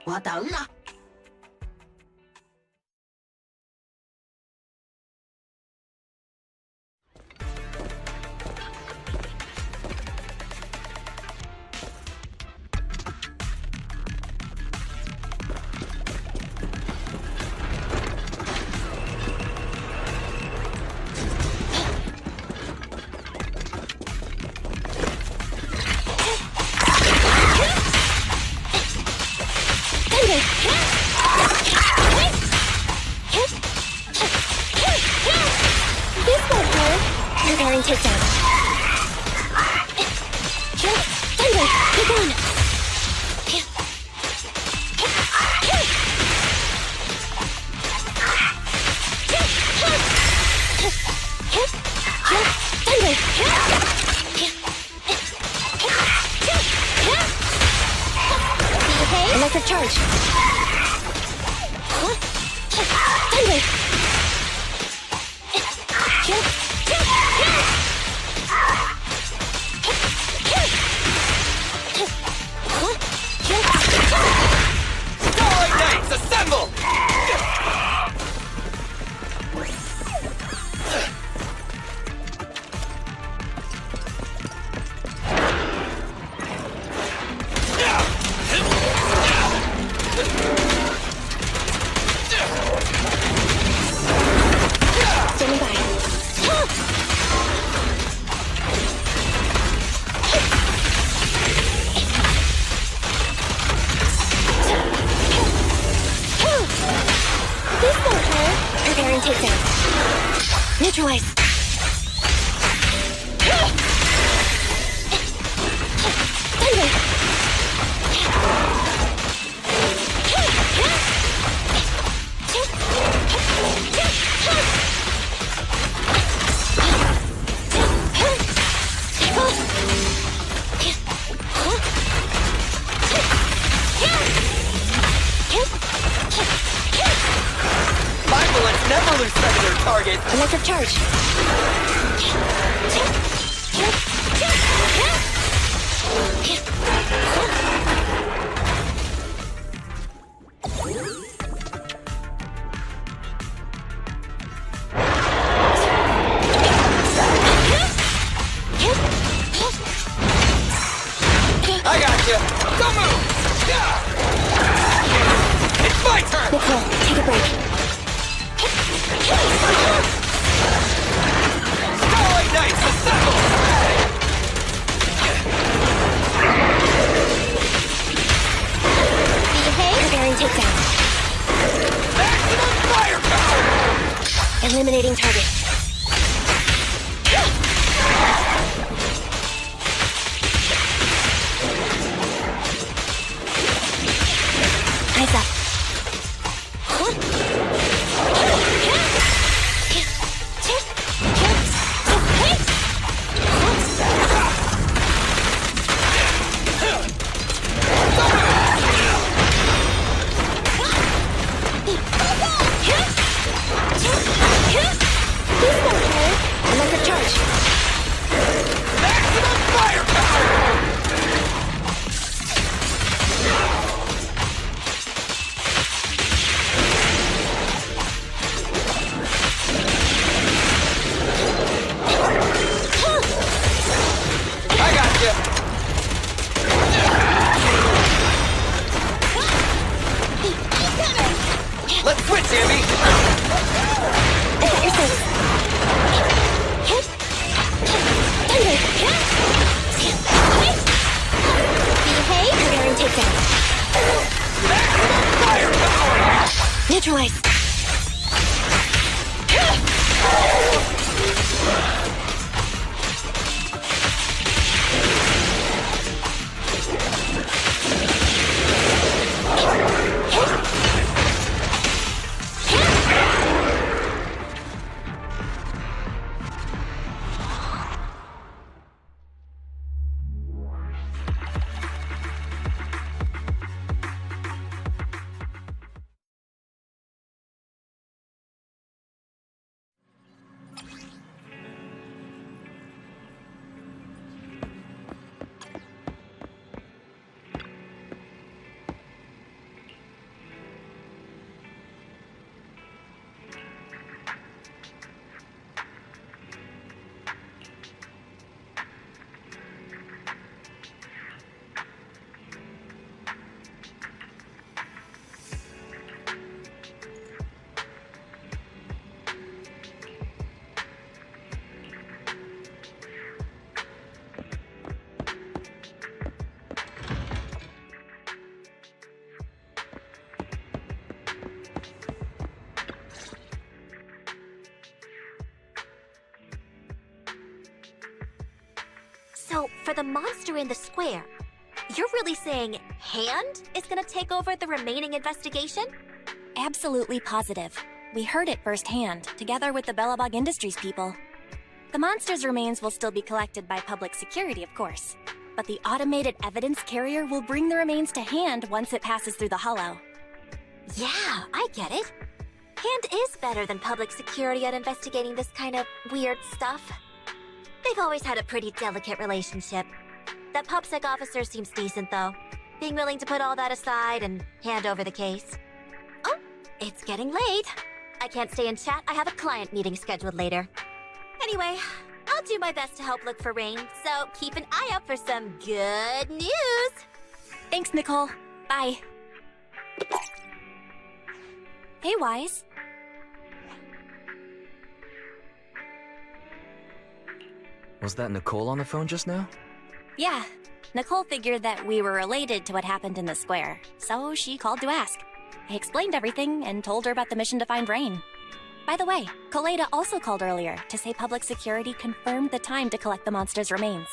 我等了。Preparing takedown. Thunder, you're gone. Thunder. Electric charge. Thunder. Starlight Knights, assemble! Standing by. This won't hurt. Preparing takedown. Neutralize. Thunder. My bullets never lose sight of their target. Electric charge. I got you. Don't move. It's my turn. Nicole, take a break. Starlight Knights, assemble! Behave. Preparing takedown. Maximum firepower! Eliminating target. Eyes up. This won't hurt. Electric charge. Maximum firepower! I got you. Let's switch, Amby. I got your sense. Thunder. Behave. Preparing takedown. Maximum firepower! Neutralize. for the monster in the square, you're really saying Hand is gonna take over the remaining investigation? Absolutely positive. We heard it firsthand, together with the Bellabog Industries people. The monster's remains will still be collected by public security, of course. But the automated evidence carrier will bring the remains to Hand once it passes through the hollow. Yeah, I get it. Hand is better than public security at investigating this kind of weird stuff. They've always had a pretty delicate relationship. That PopSec officer seems decent, though, being willing to put all that aside and hand over the case. Oh, it's getting late. I can't stay and chat. I have a client meeting scheduled later. Anyway, I'll do my best to help look for Rain, so keep an eye out for some good news. Thanks, Nicole. Bye. Hey, Wise. Was that Nicole on the phone just now? Yeah, Nicole figured that we were related to what happened in the square, so she called to ask. I explained everything and told her about the mission to find Rain. By the way, Koleda also called earlier to say public security confirmed the time to collect the monster's remains.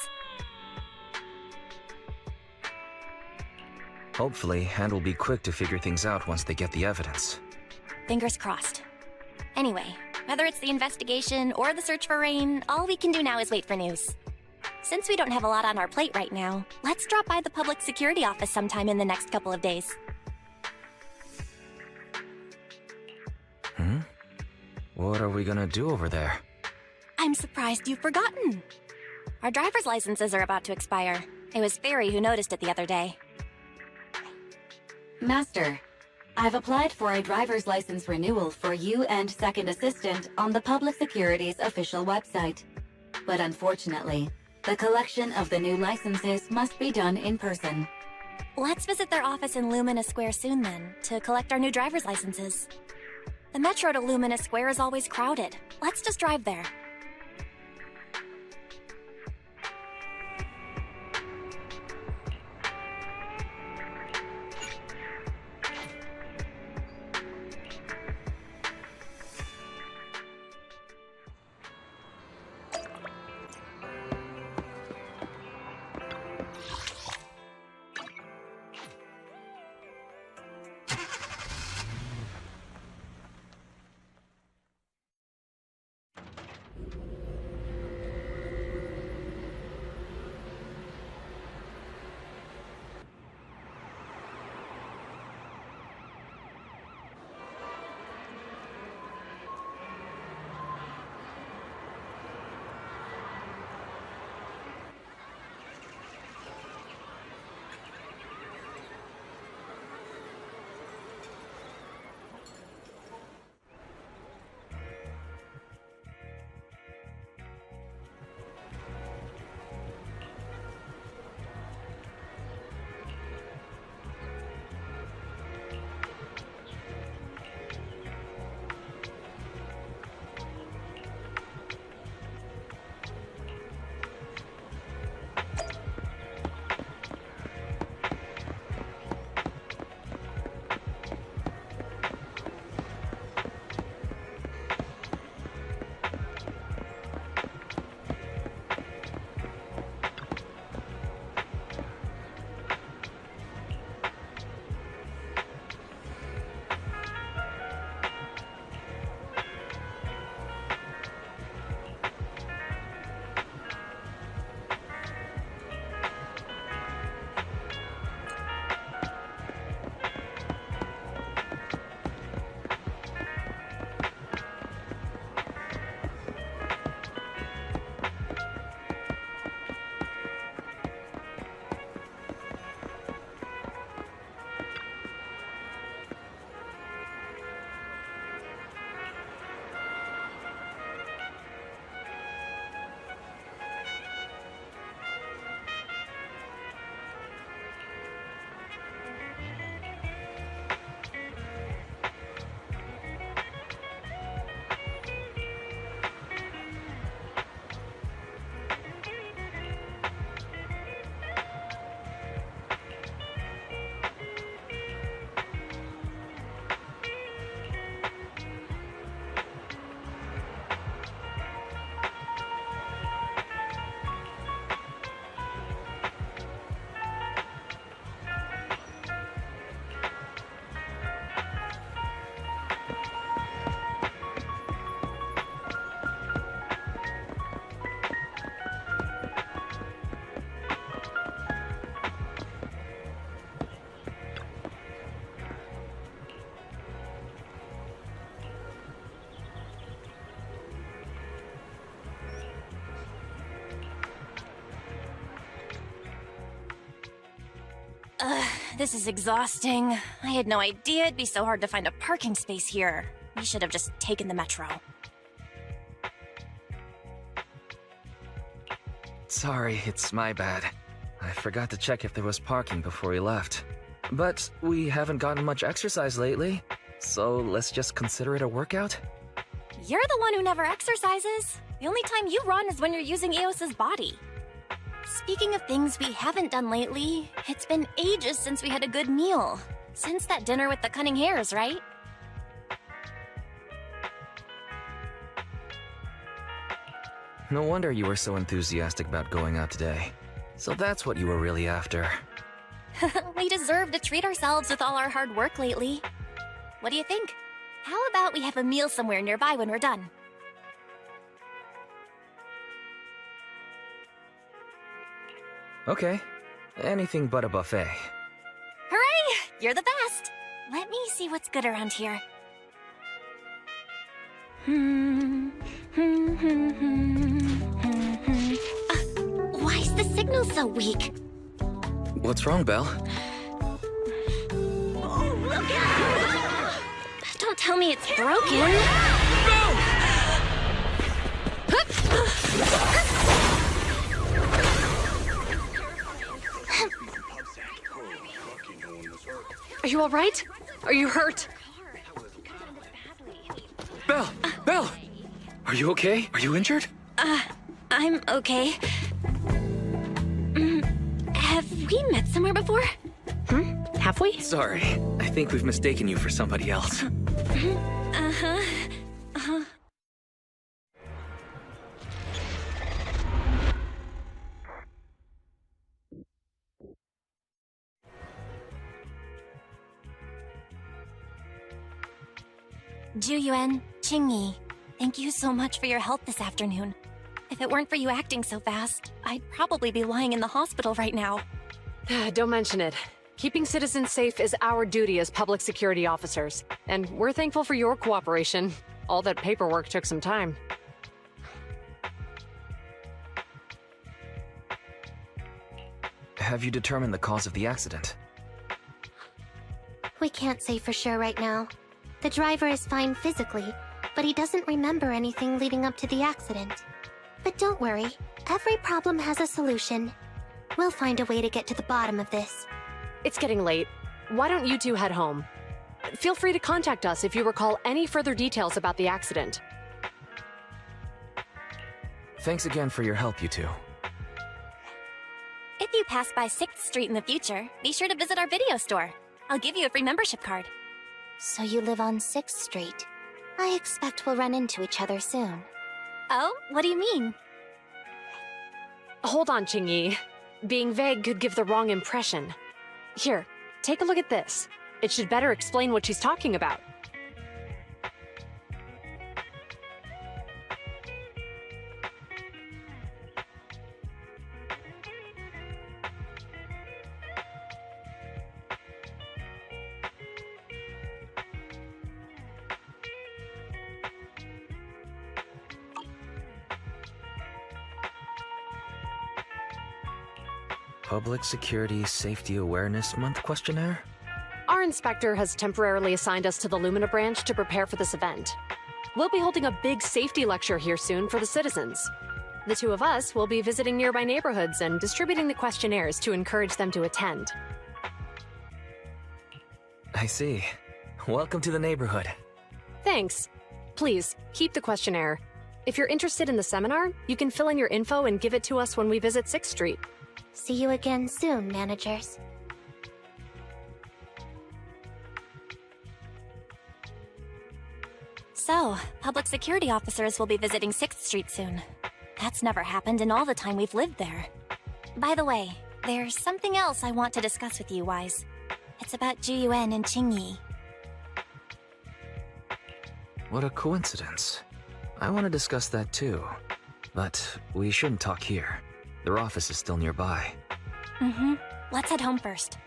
Hopefully, Hand will be quick to figure things out once they get the evidence. Fingers crossed. Anyway, whether it's the investigation or the search for Rain, all we can do now is wait for news. Since we don't have a lot on our plate right now, let's drop by the public security office sometime in the next couple of days. What are we gonna do over there? I'm surprised you've forgotten. Our driver's licenses are about to expire. It was Fairy who noticed it the other day. Master, I've applied for a driver's license renewal for you and Second Assistant on the Public Security's official website. But unfortunately, the collection of the new licenses must be done in person. Let's visit their office in Lumina Square soon then, to collect our new driver's licenses. The metro to Lumina Square is always crowded. Let's just drive there. This is exhausting. I had no idea it'd be so hard to find a parking space here. We should have just taken the metro. Sorry, it's my bad. I forgot to check if there was parking before we left. But we haven't gotten much exercise lately, so let's just consider it a workout? You're the one who never exercises. The only time you run is when you're using Eos's body. Speaking of things we haven't done lately, it's been ages since we had a good meal. Since that dinner with the cunning hares, right? No wonder you were so enthusiastic about going out today. So that's what you were really after. We deserve to treat ourselves with all our hard work lately. What do you think? How about we have a meal somewhere nearby when we're done? Okay. Anything but a buffet. Hooray! You're the best! Let me see what's good around here. Why is the signal so weak? What's wrong, Belle? Don't tell me it's broken. Are you all right? Are you hurt? Belle! Belle! Are you okay? Are you injured? I'm okay. Have we met somewhere before? Have we? Sorry. I think we've mistaken you for somebody else. Juyuan, Qingyi, thank you so much for your help this afternoon. If it weren't for you acting so fast, I'd probably be lying in the hospital right now. Don't mention it. Keeping citizens safe is our duty as public security officers, and we're thankful for your cooperation. All that paperwork took some time. Have you determined the cause of the accident? We can't say for sure right now. The driver is fine physically, but he doesn't remember anything leading up to the accident. But don't worry, every problem has a solution. We'll find a way to get to the bottom of this. It's getting late. Why don't you two head home? Feel free to contact us if you recall any further details about the accident. Thanks again for your help, you two. If you pass by 6th Street in the future, be sure to visit our video store. I'll give you a free membership card. So you live on 6th Street. I expect we'll run into each other soon. Oh, what do you mean? Hold on, Qingyi. Being vague could give the wrong impression. Here, take a look at this. It should better explain what she's talking about. Public Security Safety Awareness Month questionnaire? Our inspector has temporarily assigned us to the Lumina branch to prepare for this event. We'll be holding a big safety lecture here soon for the citizens. The two of us will be visiting nearby neighborhoods and distributing the questionnaires to encourage them to attend. I see. Welcome to the neighborhood. Thanks. Please, keep the questionnaire. If you're interested in the seminar, you can fill in your info and give it to us when we visit 6th Street. See you again soon, managers. So, public security officers will be visiting 6th Street soon. That's never happened in all the time we've lived there. By the way, there's something else I want to discuss with you, Wise. It's about Juyuan and Qingyi. What a coincidence. I want to discuss that too. But we shouldn't talk here. Their office is still nearby. Let's head home first.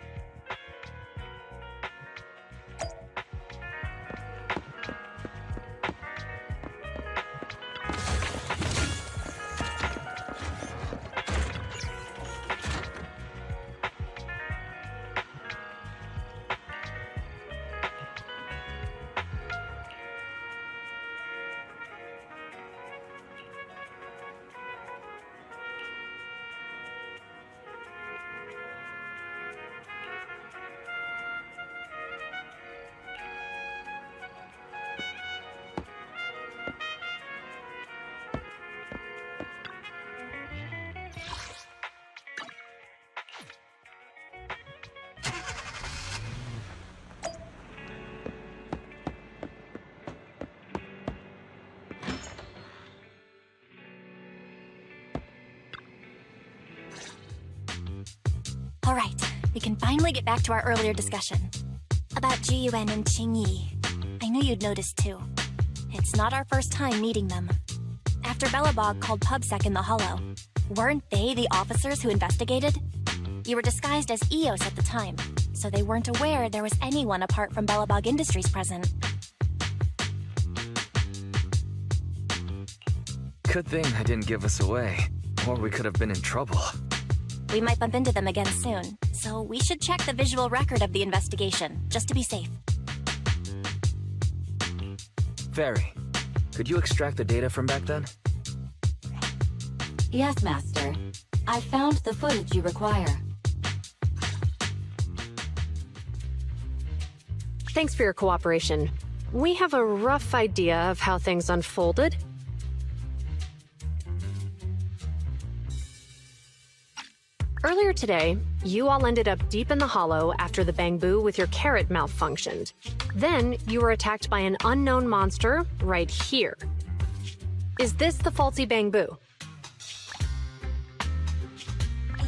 can finally get back to our earlier discussion. About Jiyuan and Qingyi. I knew you'd noticed too. It's not our first time meeting them. After Belobog called PubSec in the Hollow, weren't they the officers who investigated? You were disguised as EOS at the time, so they weren't aware there was anyone apart from Belobog Industries present. Good thing I didn't give us away, or we could have been in trouble. We might bump into them again soon, so we should check the visual record of the investigation, just to be safe. Fairy, could you extract the data from back then? Yes, Master. I found the footage you require. Thanks for your cooperation. We have a rough idea of how things unfolded. Earlier today, you all ended up deep in the hollow after the bamboo with your carrot malfunctioned. Then, you were attacked by an unknown monster right here. Is this the faulty bamboo?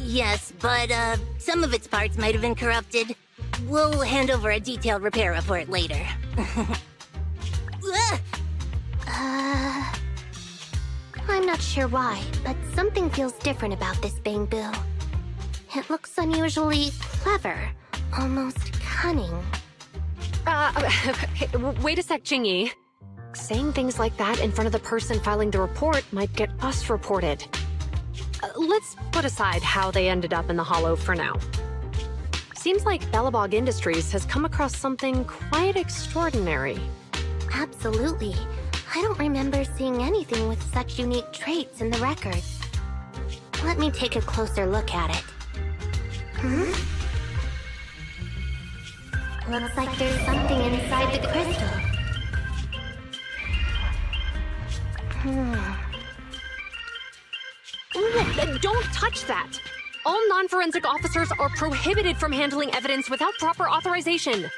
Yes, but, some of its parts might have been corrupted. We'll hand over a detailed repair report later. I'm not sure why, but something feels different about this bamboo. It looks unusually clever, almost cunning. Wait a sec, Qingyi. Saying things like that in front of the person filing the report might get us reported. Let's put aside how they ended up in the hollow for now. Seems like Belobog Industries has come across something quite extraordinary. Absolutely. I don't remember seeing anything with such unique traits in the records. Let me take a closer look at it. Looks like there's something inside the crystal. Don't touch that! All non-forensic officers are prohibited from handling evidence without proper authorization.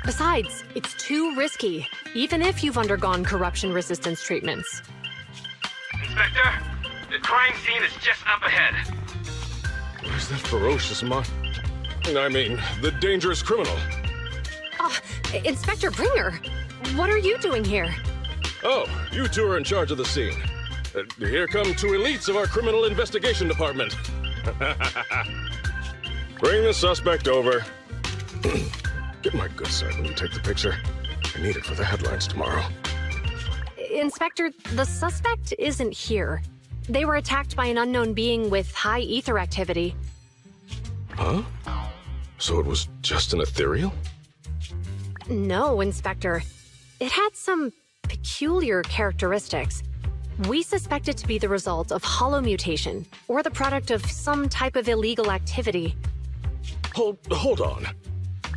Besides, it's too risky, even if you've undergone corruption resistance treatments. Inspector, the crime scene is just up ahead. Where's that ferocious the dangerous criminal? Inspector Bringer, what are you doing here? Oh, you two are in charge of the scene. Here come two elites of our criminal investigation department. Bring the suspect over. Get my good side when you take the picture. I need it for the headlines tomorrow. Inspector, the suspect isn't here. They were attacked by an unknown being with high ether activity. Huh? So it was just an ethereal? No, Inspector. It had some peculiar characteristics. We suspect it to be the result of hollow mutation, or the product of some type of illegal activity. Hold on.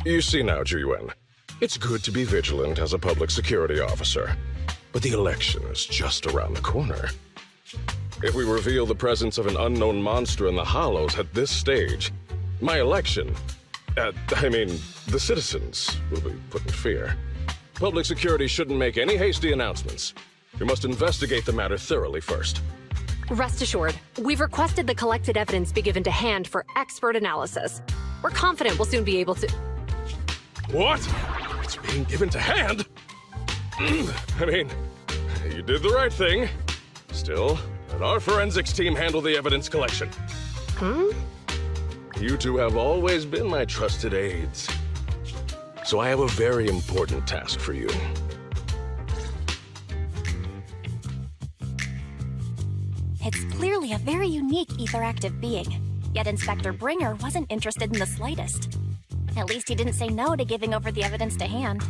You see now, Jiyuan, it's good to be vigilant as a public security officer, but the election is just around the corner. If we reveal the presence of an unknown monster in the hollows at this stage, my election, the citizens will be put in fear. Public security shouldn't make any hasty announcements. We must investigate the matter thoroughly first. Rest assured, we've requested the collected evidence be given to hand for expert analysis. We're confident we'll soon be able to... What? It's being given to hand? You did the right thing. Still, let our forensics team handle the evidence collection. You two have always been my trusted aides. So I have a very important task for you. It's clearly a very unique etheractive being, yet Inspector Bringer wasn't interested in the slightest. At least he didn't say no to giving over the evidence to hand.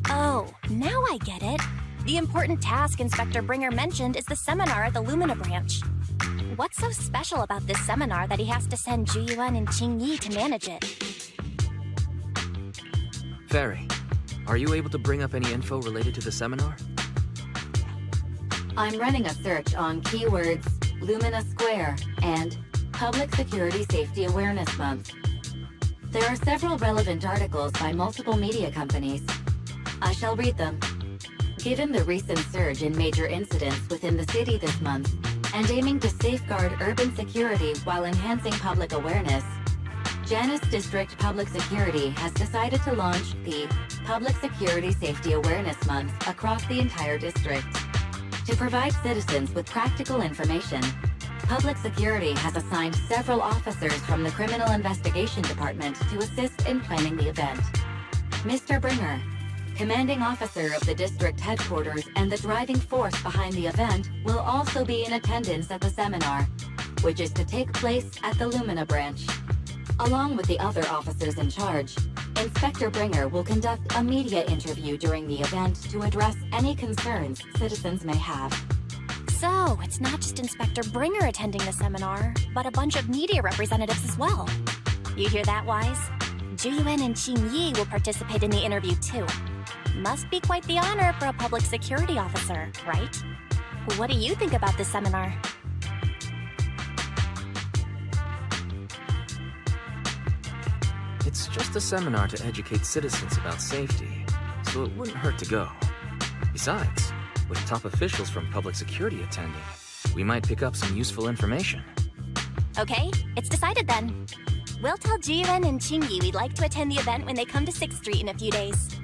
Oh, now I get it. The important task Inspector Bringer mentioned is the seminar at the Lumina branch. What's so special about this seminar that he has to send Jiyuan and Qingyi to manage it? Fairy, are you able to bring up any info related to the seminar? I'm running a search on keywords Lumina Square and Public Security Safety Awareness Month. There are several relevant articles by multiple media companies. I shall read them. Given the recent surge in major incidents within the city this month, and aiming to safeguard urban security while enhancing public awareness, Janus District Public Security has decided to launch the Public Security Safety Awareness Month across the entire district. To provide citizens with practical information, Public Security has assigned several officers from the Criminal Investigation Department to assist in planning the event. Mr. Bringer, commanding officer of the district headquarters and the driving force behind the event, will also be in attendance at the seminar, which is to take place at the Lumina branch. Along with the other officers in charge, Inspector Bringer will conduct a media interview during the event to address any concerns citizens may have. So, it's not just Inspector Bringer attending the seminar, but a bunch of media representatives as well. You hear that, Wise? Juyuan and Qing Yi will participate in the interview too. Must be quite the honor for a public security officer, right? What do you think about this seminar? It's just a seminar to educate citizens about safety, so it wouldn't hurt to go. Besides, with top officials from public security attending, we might pick up some useful information. Okay, it's decided then. We'll tell Jiyuan and Qingyi we'd like to attend the event when they come to 6th Street in a few days.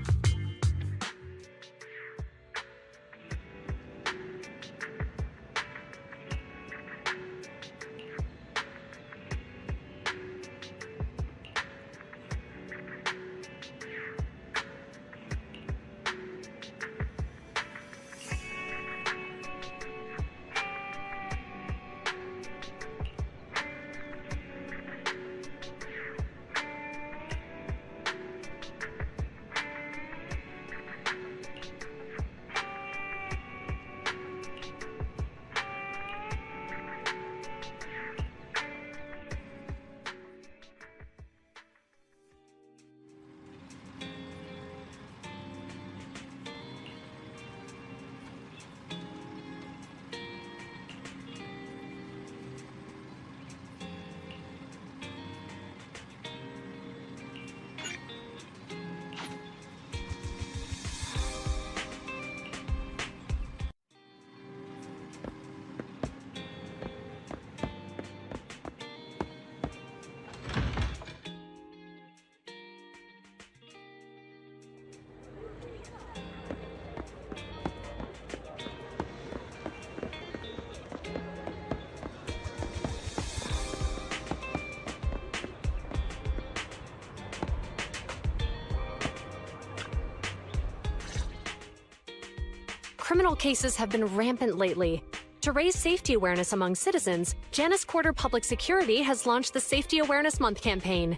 Criminal cases have been rampant lately. To raise safety awareness among citizens, Janus Quarter Public Security has launched the Safety Awareness Month campaign.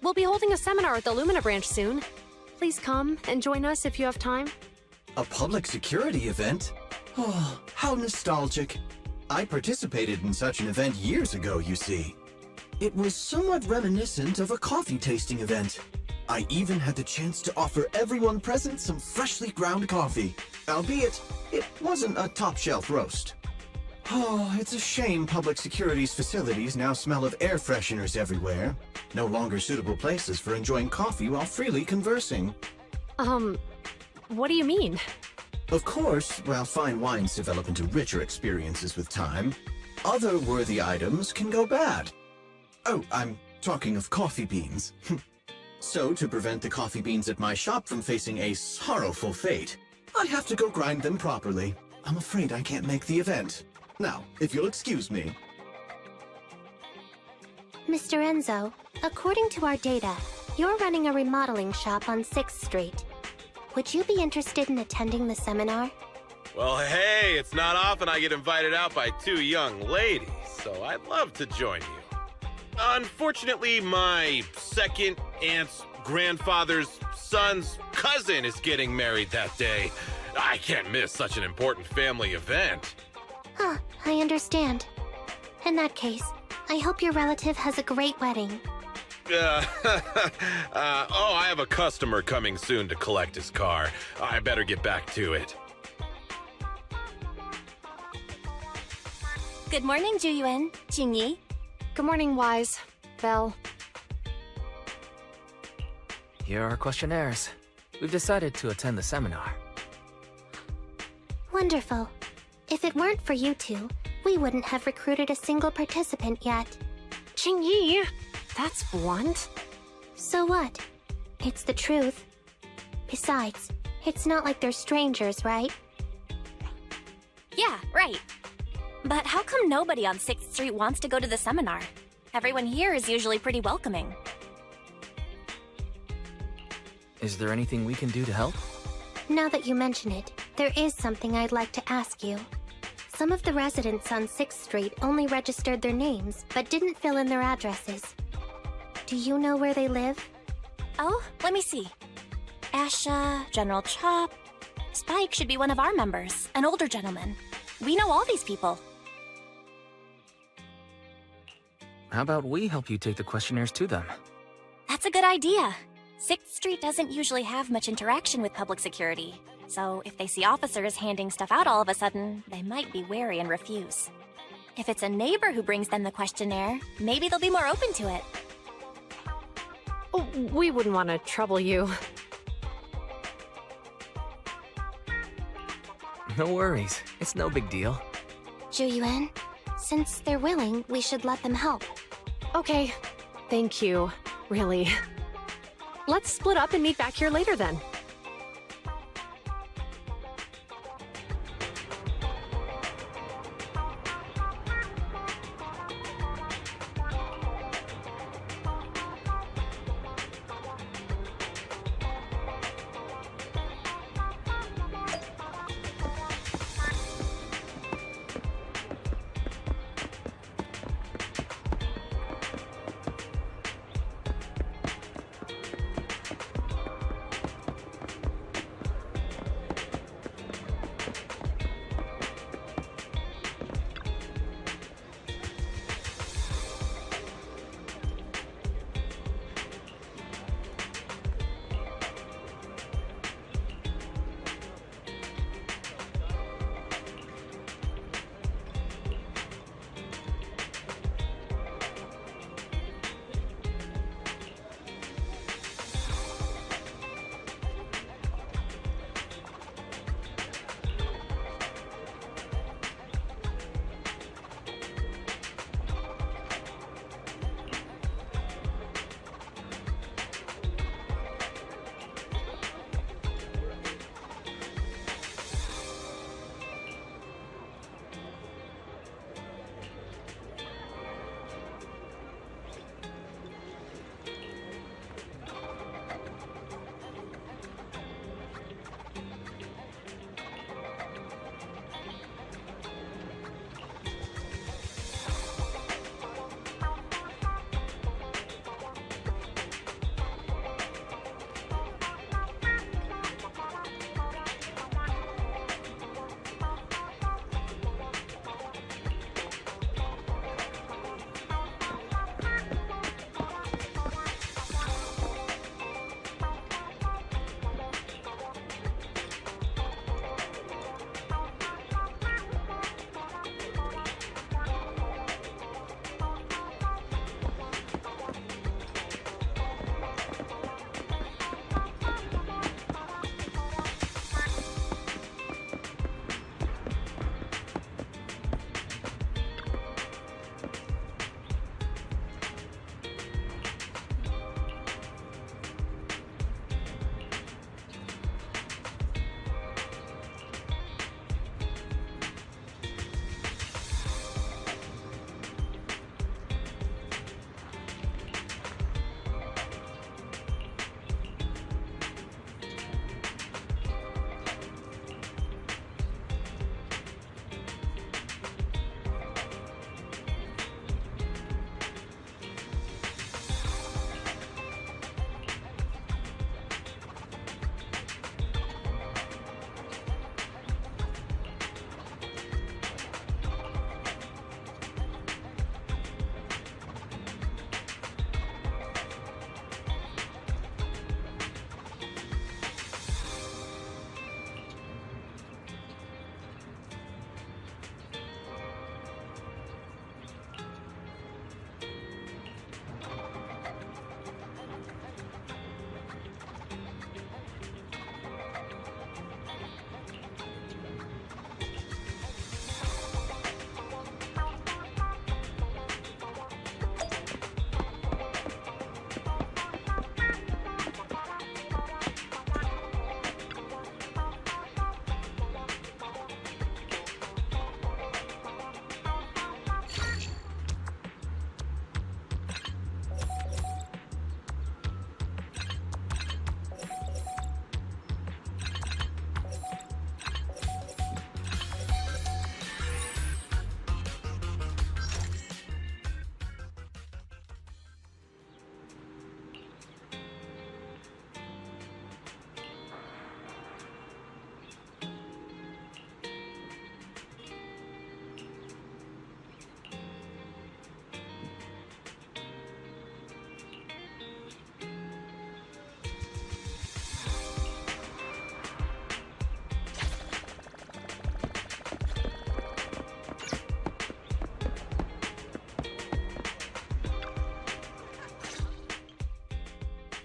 We'll be holding a seminar at the Lumina branch soon. Please come and join us if you have time. A public security event? Oh, how nostalgic. I participated in such an event years ago, you see. It was somewhat reminiscent of a coffee tasting event. I even had the chance to offer everyone present some freshly ground coffee, albeit it wasn't a top-shelf roast. Oh, it's a shame public security's facilities now smell of air fresheners everywhere. No longer suitable places for enjoying coffee while freely conversing. What do you mean? Of course, while fine wines develop into richer experiences with time, other worthy items can go bad. Oh, I'm talking of coffee beans. So, to prevent the coffee beans at my shop from facing a sorrowful fate, I have to go grind them properly. I'm afraid I can't make the event. Now, if you'll excuse me. Mr. Enzo, according to our data, you're running a remodeling shop on 6th Street. Would you be interested in attending the seminar? Well, hey, it's not often I get invited out by two young ladies, so I'd love to join you. Unfortunately, my second aunt's grandfather's son's cousin is getting married that day. I can't miss such an important family event. Huh, I understand. In that case, I hope your relative has a great wedding. I have a customer coming soon to collect his car. I better get back to it. Good morning, Juyuan, Qingyi. Good morning, Wise. Belle. Here are our questionnaires. We've decided to attend the seminar. Wonderful. If it weren't for you two, we wouldn't have recruited a single participant yet. Qingyi, That's blunt. So what? It's the truth. Besides, it's not like they're strangers, right? Yeah, right. But how come nobody on 6th Street wants to go to the seminar? Everyone here is usually pretty welcoming. Is there anything we can do to help? Now that you mention it, there is something I'd like to ask you. Some of the residents on 6th Street only registered their names, but didn't fill in their addresses. Do you know where they live? Oh, let me see. Asha, General Chop. Spike should be one of our members, an older gentleman. We know all these people. How about we help you take the questionnaires to them? That's a good idea. 6th Street doesn't usually have much interaction with public security, so if they see officers handing stuff out all of a sudden, they might be wary and refuse. If it's a neighbor who brings them the questionnaire, maybe they'll be more open to it. Oh, we wouldn't want to trouble you. No worries. It's no big deal. Zhu since they're willing, we should let them help. Okay. Thank you. Really. Let's split up and meet back here later then.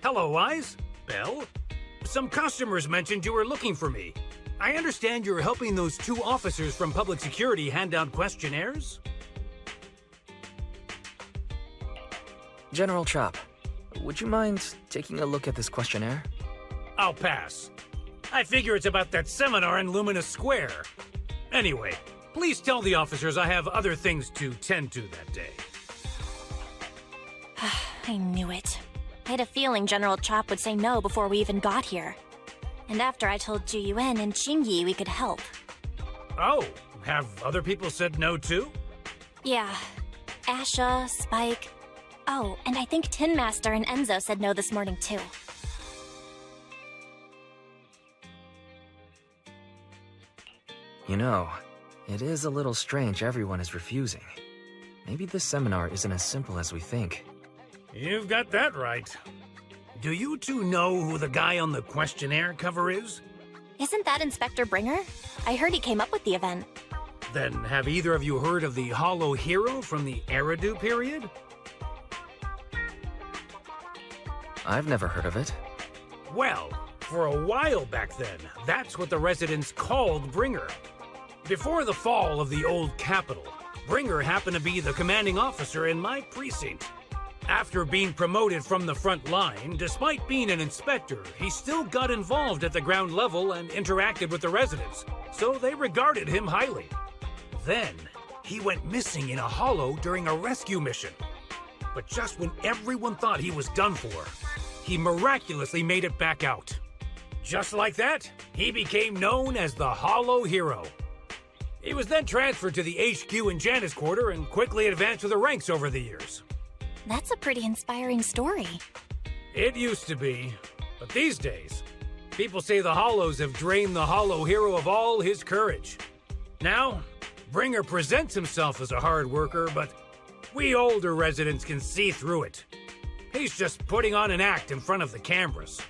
Hello, Wise. Belle? Some customers mentioned you were looking for me. I understand you're helping those two officers from public security hand out questionnaires? General Chop, would you mind taking a look at this questionnaire? I'll pass. I figure it's about that seminar in Luminous Square. Anyway, please tell the officers I have other things to tend to that day. I knew it. I had a feeling General Chop would say no before we even got here. And after I told Zhu Yuan and Qingyi we could help. Oh, have other people said no too? Yeah. Asha, Spike. Oh, and I think Tin Master and Enzo said no this morning too. You know, it is a little strange everyone is refusing. Maybe this seminar isn't as simple as we think. You've got that right. Do you two know who the guy on the questionnaire cover is? Isn't that Inspector Bringer? I heard he came up with the event. Then have either of you heard of the Hollow Hero from the Eridu period? I've never heard of it. Well, for a while back then, that's what the residents called Bringer. Before the fall of the old capital, Bringer happened to be the commanding officer in my precinct. After being promoted from the front line, despite being an inspector, he still got involved at the ground level and interacted with the residents, so they regarded him highly. Then, he went missing in a hollow during a rescue mission. But just when everyone thought he was done for, he miraculously made it back out. Just like that, he became known as the Hollow Hero. He was then transferred to the HQ in Janus Quarter and quickly advanced through the ranks over the years. That's a pretty inspiring story. It used to be, but these days, people say the Hollows have drained the Hollow Hero of all his courage. Now, Bringer presents himself as a hard worker, but we older residents can see through it. He's just putting on an act in front of the cameras.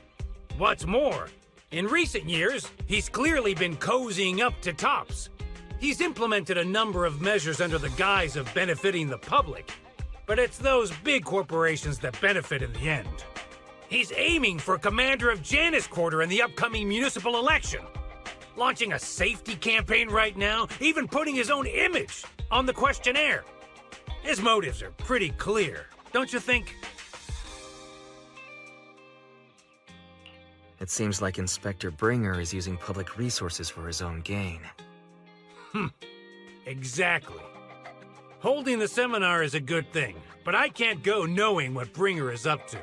What's more, in recent years, he's clearly been cozying up to Tops. He's implemented a number of measures under the guise of benefiting the public, but it's those big corporations that benefit in the end. He's aiming for commander of Janus Quarter in the upcoming municipal election, launching a safety campaign right now, even putting his own image on the questionnaire. His motives are pretty clear, don't you think? It seems like Inspector Bringer is using public resources for his own gain. Exactly. Holding the seminar is a good thing, but I can't go knowing what Bringer is up to.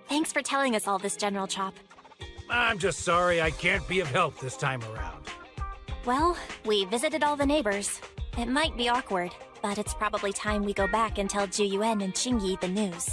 Thanks for telling us all this, General Chop. I'm just sorry I can't be of help this time around. Well, we visited all the neighbors. It might be awkward, but it's probably time we go back and tell Zhu Yuan and Qingyi the news.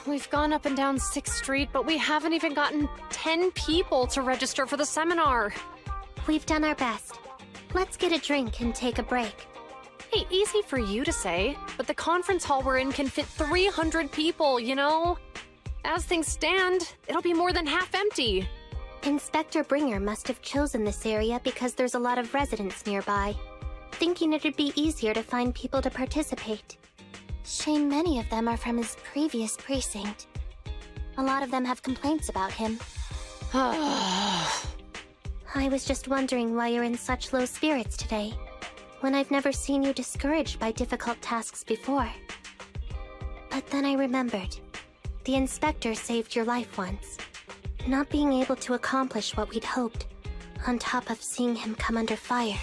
We've gone up and down 6th Street, but we haven't even gotten 10 people to register for the seminar. We've done our best. Let's get a drink and take a break. Hey, easy for you to say, but the conference hall we're in can fit 300 people, you know? As things stand, it'll be more than half empty. Inspector Bringer must have chosen this area because there's a lot of residents nearby, thinking it'd be easier to find people to participate. Shame many of them are from his previous precinct. A lot of them have complaints about him. I was just wondering why you're in such low spirits today, when I've never seen you discouraged by difficult tasks before. But then I remembered. The inspector saved your life once. Not being able to accomplish what we'd hoped, on top of seeing him come under fire.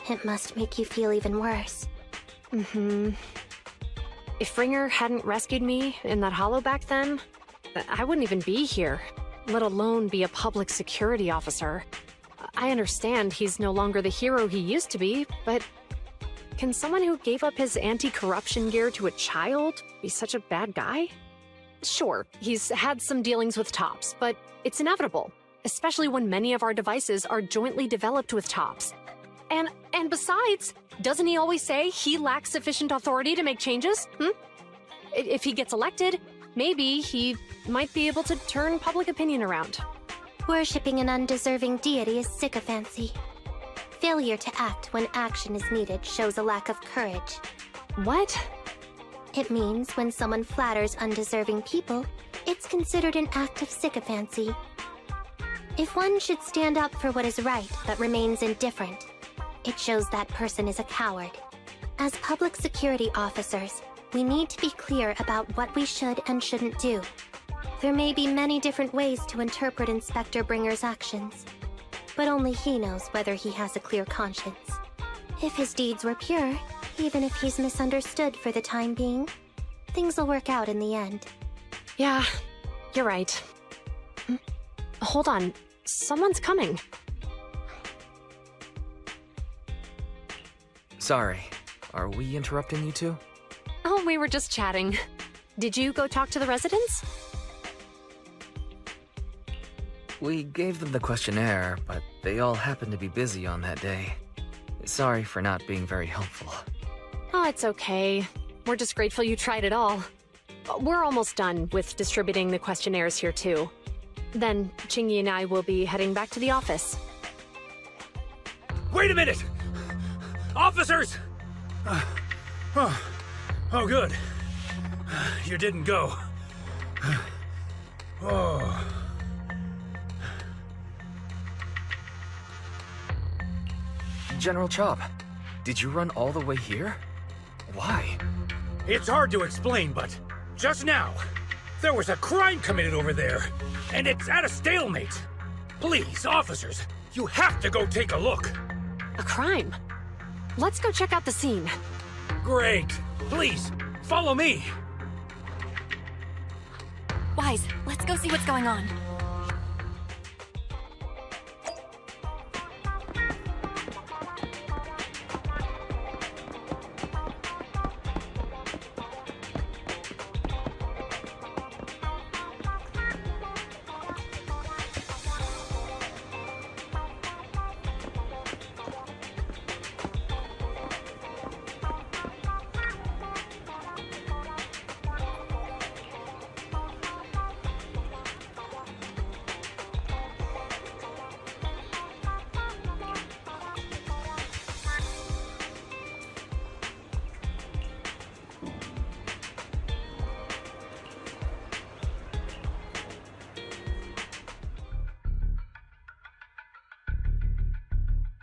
It must make you feel even worse. If Bringer hadn't rescued me in that hollow back then, I wouldn't even be here, let alone be a public security officer. I understand he's no longer the hero he used to be, but can someone who gave up his anti-corruption gear to a child be such a bad guy? Sure, he's had some dealings with Tops, but it's inevitable, especially when many of our devices are jointly developed with Tops. And besides, doesn't he always say he lacks sufficient authority to make changes? If he gets elected, Maybe he might be able to turn public opinion around. Worshipping an undeserving deity is sycophancy. Failure to act when action is needed shows a lack of courage. What? It means when someone flatters undeserving people, it's considered an act of sycophancy. If one should stand up for what is right but remains indifferent, it shows that person is a coward. As public security officers, we need to be clear about what we should and shouldn't do. There may be many different ways to interpret Inspector Bringer's actions, but only he knows whether he has a clear conscience. If his deeds were pure, even if he's misunderstood for the time being, things will work out in the end. Yeah, you're right. Hold on, someone's coming. Sorry, are we interrupting you two? Oh, we were just chatting. Did you go talk to the residents? We gave them the questionnaire, but they all happened to be busy on that day. Sorry for not being very helpful. Oh, it's okay. We're just grateful you tried it all. We're almost done with distributing the questionnaires here, too. Then, Chingy and I will be heading back to the office. Wait a minute! Officers! Oh, good. You didn't go. Oh. General Chop, did you run all the way here? Why? It's hard to explain, but just now, there was a crime committed over there, and it's at a stalemate. Please, officers, you have to go take a look. A crime? Let's go check out the scene. Great. Please, follow me. Wise, let's go see what's going on.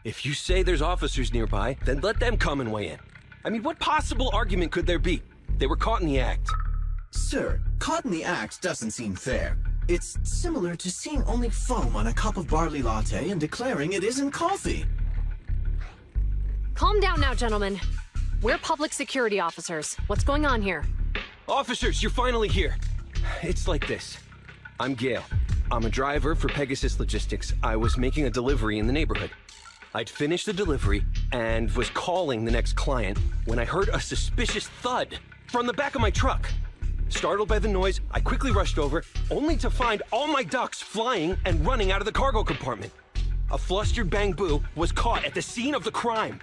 If you say there's officers nearby, then let them come and weigh in. I mean, what possible argument could there be? They were caught in the act. Sir, caught in the act doesn't seem fair. It's similar to seeing only foam on a cup of barley latte and declaring it isn't coffee. Calm down now, gentlemen. We're public security officers. What's going on here? Officers, you're finally here. It's like this. I'm Gale. I'm a driver for Pegasus Logistics. I was making a delivery in the neighborhood. I'd finished the delivery and was calling the next client when I heard a suspicious thud from the back of my truck. Startled by the noise, I quickly rushed over, only to find all my ducks flying and running out of the cargo compartment. A flustered Bang Boo was caught at the scene of the crime.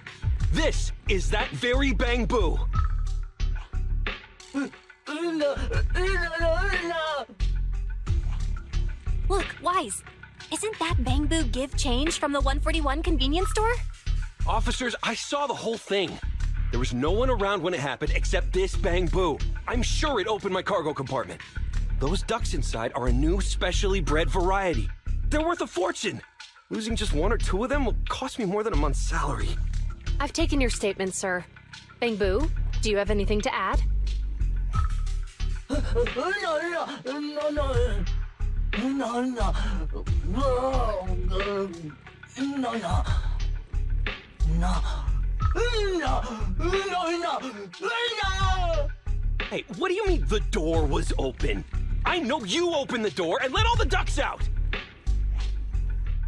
This is that very Bang Boo. Look, Wise. Isn't that Bang Boo give change from the 141 convenience store? Officers, I saw the whole thing. There was no one around when it happened except this Bang Boo. I'm sure it opened my cargo compartment. Those ducks inside are a new specially bred variety. They're worth a fortune. Losing just one or two of them will cost me more than a month's salary. I've taken your statement, sir. Bang Boo, do you have anything to add? Hey, what do you mean the door was open? I know you opened the door and let all the ducks out!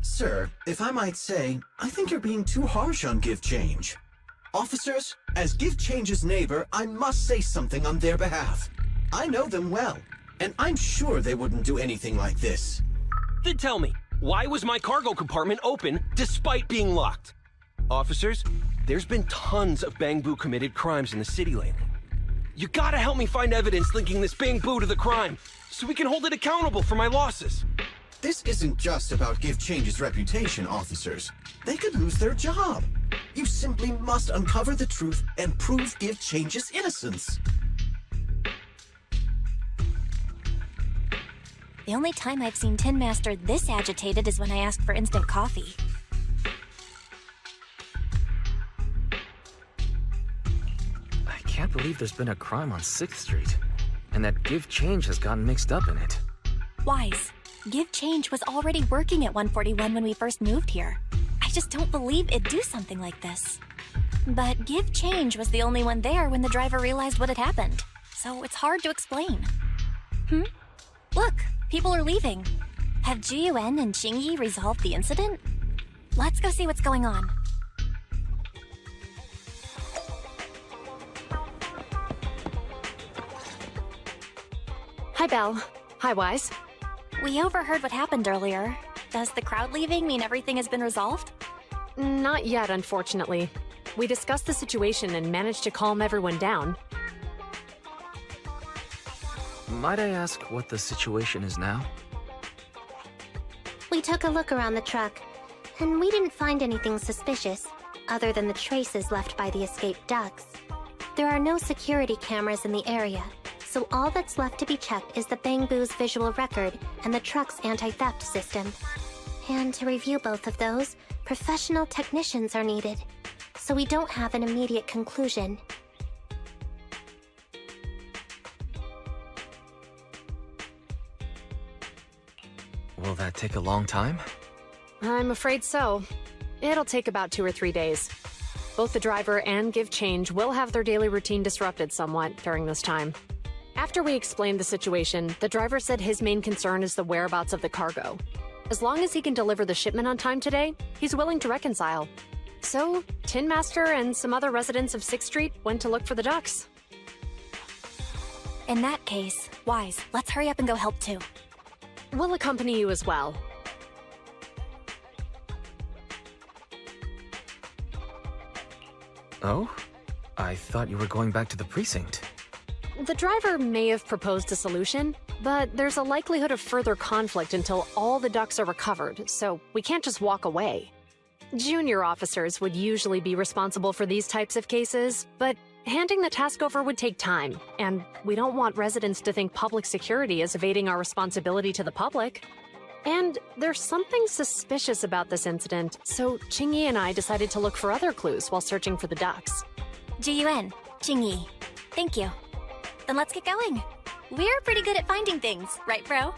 Sir, if I might say, I think you're being too harsh on Give Change. Officers, as Give Change's neighbor, I must say something on their behalf. I know them well, and I'm sure they wouldn't do anything like this. Then tell me, why was my cargo compartment open despite being locked? Officers, there's been tons of Bang Boo committed crimes in the city lately. You gotta help me find evidence linking this Bang Boo to the crime, so we can hold it accountable for my losses. This isn't just about Give Change's reputation, officers. They could lose their job. You simply must uncover the truth and prove Give Change's innocence. The only time I've seen Tin Master this agitated is when I asked for instant coffee. I can't believe there's been a crime on 6th Street, and that Give Change has gotten mixed up in it. Wise, Give Change was already working at 141 when we first moved here. I just don't believe it'd do something like this. But Give Change was the only one there when the driver realized what had happened, so it's hard to explain. Look, people are leaving. Have Jiyuan and Qingyi resolved the incident? Let's go see what's going on. Hi, Belle. Hi, Wise. We overheard what happened earlier. Does the crowd leaving mean everything has been resolved? Not yet, unfortunately. We discussed the situation and managed to calm everyone down. Might I ask what the situation is now? We took a look around the truck, and we didn't find anything suspicious, other than the traces left by the escaped ducks. There are no security cameras in the area, so all that's left to be checked is the Bang Boo's visual record and the truck's anti-theft system. And to review both of those, professional technicians are needed, so we don't have an immediate conclusion. Will that take a long time? I'm afraid so. It'll take about 2 or 3 days. Both the driver and Give Change will have their daily routine disrupted somewhat during this time. After we explained the situation, the driver said his main concern is the whereabouts of the cargo. As long as he can deliver the shipment on time today, he's willing to reconcile. So, Tin Master and some other residents of 6th Street went to look for the ducks. In that case, Wise, let's hurry up and go help too. We'll accompany you as well. Oh? I thought you were going back to the precinct. The driver may have proposed a solution, but there's a likelihood of further conflict until all the ducks are recovered, so we can't just walk away. Junior officers would usually be responsible for these types of cases, but handing the task over would take time, and we don't want residents to think public security is evading our responsibility to the public. And there's something suspicious about this incident, so Qingyi and I decided to look for other clues while searching for the ducks. Jiyuan, Qingyi, thank you. Then let's get going. We're pretty good at finding things, right, bro?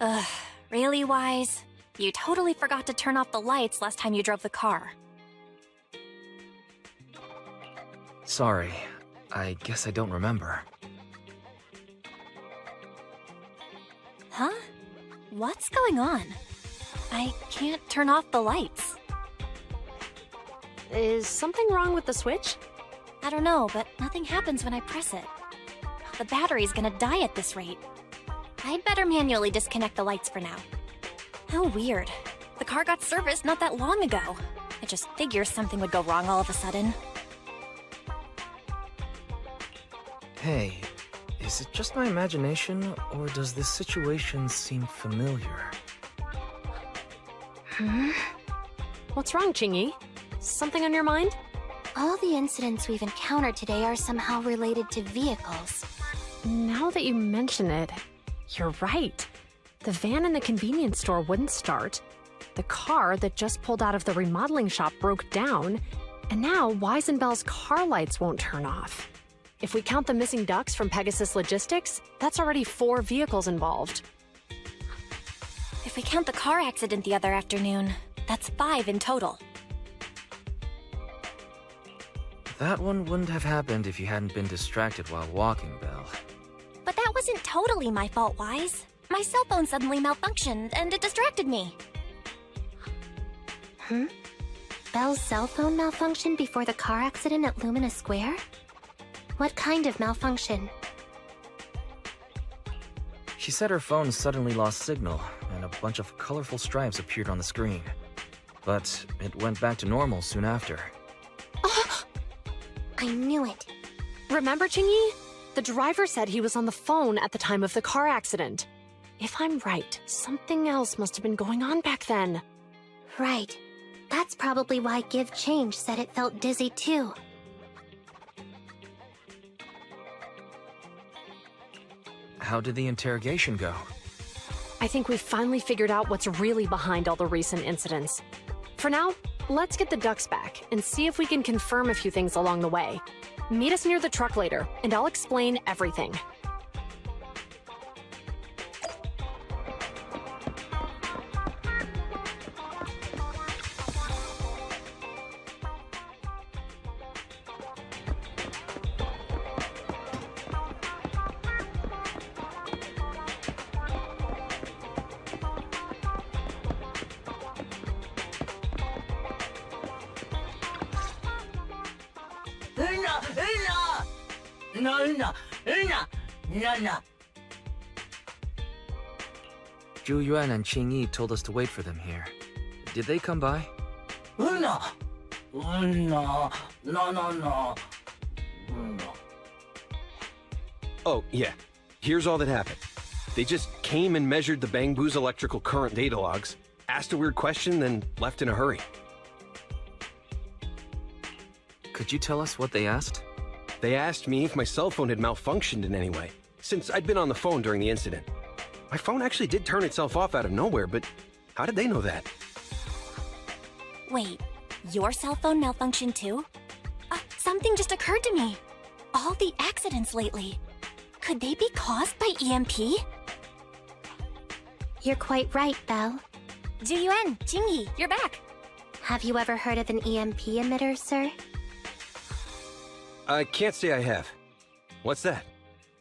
Ugh, really, Wise? You totally forgot to turn off the lights last time you drove the car. Sorry, I guess I don't remember. Huh? What's going on? I can't turn off the lights. Is something wrong with the switch? I don't know, but nothing happens when I press it. The battery's gonna die at this rate. I'd better manually disconnect the lights for now. How weird. The car got serviced not that long ago. I just figured something would go wrong all of a sudden. Hey, is it just my imagination, or does this situation seem familiar? What's wrong, Qingyi? Something on your mind? All the incidents we've encountered today are somehow related to vehicles. Now that you mention it, you're right. The van in the convenience store wouldn't start. The car that just pulled out of the remodeling shop broke down. And now Wise and Bell's car lights won't turn off. If we count the missing ducks from Pegasus Logistics, that's already 4 vehicles involved. If we count the car accident the other afternoon, that's 5 in total. That one wouldn't have happened if you hadn't been distracted while walking, Belle. But that wasn't totally my fault, Wise. My cell phone suddenly malfunctioned, and it distracted me. Belle's cell phone malfunctioned before the car accident at Lumina Square? What kind of malfunction? She said her phone suddenly lost signal, and a bunch of colorful stripes appeared on the screen. But it went back to normal soon after. I knew it. Remember, Qingyi? The driver said he was on the phone at the time of the car accident. If I'm right, something else must have been going on back then. Right. That's probably why Give Change said it felt dizzy too. How did the interrogation go? I think we've finally figured out what's really behind all the recent incidents. For now, let's get the ducks back and see if we can confirm a few things along the way. Meet us near the truck later, and I'll explain everything. Zhu Yuan and Qingyi told us to wait for them here. Did they come by? Oh, yeah. Here's all that happened. They just came and measured the Bangbu's electrical current data logs, asked a weird question, then left in a hurry. Could you tell us what they asked? They asked me if my cell phone had malfunctioned in any way, since I'd been on the phone during the incident. My phone actually did turn itself off out of nowhere, but how did they know that? Wait, your cell phone malfunctioned too? Something just occurred to me. All the accidents lately, could they be caused by EMP? You're quite right, Belle. Zhu Yuan, Qingyi, you're back. Have you ever heard of an EMP emitter, sir? I can't say I have. What's that?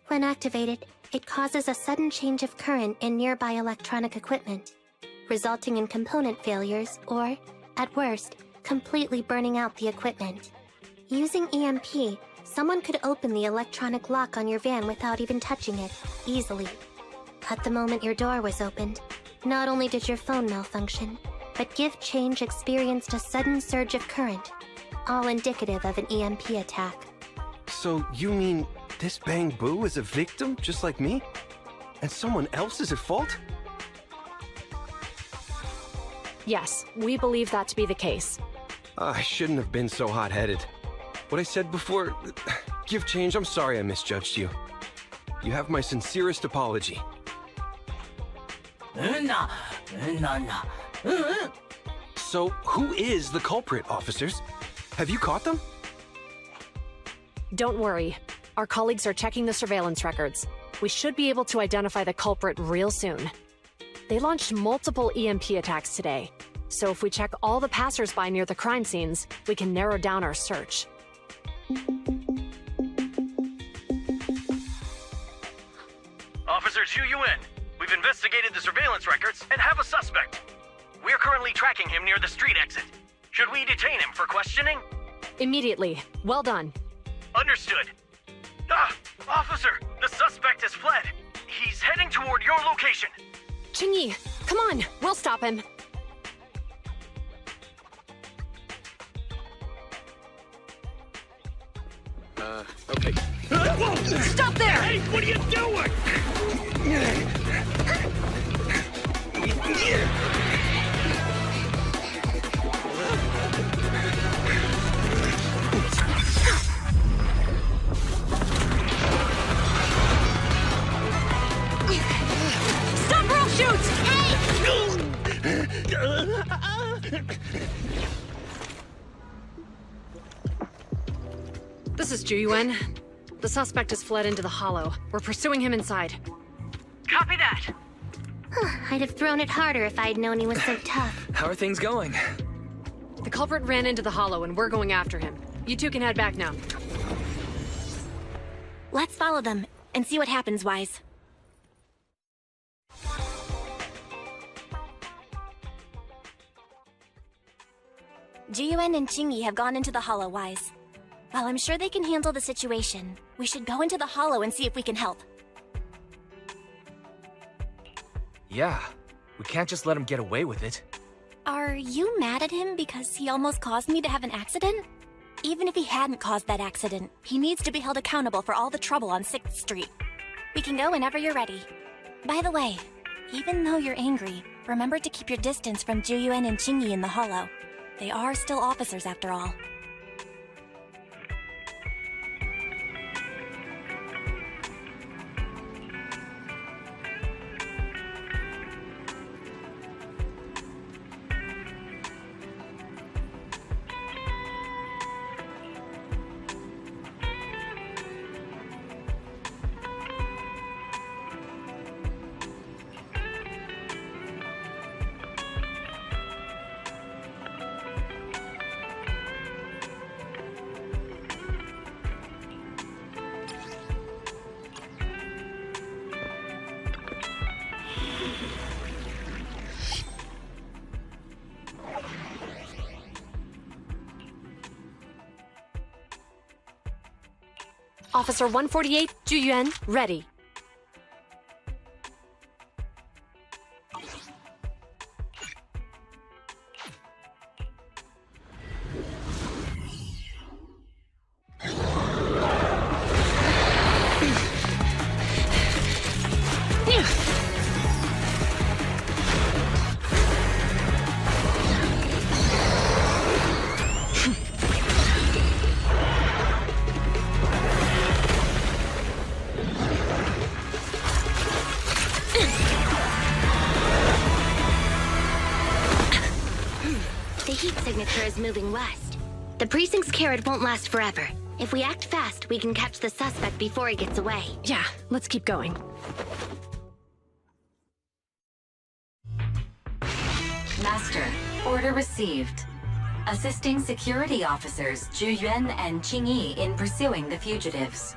When activated, it causes a sudden change of current in nearby electronic equipment, resulting in component failures or, at worst, completely burning out the equipment. Using EMP, someone could open the electronic lock on your van without even touching it, easily. At the moment your door was opened, not only did your phone malfunction, but Give Change experienced a sudden surge of current, all indicative of an EMP attack. So you mean this Bangbu is a victim just like me? And someone else is at fault? Yes, we believe that to be the case. I shouldn't have been so hot-headed. What I said before... Give Change, I'm sorry I misjudged you. You have my sincerest apology. So, who is the culprit, officers? Have you caught them? Don't worry. Our colleagues are checking the surveillance records. We should be able to identify the culprit real soon. They launched multiple EMP attacks today. So if we check all the passersby near the crime scenes, we can narrow down our search. Officer Zhu Yuan, we've investigated the surveillance records and have a suspect. We're currently tracking him near the street exit. Should we detain him for questioning? Immediately. Well done. Understood. Officer, the suspect has fled. He's heading toward your location. Qingyi, come on, we'll stop him. Okay. Stop there! Hey, what are you doing? Stop or I'll shoot! This is Zhu Yuan. The suspect has fled into the hollow. We're pursuing him inside. Copy that. I'd have thrown it harder if I'd known he was so tough. How are things going? The culprit ran into the hollow and we're going after him. You two can head back now. Let's follow them and see what happens, Wise. Jiyuan and Qingyi have gone into the hollow, Wise. While I'm sure they can handle the situation, we should go into the hollow and see if we can help. Yeah, we can't just let him get away with it. Are you mad at him because he almost caused me to have an accident? Even if he hadn't caused that accident, he needs to be held accountable for all the trouble on 6th Street. We can go whenever you're ready. By the way, even though you're angry, remember to keep your distance from Jiyuan and Qingyi in the hollow. They are still officers after all. Officer 148, Zhu Yuan, ready. The heat signature is moving west. The precinct's carrot won't last forever. If we act fast, we can catch the suspect before he gets away. Yeah, let's keep going. Master, order received. Assisting security officers Zhu Yuan and Qingyi in pursuing the fugitives.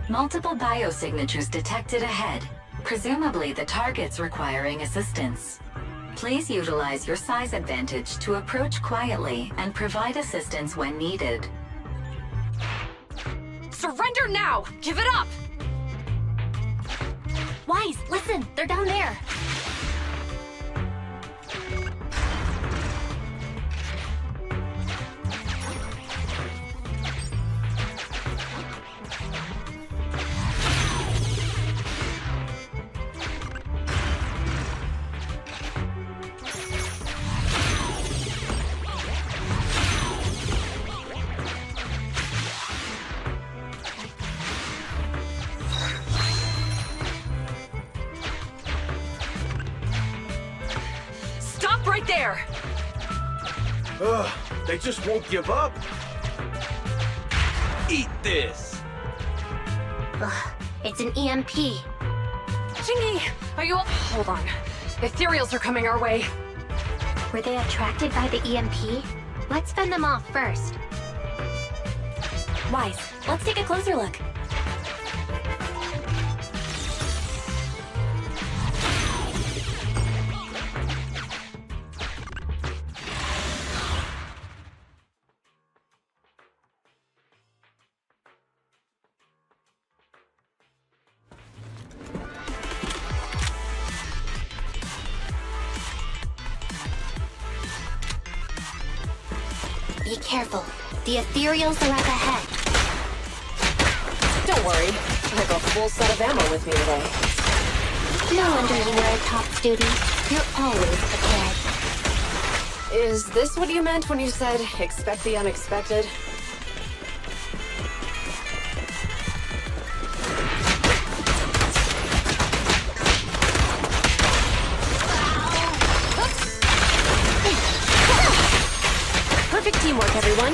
Multiple biosignatures detected ahead, presumably the targets requiring assistance. Please utilize your size advantage to approach quietly and provide assistance when needed. Surrender now! Give it up! Wise, listen, they're down there. Right there! They just won't give up. Eat this! Ugh, it's an EMP. Qingyi, are you... Hold on. Ethereals are coming our way. Were they attracted by the EMP? Let's fend them off first. Wise, let's take a closer look. Be careful. The ethereals are up ahead. Don't worry. I have a full set of ammo with me today. No wonder you were a top student. You're always prepared. Is this what you meant when you said, expect the unexpected? Perfect teamwork, everyone.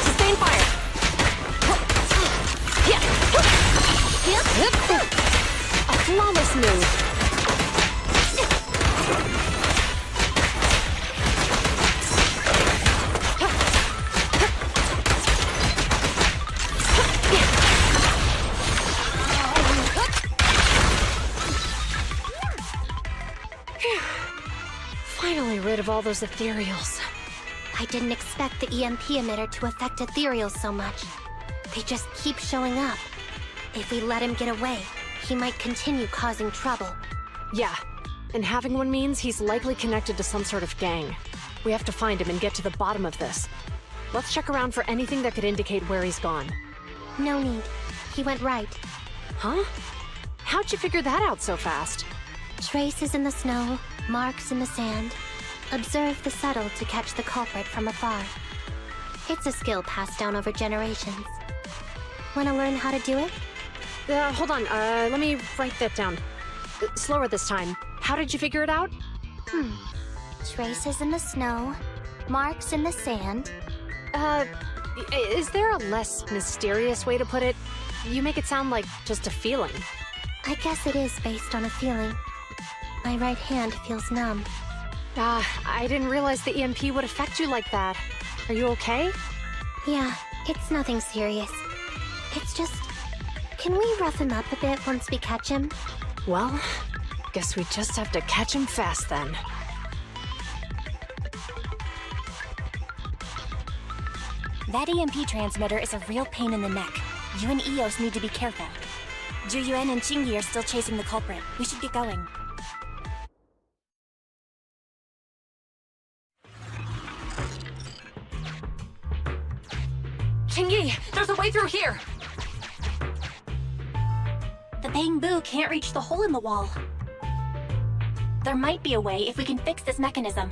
Sustain fire. A flawless move. Finally rid of all those ethereals. I didn't expect the EMP emitter to affect ethereals so much. They just keep showing up. If we let him get away, he might continue causing trouble. Yeah, and having one means he's likely connected to some sort of gang. We have to find him and get to the bottom of this. Let's check around for anything that could indicate where he's gone. No need. He went right. Huh? How'd you figure that out so fast? Traces in the snow, marks in the sand. Observe the subtle to catch the culprit from afar. It's a skill passed down over generations. Want to learn how to do it? Hold on, let me write that down. Slower this time. How did you figure it out? Traces in the snow, marks in the sand. Is there a less mysterious way to put it? You make it sound like just a feeling. I guess it is based on a feeling. My right hand feels numb. I didn't realize the EMP would affect you like that. Are you okay? Yeah, it's nothing serious. It's just... Can we rough him up a bit once we catch him? Well, guess we just have to catch him fast then. That EMP transmitter is a real pain in the neck. You and Eos need to be careful. Juyuan and Qingyi are still chasing the culprit. We should get going. Qingyi, there's a way through here! The bamboo can't reach the hole in the wall. There might be a way if we can fix this mechanism.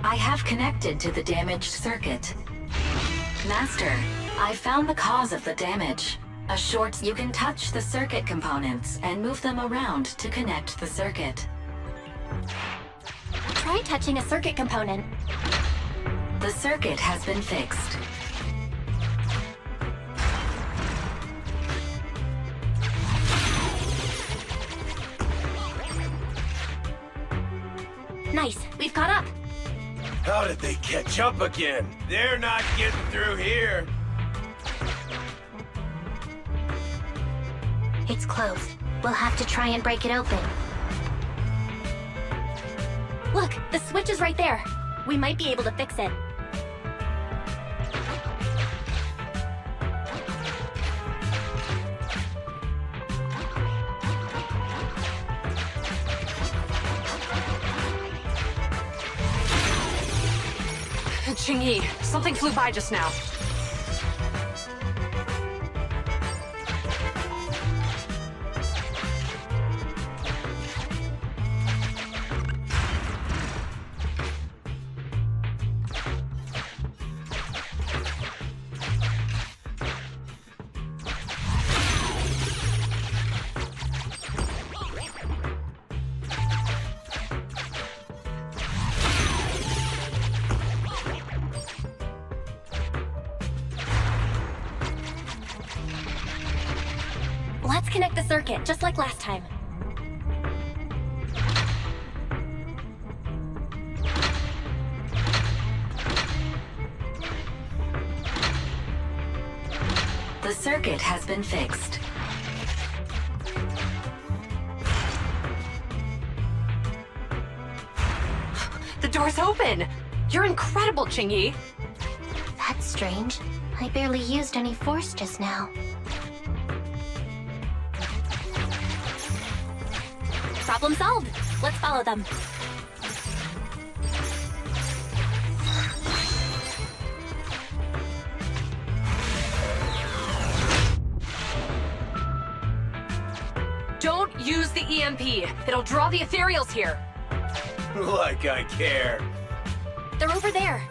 I have connected to the damaged circuit. Master, I found the cause of the damage. A short... You can touch the circuit components and move them around to connect the circuit. Try touching a circuit component. The circuit has been fixed. Nice, we've caught up. How did they catch up again? They're not getting through here. It's closed. We'll have to try and break it open. Look, the switch is right there. We might be able to fix it. Qingyi, something flew by just now. Let's connect the circuit, just like last time. The circuit has been fixed. The door's open! You're incredible, Qingyi! That's strange. I barely used any force just now. Problem solved. Let's follow them. Don't use the EMP. It'll draw the ethereals here. Like I care. They're over there.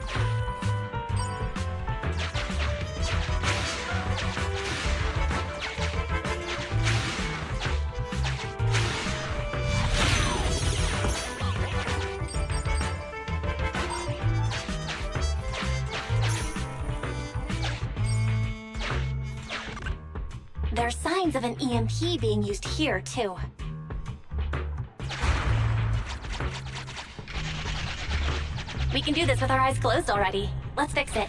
There are signs of an EMP being used here, too. We can do this with our eyes closed already. Let's fix it.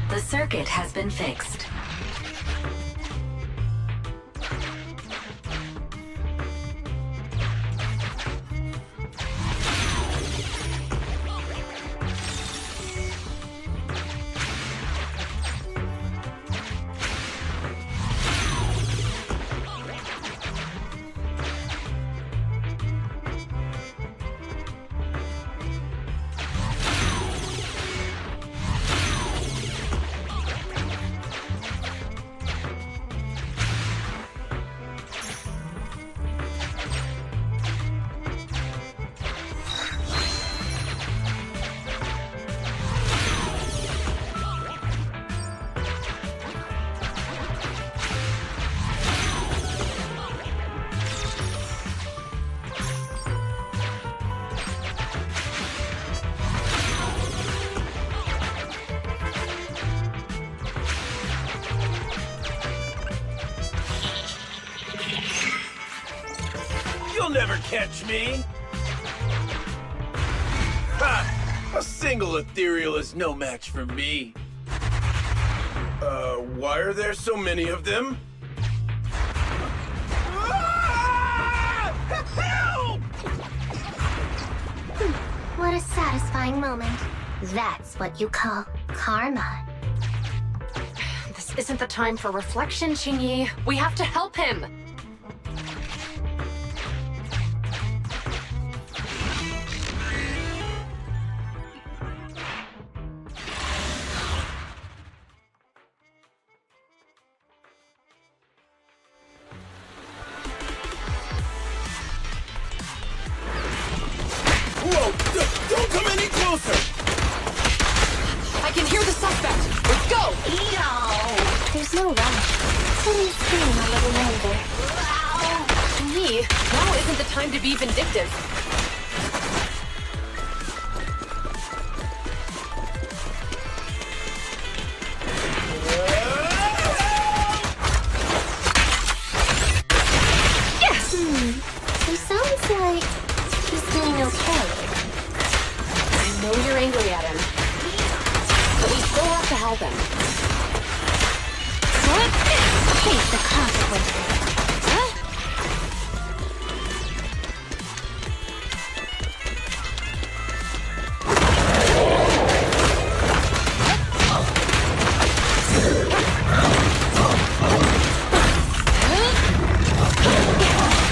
The circuit has been fixed. You'll never catch me! Ha! A single ethereal is no match for me. Why are there so many of them? Ah! Help! What a satisfying moment. That's what you call karma. This isn't the time for reflection, Qingyi. We have to help him! Whoa! Don't come any closer! I can hear the suspect! Let's go! There's no rush. Let me scream a little longer. Qingyi, now isn't the time to be vindictive. Yes! He sounds like he's doing okay. I know you're angry at him, but we still have to help him. Face the consequences.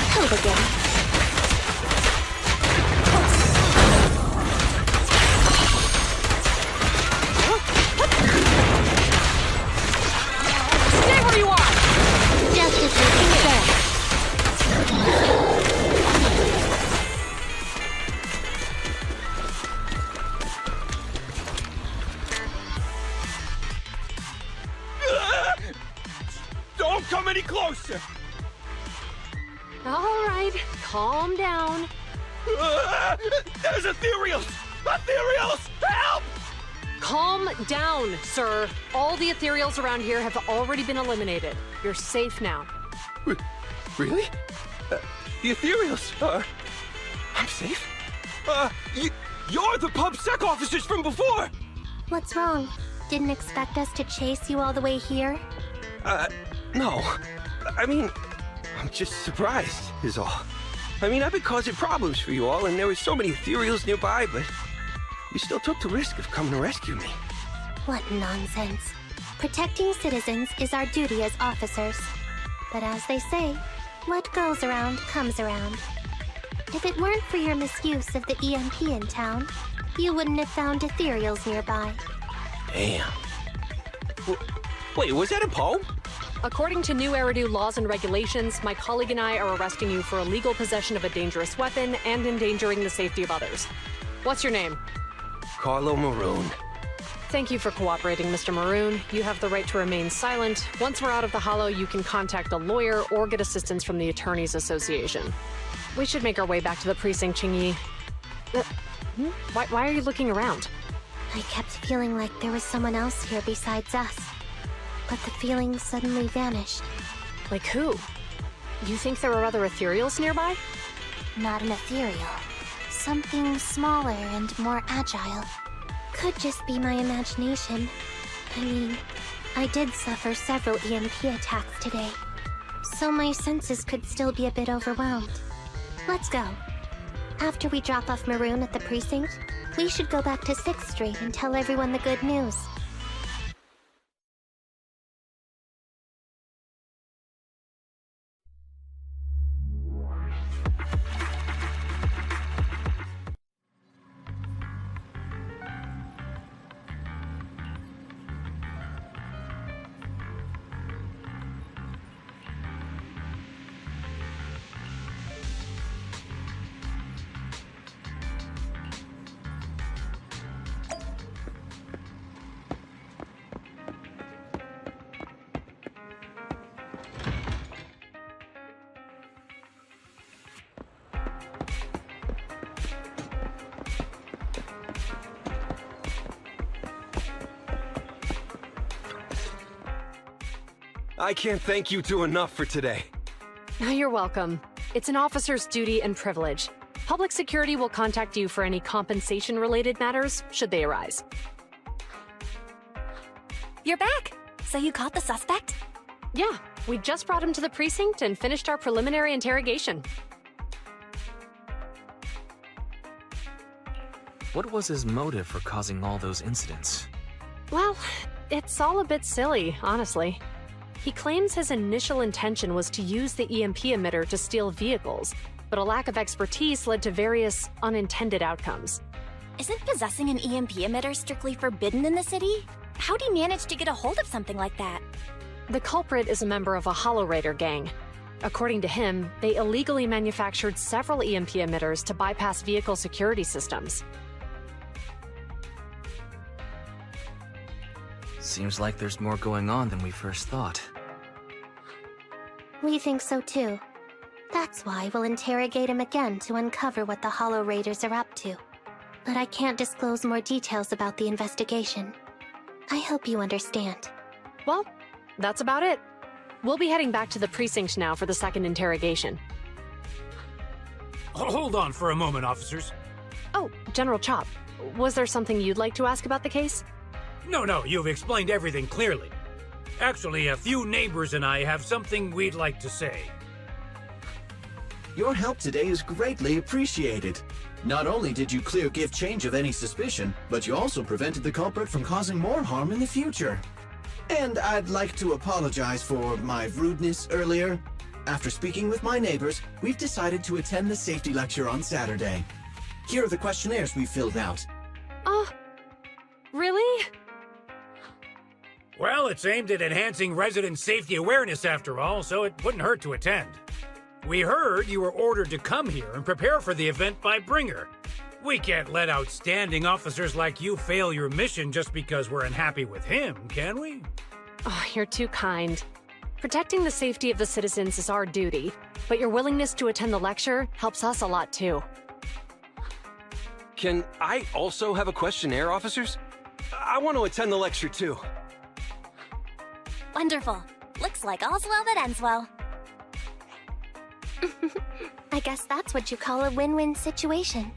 Help again. Stay where you are! Justice will be All right, calm down. There's ethereals! Ethereals! Help! Calm down, sir. All the ethereals around here have already been eliminated. You're safe now. Really? The ethereals are... I'm safe? You're the PubSec officers from before! What's wrong? Didn't expect us to chase you all the way here? No. I mean, I'm just surprised, is all. I mean, I've been causing problems for you all, and there were so many ethereals nearby, but you still took the risk of coming to rescue me. What nonsense. Protecting citizens is our duty as officers. But as they say, what goes around comes around. If it weren't for your misuse of the EMP in town, you wouldn't have found ethereals nearby. Damn. Wait, was that a poem? According to new Eridu laws and regulations, my colleague and I are arresting you for illegal possession of a dangerous weapon and endangering the safety of others. What's your name? Carlo Maroon. Thank you for cooperating, Mr. Maroon. You have the right to remain silent. Once we're out of the hollow, you can contact a lawyer or get assistance from the Attorneys Association. We should make our way back to the precinct, Qingyi. Why are you looking around? I kept feeling like there was someone else here besides us. But the feeling suddenly vanished. Like who? You think there are other ethereals nearby? Not an ethereal. Something smaller and more agile. Could just be my imagination. I mean, I did suffer several EMP attacks today. So my senses could still be a bit overwhelmed. Let's go. After we drop off Maroon at the precinct, we should go back to 6th Street and tell everyone the good news. I can't thank you two enough for today. You're welcome. It's an officer's duty and privilege. Public security will contact you for any compensation-related matters, should they arise. You're back! So you caught the suspect? Yeah, we just brought him to the precinct and finished our preliminary interrogation. What was his motive for causing all those incidents? Well, it's all a bit silly, honestly. He claims his initial intention was to use the EMP emitter to steal vehicles, but a lack of expertise led to various unintended outcomes. Isn't possessing an EMP emitter strictly forbidden in the city? How'd he manage to get a hold of something like that? The culprit is a member of a Hollow Raider gang. According to him, they illegally manufactured several EMP emitters to bypass vehicle security systems. Seems like there's more going on than we first thought. We think so too. That's why we'll interrogate him again to uncover what the Hollow Raiders are up to. But I can't disclose more details about the investigation. I hope you understand. Well, that's about it. We'll be heading back to the precinct now for the second interrogation. Hold on for a moment, officers. Oh, General Chop, was there something you'd like to ask about the case? No, you've explained everything clearly. Actually, a few neighbors and I have something we'd like to say. Your help today is greatly appreciated. Not only did you clear Give Change of any suspicion, but you also prevented the culprit from causing more harm in the future. And I'd like to apologize for my rudeness earlier. After speaking with my neighbors, we've decided to attend the safety lecture on Saturday. Here are the questionnaires we filled out. Really? Well, it's aimed at enhancing resident safety awareness after all, so it wouldn't hurt to attend. We heard you were ordered to come here and prepare for the event by Bringer. We can't let outstanding officers like you fail your mission just because we're unhappy with him, can we? Oh, you're too kind. Protecting the safety of the citizens is our duty, but your willingness to attend the lecture helps us a lot too. Can I also have a questionnaire, officers? I want to attend the lecture too. Wonderful. Looks like all's well that ends well. I guess that's what you call a win-win situation.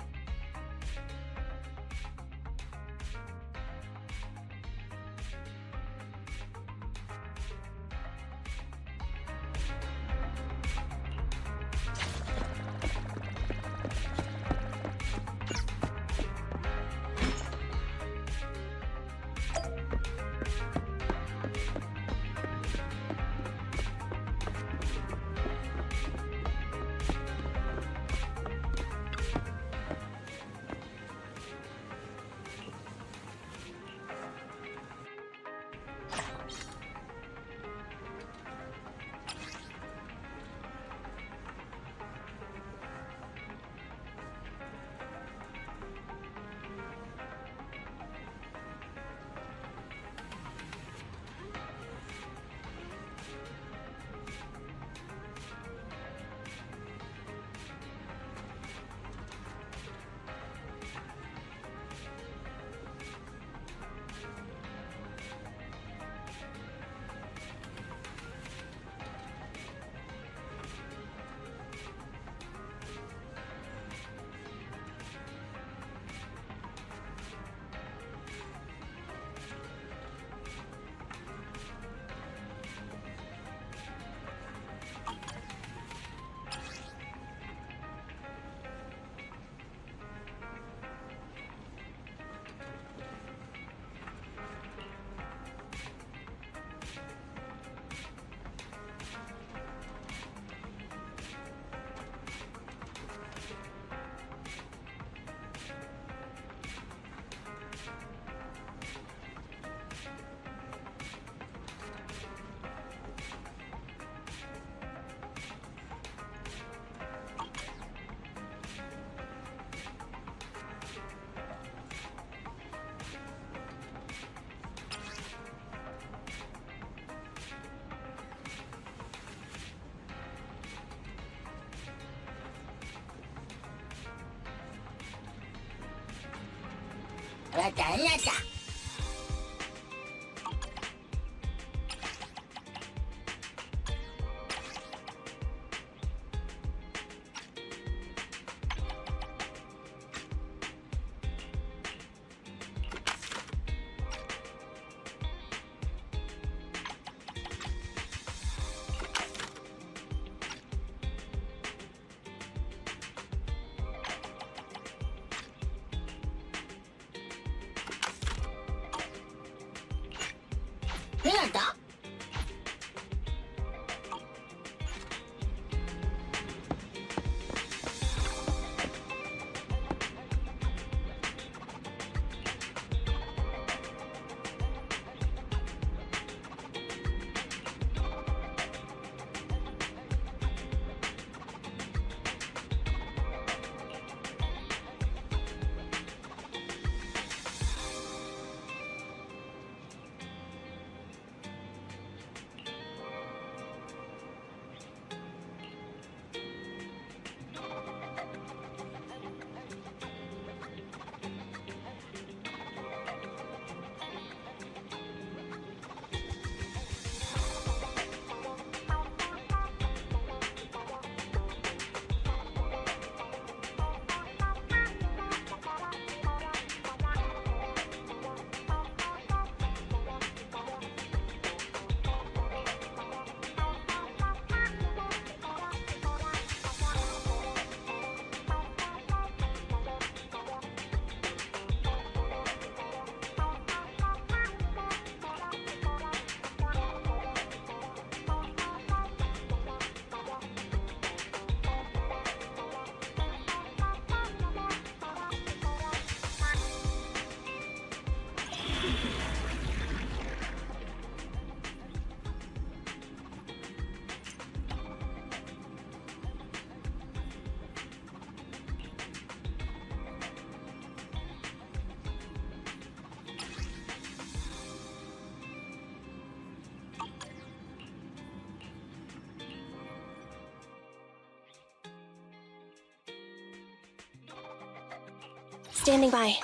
Standing by.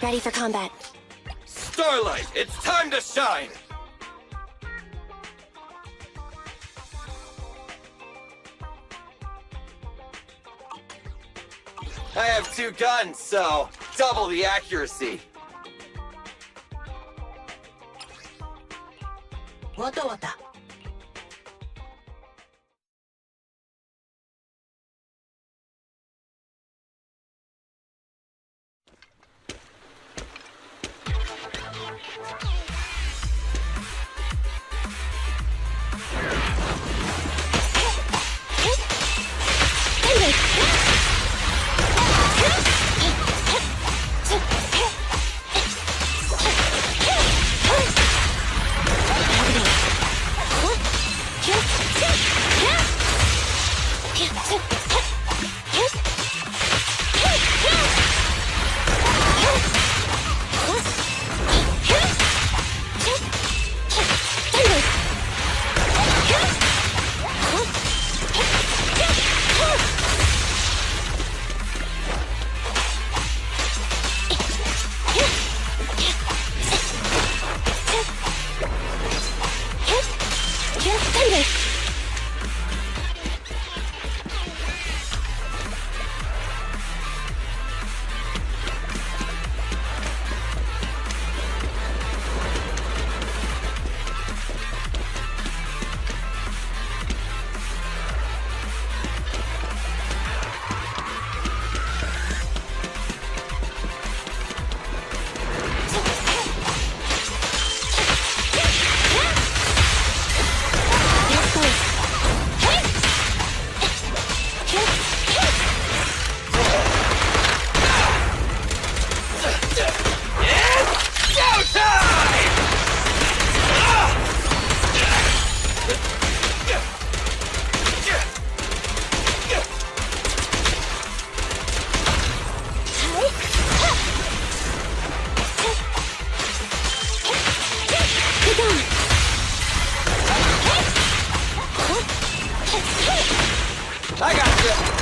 Ready for combat. Starlight, it's time to shine! I have 2 guns, so double the accuracy. わたわた。I got you!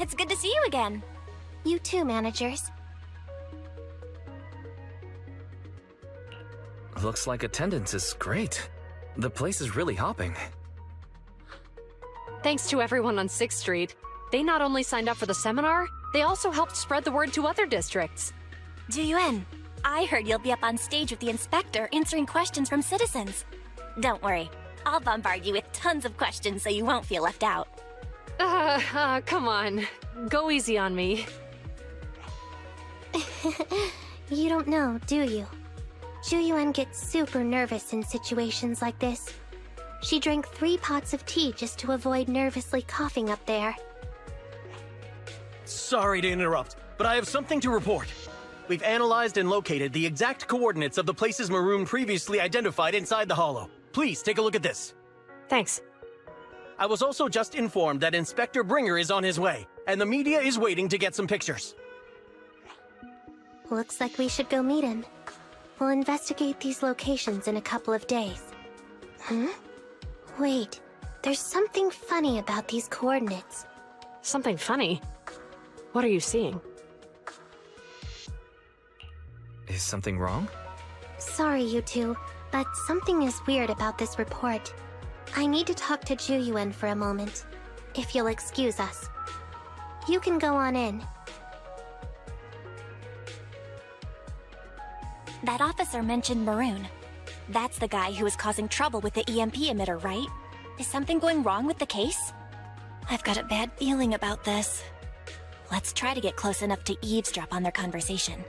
It's good to see you again. You too, managers. Looks like attendance is great. The place is really hopping. Thanks to everyone on 6th Street. They not only signed up for the seminar, they also helped spread the word to other districts. Zhu, I heard you'll be up on stage with the inspector answering questions from citizens. Don't worry, I'll bombard you with tons of questions so you won't feel left out. Come on. Go easy on me. You don't know, do you? Zhu gets super nervous in situations like this. She drank 3 pots of tea just to avoid nervously coughing up there. Sorry to interrupt, but I have something to report. We've analyzed and located the exact coordinates of the places Maroon previously identified inside the hollow. Please take a look at this. Thanks. I was also just informed that Inspector Bringer is on his way, and the media is waiting to get some pictures. Looks like we should go meet him. We'll investigate these locations in a couple of days. Wait, there's something funny about these coordinates. Something funny? What are you seeing? Is something wrong? Sorry, you two, but something is weird about this report. I need to talk to Zhu for a moment, if you'll excuse us. You can go on in. That officer mentioned Maroon. That's the guy who was causing trouble with the EMP emitter, right? Is something going wrong with the case? I've got a bad feeling about this. Let's try to get close enough to eavesdrop on their conversation.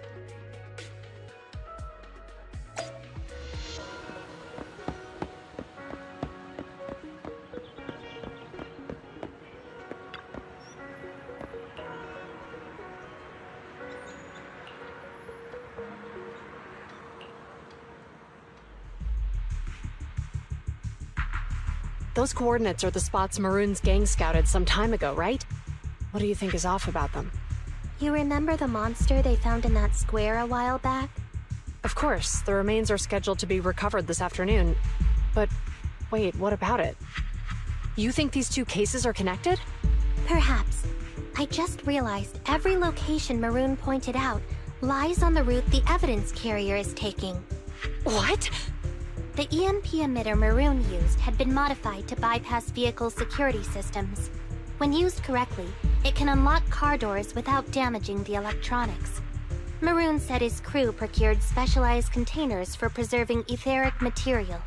Those coordinates are the spots Maroon's gang scouted some time ago, right? What do you think is off about them? You remember the monster they found in that square a while back? Of course, the remains are scheduled to be recovered this afternoon. But wait, what about it? You think these 2 cases are connected? Perhaps. I just realized every location Maroon pointed out lies on the route the evidence carrier is taking. What? The EMP emitter Maroon used had been modified to bypass vehicle security systems. When used correctly, it can unlock car doors without damaging the electronics. Maroon said his crew procured specialized containers for preserving etheric material.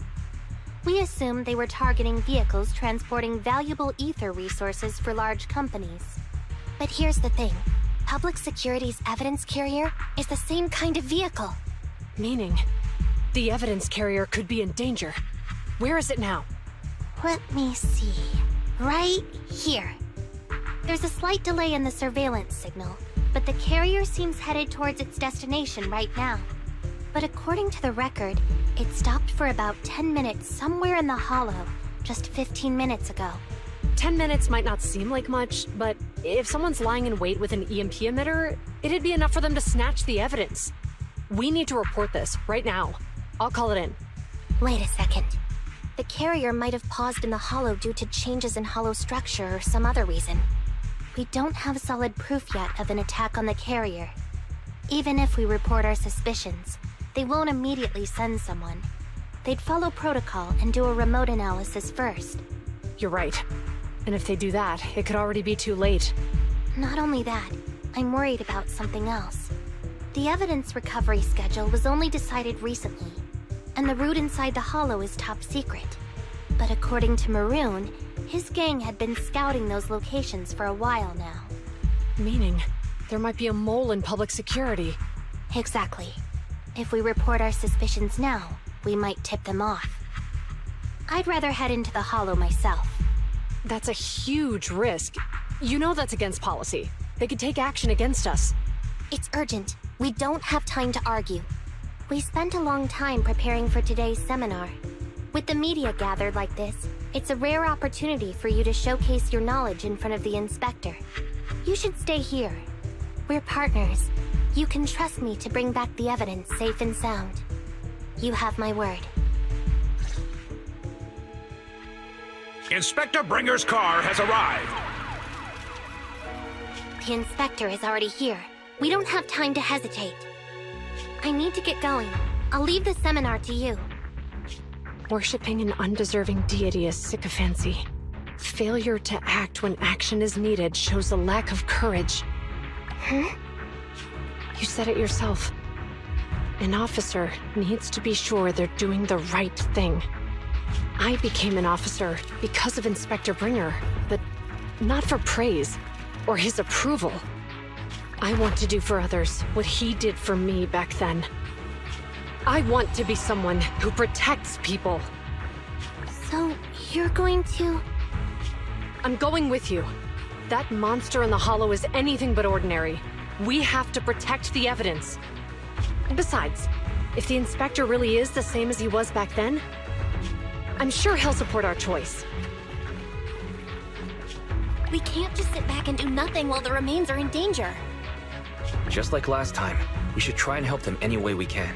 We assumed they were targeting vehicles transporting valuable ether resources for large companies. But here's the thing. Public Security's evidence carrier is the same kind of vehicle. Meaning? The evidence carrier could be in danger. Where is it now? Let me see. Right here. There's a slight delay in the surveillance signal, but the carrier seems headed towards its destination right now. But according to the record, it stopped for about 10 minutes somewhere in the hollow, just 15 minutes ago. 10 minutes might not seem like much, but if someone's lying in wait with an EMP emitter, it'd be enough for them to snatch the evidence. We need to report this right now. I'll call it in. Wait a second. The carrier might have paused in the hollow due to changes in hollow structure or some other reason. We don't have solid proof yet of an attack on the carrier. Even if we report our suspicions, they won't immediately send someone. They'd follow protocol and do a remote analysis first. You're right. And if they do that, it could already be too late. Not only that, I'm worried about something else. The evidence recovery schedule was only decided recently, and the route inside the hollow is top secret. But according to Maroon, his gang had been scouting those locations for a while now. Meaning, there might be a mole in public security. Exactly. If we report our suspicions now, we might tip them off. I'd rather head into the hollow myself. That's a huge risk. You know that's against policy. They could take action against us. It's urgent. We don't have time to argue. We spent a long time preparing for today's seminar. With the media gathered like this, it's a rare opportunity for you to showcase your knowledge in front of the inspector. You should stay here. We're partners. You can trust me to bring back the evidence safe and sound. You have my word. Inspector Bringer's car has arrived. The inspector is already here. We don't have time to hesitate. I need to get going. I'll leave the seminar to you. Worshipping an undeserving deity is sycophancy. Failure to act when action is needed shows a lack of courage. Huh? You said it yourself. An officer needs to be sure they're doing the right thing. I became an officer because of Inspector Bringer, but not for praise or his approval. I want to do for others what he did for me back then. I want to be someone who protects people. So, you're going to... I'm going with you. That monster in the hollow is anything but ordinary. We have to protect the evidence. Besides, if the inspector really is the same as he was back then, I'm sure he'll support our choice. We can't just sit back and do nothing while the remains are in danger. Just like last time, we should try and help them any way we can.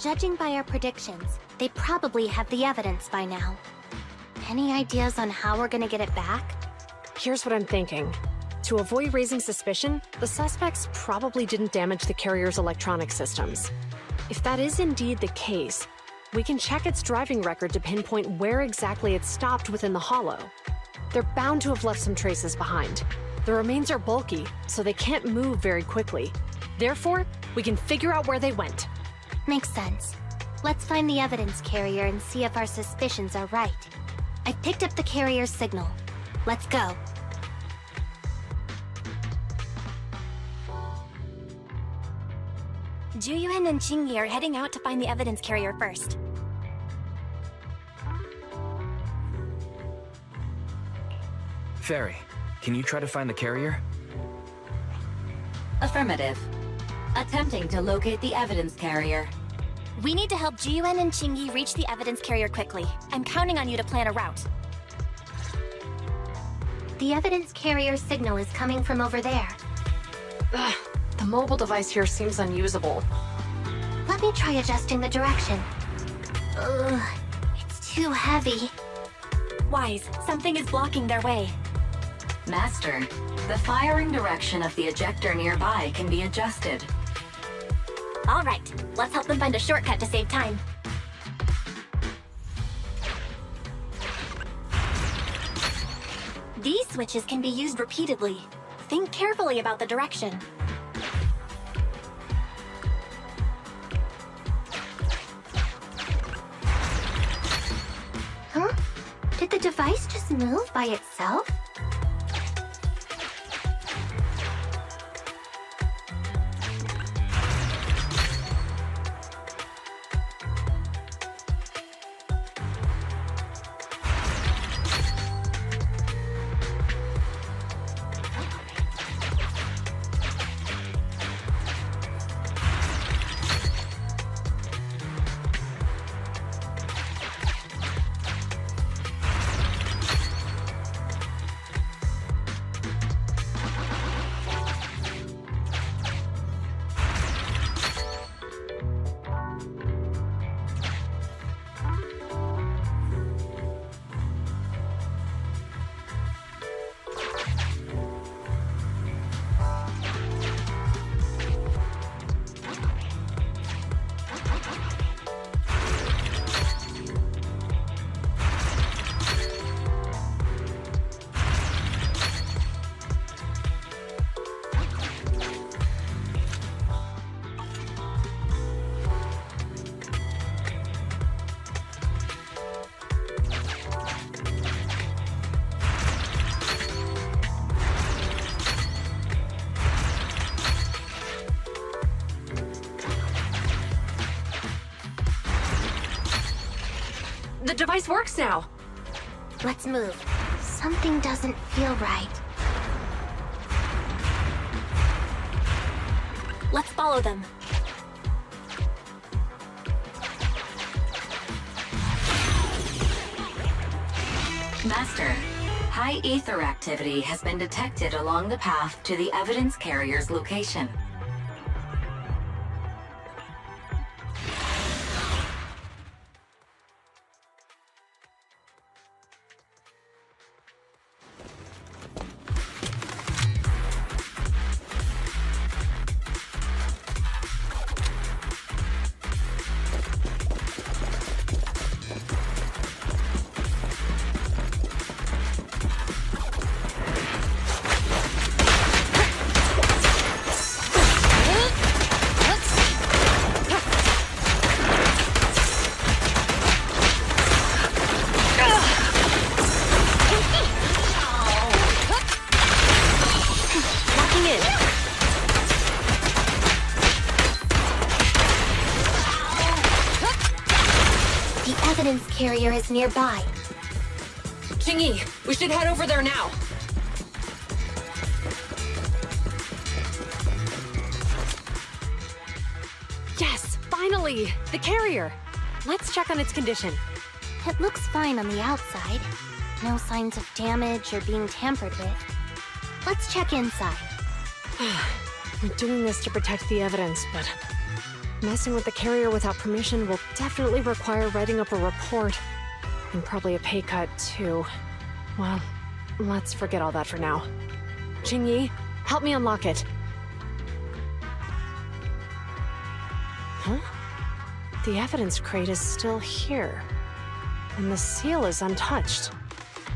Judging by our predictions, they probably have the evidence by now. Any ideas on how we're gonna get it back? Here's what I'm thinking. To avoid raising suspicion, the suspects probably didn't damage the carrier's electronic systems. If that is indeed the case, we can check its driving record to pinpoint where exactly it stopped within the hollow. They're bound to have left some traces behind. The remains are bulky, so they can't move very quickly. Therefore, we can figure out where they went. Makes sense. Let's find the evidence carrier and see if our suspicions are right. I picked up the carrier's signal. Let's go. Juyuan and Qingyi are heading out to find the evidence carrier first. Fairy, can you try to find the carrier? Affirmative. Attempting to locate the evidence carrier. We need to help Jiyuan and Qingyi reach the evidence carrier quickly. I'm counting on you to plan a route. The evidence carrier signal is coming from over there. Ugh, the mobile device here seems unusable. Let me try adjusting the direction. Ugh, it's too heavy. Wise, something is blocking their way. Master, the firing direction of the ejector nearby can be adjusted. All right, let's help them find a shortcut to save time. These switches can be used repeatedly. Think carefully about the direction. Huh? Did the device just move by itself? device works now. Let's move. Something doesn't feel right. Let's follow them. Master, high ether activity has been detected along the path to the evidence carrier's location. Carrier is nearby. Jingyi, we should head over there now. Yes, finally! The carrier! Let's check on its condition. It looks fine on the outside. No signs of damage or being tampered with. Let's check inside. We're doing this to protect the evidence, but messing with the carrier without permission will definitely require writing up a report. And probably a pay cut, too. Well, let's forget all that for now. Jingyi, help me unlock it. Huh? The evidence crate is still here. And the seal is untouched.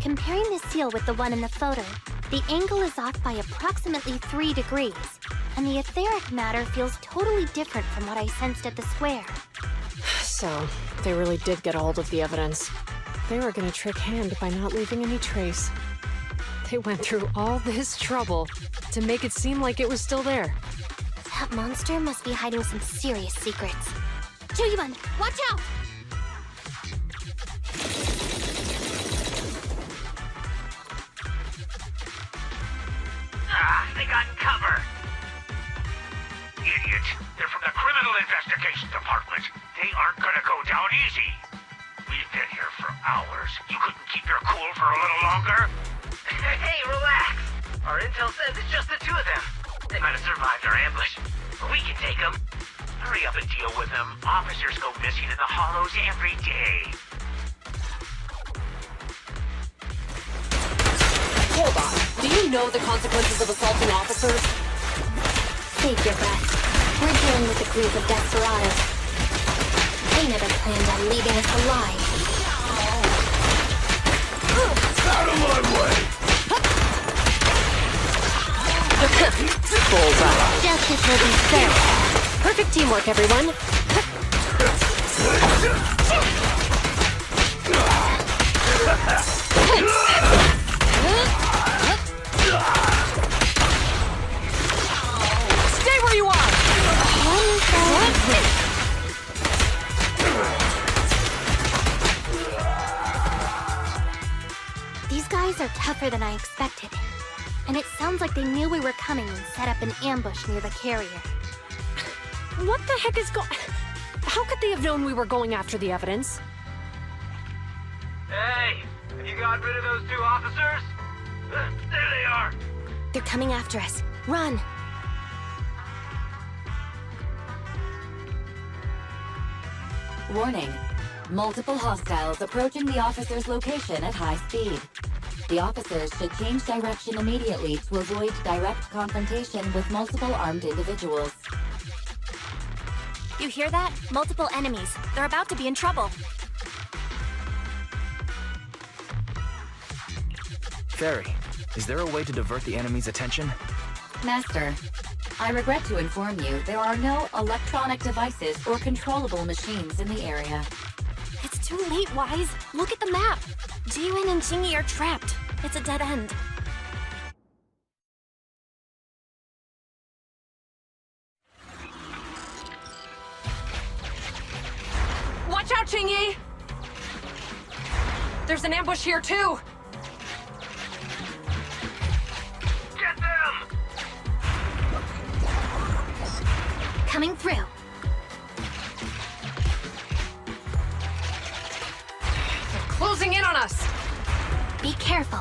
Comparing the seal with the one in the photo, the angle is off by approximately 3 degrees. And the etheric matter feels totally different from what I sensed at the square. So, they really did get a hold of the evidence. They were gonna trick Hand by not leaving any trace. They went through all this trouble to make it seem like it was still there. That monster must be hiding some serious secrets. Chuyuan, watch out! They got cover. Idiots. They're from the Criminal Investigation Department. They aren't gonna go down easy. We've been here for hours. You couldn't keep your cool for a little longer? Hey, relax. Our intel says it's just the two of them. They might have survived our ambush, but we can take them. Hurry up and deal with them. Officers go missing in the hollows every day. Hold on. Do you know the consequences of assaulting officers? Save your breath. We're dealing with a group of desperados. They never planned on leaving us alive. Out of my way! Bullseye. Justice will be served. Perfect teamwork, everyone. Stay where you are! These guys are tougher than I expected. And it sounds like they knew we were coming and set up an ambush near the carrier. What the heck is How could they have known we were going after the evidence? Hey, have you got rid of those two officers? There they are. They're coming after us. Run! Warning. Multiple hostiles approaching the officer's location at high speed. The officers should change direction immediately to avoid direct confrontation with multiple armed individuals. You hear that? Multiple enemies. They're about to be in trouble. Fairy, is there a way to divert the enemy's attention? Master, I regret to inform you there are no electronic devices or controllable machines in the area. It's too late, Wise. Look at the map. Jiwin and Jingyi are trapped. It's a dead end. Watch out, Jingyi! There's an ambush here, too! Get them! Coming through. They're closing in on us! Be careful.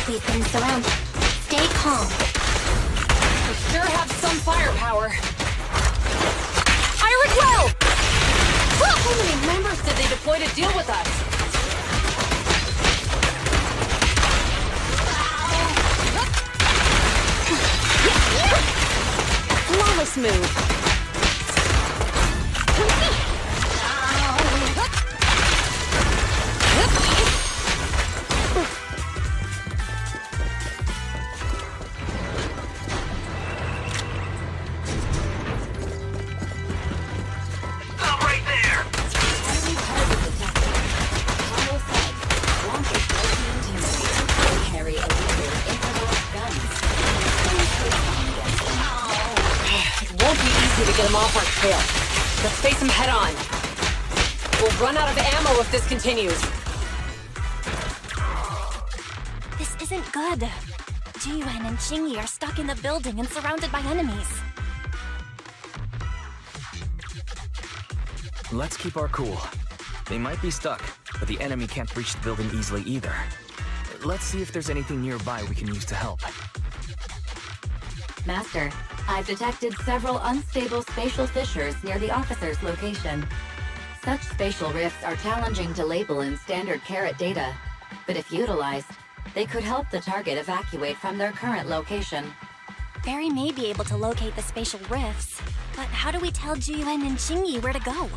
We've been surrounded. Stay calm. We sure have some firepower. Iron well! How many members did they deploy to deal with us? Flawless move. Stop right there! Carry illegal infrared guns. It won't be easy to get them off our trail. Let's face them head on. We'll run out of ammo if this continues. This isn't good. Jiyuan and Qingyi are stuck in the building and surrounded by enemies. Let's keep our cool. They might be stuck, but the enemy can't breach the building easily either. Let's see if there's anything nearby we can use to help. Master, I've detected several unstable spatial fissures near the officer's location. Such spatial rifts are challenging to label in standard carat data, but if utilized, they could help the target evacuate from their current location. Barry may be able to locate the spatial rifts, but how do we tell Jiyuan and Qingyi where to go?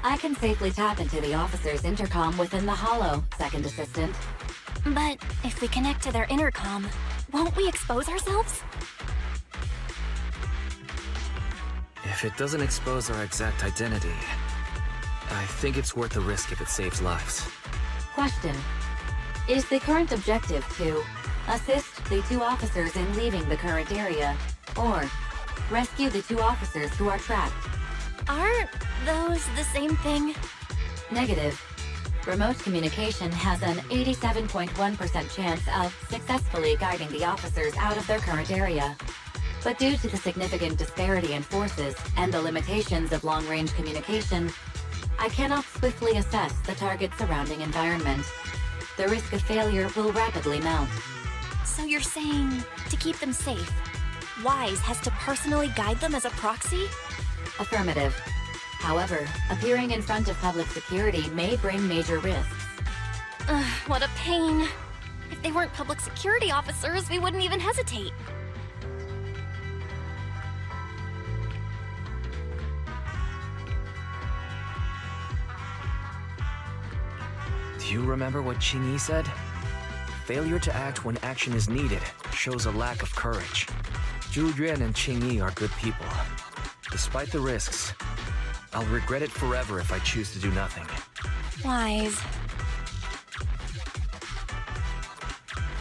I can safely tap into the officer's intercom within the hollow, Second Assistant. But if we connect to their intercom, won't we expose ourselves? If it doesn't expose our exact identity, I think it's worth the risk if it saves lives. Question. Is the current objective to assist the two officers in leaving the current area, or rescue the two officers who are trapped? Aren't those the same thing? Negative. Remote communication has an 87.1% chance of successfully guiding the officers out of their current area. But due to the significant disparity in forces and the limitations of long-range communication, I cannot swiftly assess the target's surrounding environment. The risk of failure will rapidly mount. So you're saying to keep them safe, Wise has to personally guide them as a proxy? Affirmative. However, appearing in front of public security may bring major risks. What a pain. If they weren't public security officers, we wouldn't even hesitate. Do you remember what Qingyi said? Failure to act when action is needed shows a lack of courage. Zhu Yuan and Qingyi are good people. Despite the risks, I'll regret it forever if I choose to do nothing. Wise.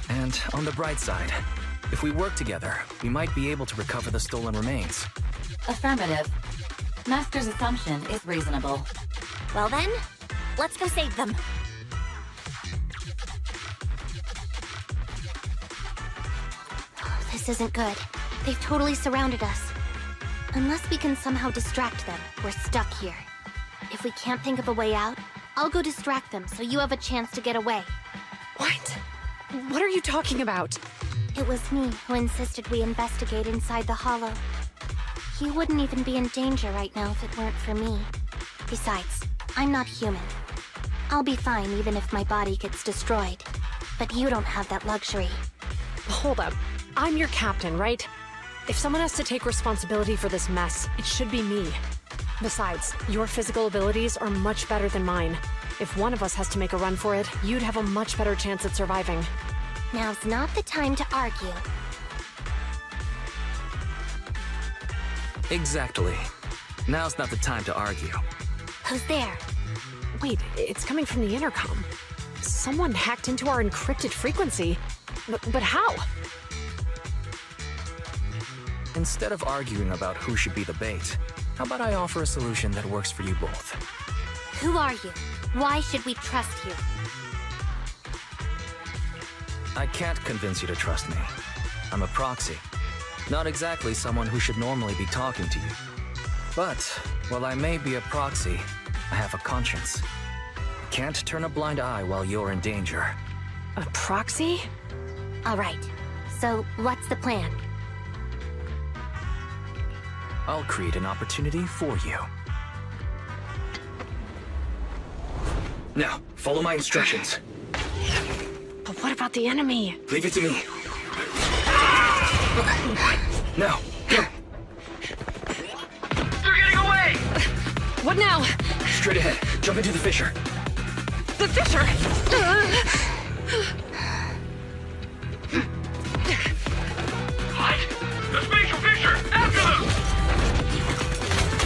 And on the bright side, if we work together, we might be able to recover the stolen remains. Affirmative. Master's assumption is reasonable. Well then, let's go save them. This isn't good. They've totally surrounded us. Unless we can somehow distract them, we're stuck here. If we can't think of a way out, I'll go distract them so you have a chance to get away. What? What are you talking about? It was me who insisted we investigate inside the hollow. You wouldn't even be in danger right now if it weren't for me. Besides, I'm not human. I'll be fine even if my body gets destroyed. But you don't have that luxury. Hold up. I'm your captain, right? If someone has to take responsibility for this mess, it should be me. Besides, your physical abilities are much better than mine. If one of us has to make a run for it, you'd have a much better chance at surviving. Now's not the time to argue. Exactly. Now's not the time to argue. Who's there? Wait, it's coming from the intercom. Someone hacked into our encrypted frequency. But how? Instead of arguing about who should be the bait, how about I offer a solution that works for you both? Who are you? Why should we trust you? I can't convince you to trust me. I'm a proxy. Not exactly someone who should normally be talking to you. But, while I may be a proxy, I have a conscience. I can't turn a blind eye while you're in danger. A proxy? All right. So, what's the plan? I'll create an opportunity for you. Now, follow my instructions. But what about the enemy? Leave it to me. Now, go. They're getting away! What now? Straight ahead. Jump into the fissure. The fissure! What? The spatial fissure! After them!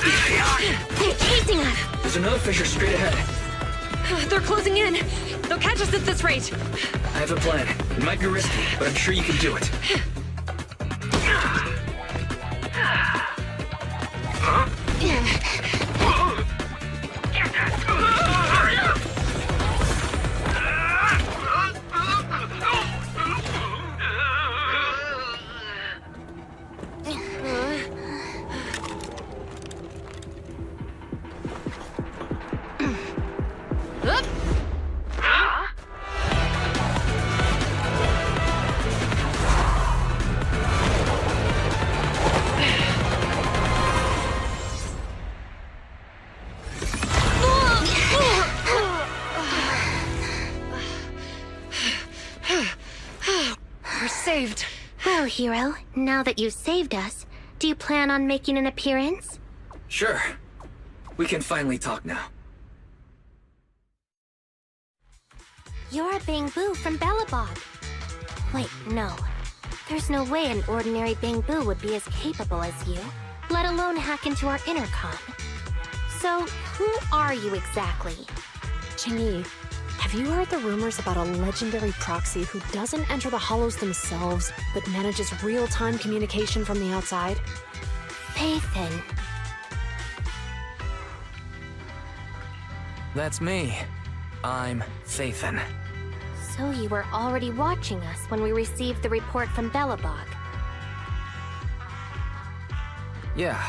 There they are! They're chasing us! There's another fissure straight ahead. They're closing in. They'll catch us at this rate. I have a plan. It might be risky, but I'm sure you can do it. Huh? Get that! Hurry up! We're saved. Well, hero, now that you've saved us, do you plan on making an appearance? Sure. We can finally talk now. You're Bangbu from Bellabog. Wait, no. There's no way an ordinary Bangbu would be as capable as you, let alone hack into our intercom. So, who are you exactly? Chingyi, have you heard the rumors about a legendary proxy who doesn't enter the hollows themselves, but manages real-time communication from the outside? Phaethon. That's me. I'm Phaethon. So you were already watching us when we received the report from Bellabog. Yeah,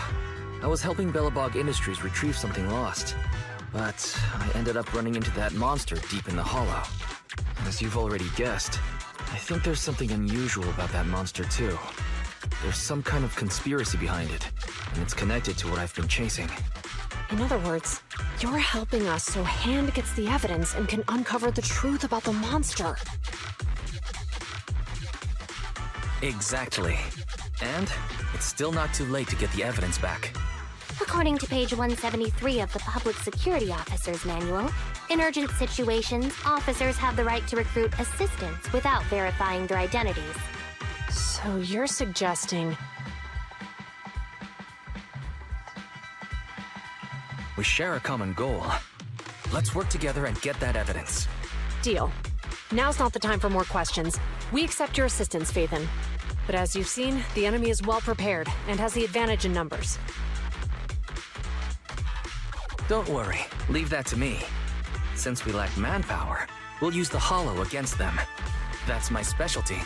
I was helping Bellabog Industries retrieve something lost. But I ended up running into that monster deep in the hollow. As you've already guessed, I think there's something unusual about that monster too. There's some kind of conspiracy behind it, and it's connected to what I've been chasing. In other words, you're helping us so Hand gets the evidence and can uncover the truth about the monster. Exactly. And it's still not too late to get the evidence back. According to page 173 of the Public Security Officer's Manual, in urgent situations, officers have the right to recruit assistants without verifying their identities. So you're suggesting... We share a common goal. Let's work together and get that evidence. Deal. Now's not the time for more questions. We accept your assistance, Phaethon. But as you've seen, the enemy is well prepared and has the advantage in numbers. Don't worry, leave that to me. Since we lack manpower, we'll use the hollow against them. That's my specialty.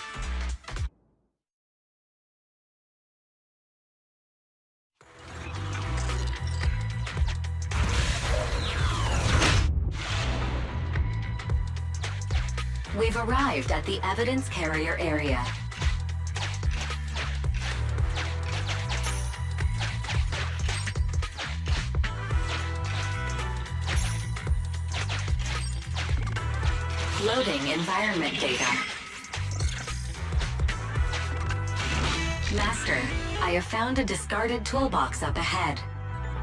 We've arrived at the evidence carrier area. Loading environment data. Master, I have found a discarded toolbox up ahead.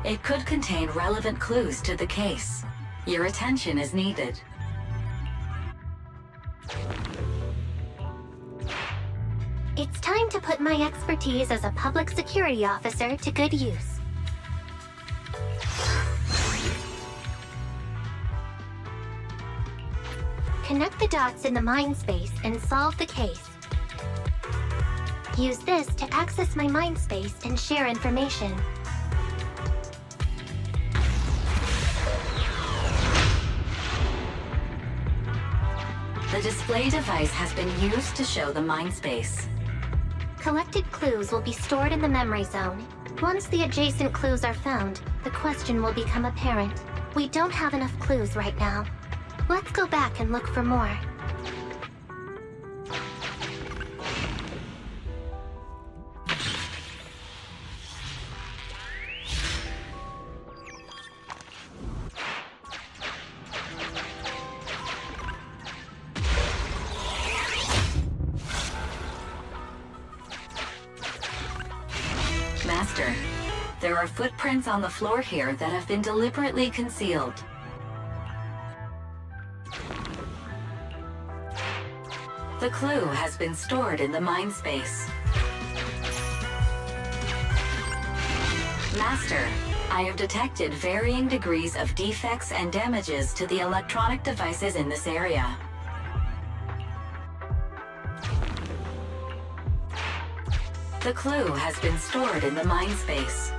It could contain relevant clues to the case. Your attention is needed. It's time to put my expertise as a public security officer to good use. Connect the dots in the mind space and solve the case. Use this to access my mind space and share information. The display device has been used to show the mind space. Collected clues will be stored in the memory zone. Once the adjacent clues are found, the question will become apparent. We don't have enough clues right now. Let's go back and look for more. Master, there are footprints on the floor here that have been deliberately concealed. The clue has been stored in the mind space. Master, I have detected varying degrees of defects and damages to the electronic devices in this area. The clue has been stored in the mind space.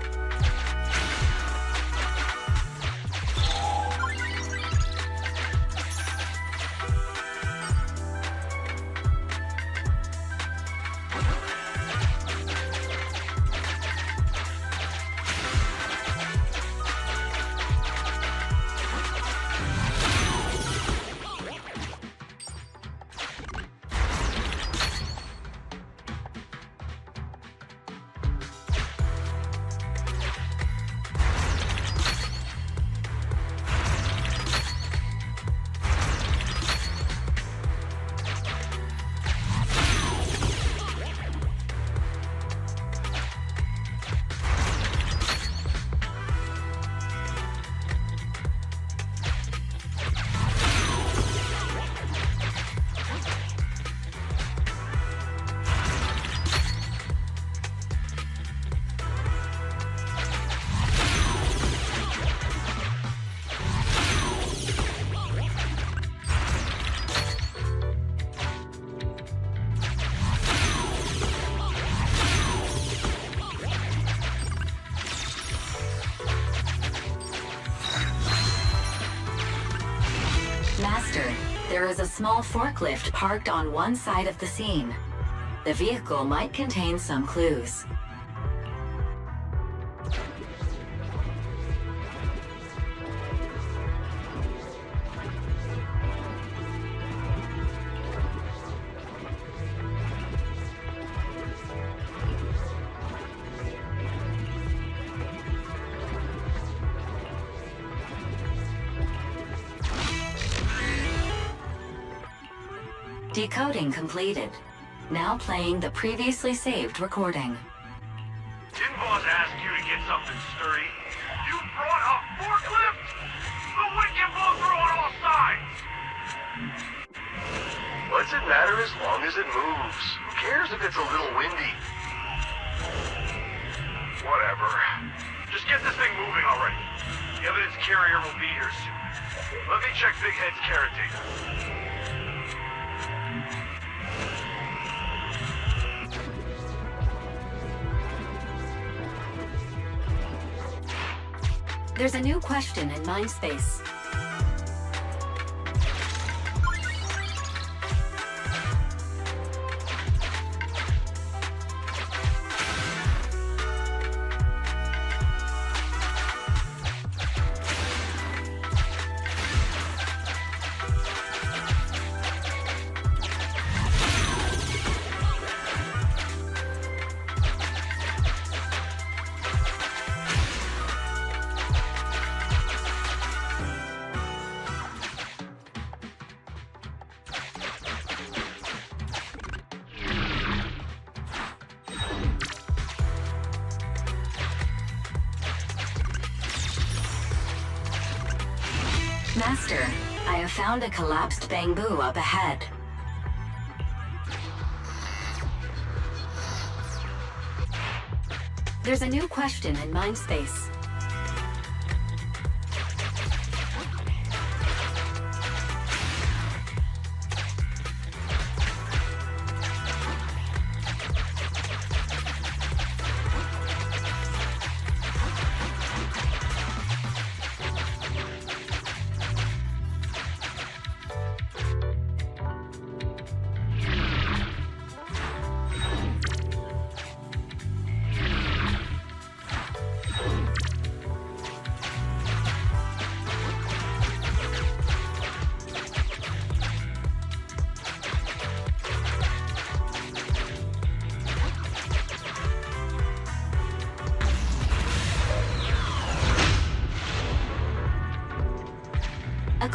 Master, there is a small forklift parked on one side of the scene. The vehicle might contain some clues. Decoding completed. Now playing the previously saved recording. Didn't boss ask you to get something sturdy? You brought a forklift? The wind can blow through on all sides! What's it matter as long as it moves? Who cares if it's a little windy? Whatever. Just get this thing moving already. The evidence carrier will be here soon. Let me check Big Head's carrot data. There's a new question in mind space. Master, I have found a collapsed bamboo up ahead. There's a new question in mind space.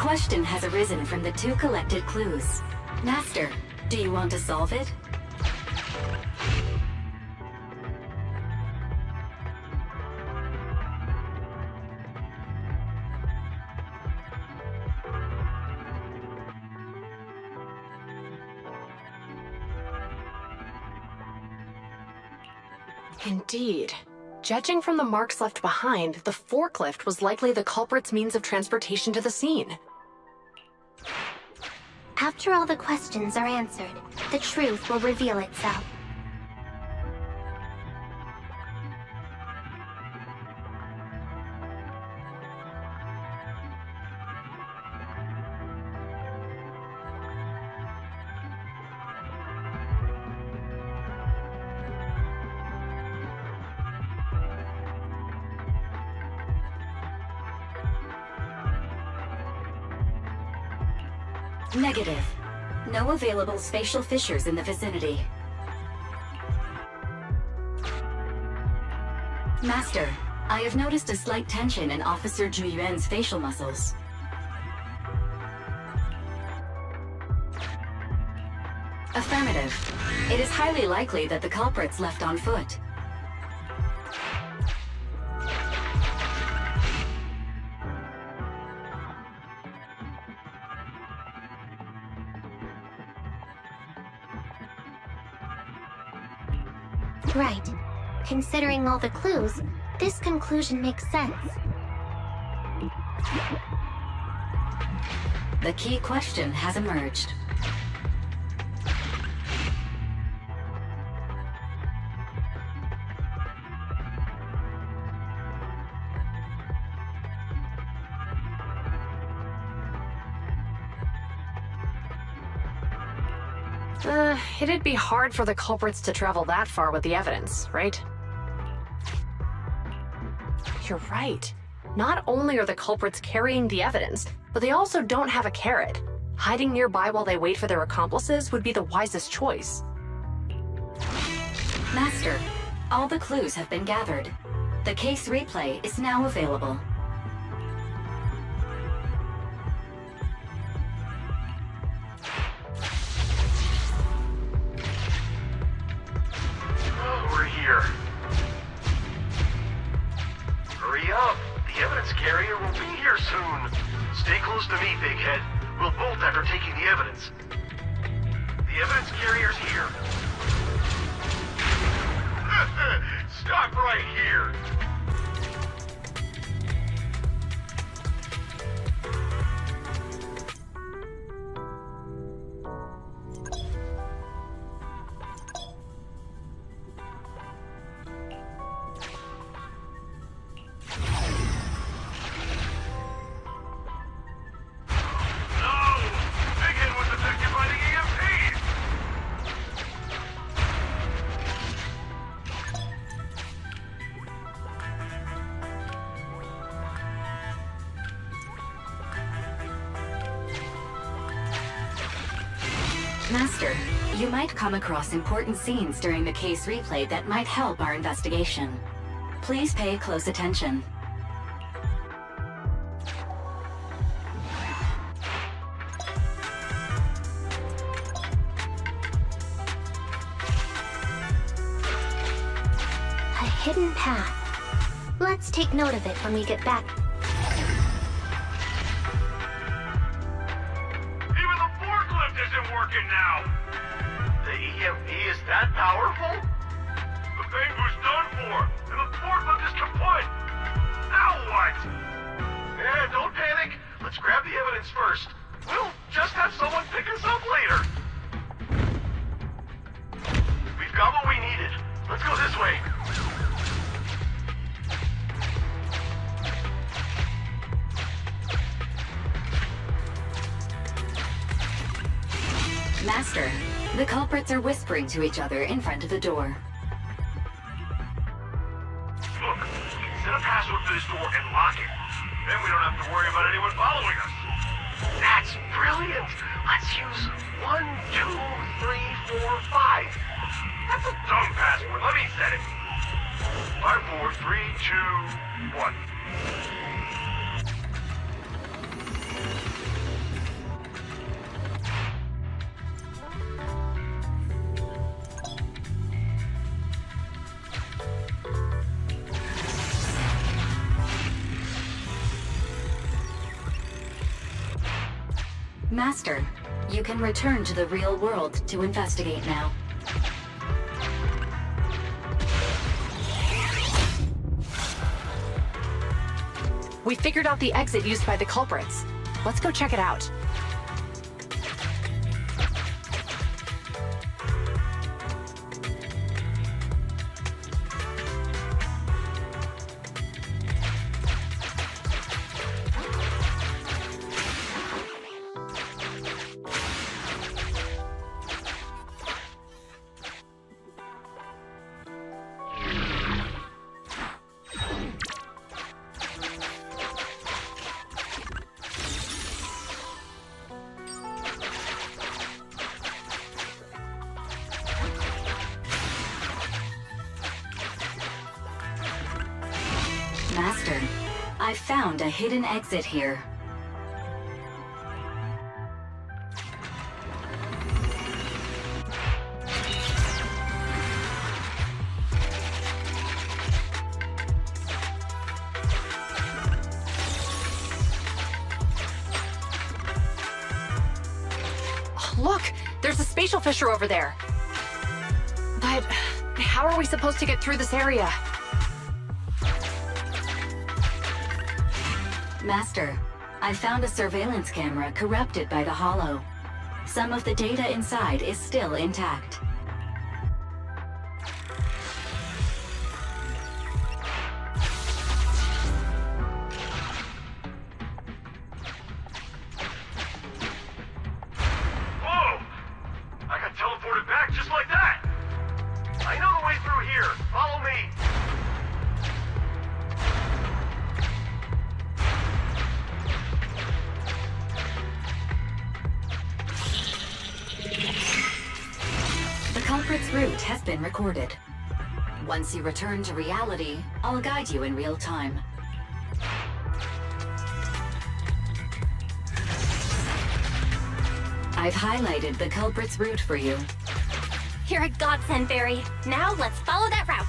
question has arisen from the 2 collected clues. Master, do you want to solve it? Indeed. Judging from the marks left behind, the forklift was likely the culprit's means of transportation to the scene. After all the questions are answered, the truth will reveal itself. Negative. No available spatial fissures in the vicinity. Master, I have noticed a slight tension in Officer Zhu Yuan's facial muscles. Affirmative. It is highly likely that the culprit's left on foot. Right. Considering all the clues, this conclusion makes sense. The key question has emerged. It'd be hard for the culprits to travel that far with the evidence, right? You're right. Not only are the culprits carrying the evidence, but they also don't have a carrot. Hiding nearby while they wait for their accomplices would be the wisest choice. Master, all the clues have been gathered. The case replay is now available. We're here. Hurry up. The evidence carrier will be here soon. Stay close to me, Big Head. We'll bolt after taking the evidence. The evidence carrier's here. Stop right here. Master, you might come across important scenes during the case replay that might help our investigation. Please pay close attention. A hidden path. Let's take note of it when we get back. Isn't working now. The EMP is that powerful? The thing was done for, and the forklift is kaput. Now what? Don't panic. Let's grab the evidence first. We'll just have someone pick us up later. We've got what we needed. Let's go this way. Master, the culprits are whispering to each other in front of the door. Look, we can set a password for this door and lock it. Then we don't have to worry about anyone following us. That's brilliant. Let's use 1, 2, 3, 4, 5. That's a dumb password. Let me set it. 5, 4, 3, 2, 1. Master, you can return to the real world to investigate now. We figured out the exit used by the culprits. Let's go check it out. Master, I found a hidden exit here. Look, there's a spatial fissure over there. But how are we supposed to get through this area? Master, I found a surveillance camera corrupted by the hollow. Some of the data inside is still intact. Whoa! I got teleported back just like that! I know the way through here. Follow me. The culprit's route has been recorded. Once you return to reality, I'll guide you in real time. I've highlighted the culprit's route for you. You're a godsend, Barry. Now let's follow that route.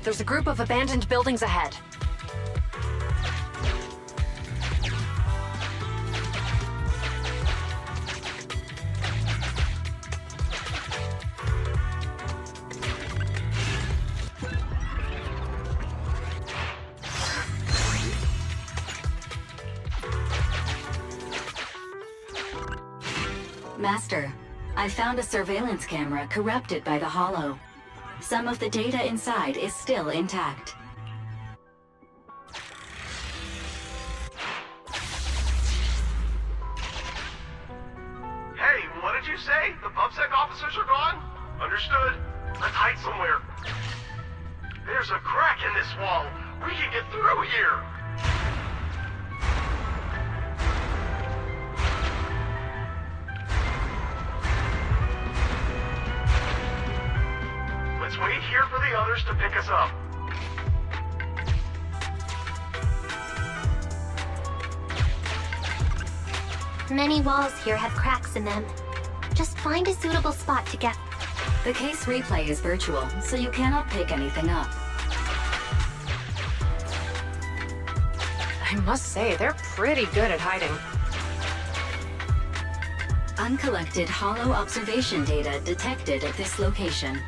There's a group of abandoned buildings ahead. Master, I found a surveillance camera corrupted by the hollow. Some of the data inside is still intact. Hey, what did you say? The PubSec officers are gone? Understood. Let's hide somewhere. There's a crack in this wall. We can get through here. Let's wait here for the others to pick us up. Many walls here have cracks in them. Just find a suitable spot to get. The case replay is virtual, so you cannot pick anything up. I must say, they're pretty good at hiding. Uncollected hollow observation data detected at this location.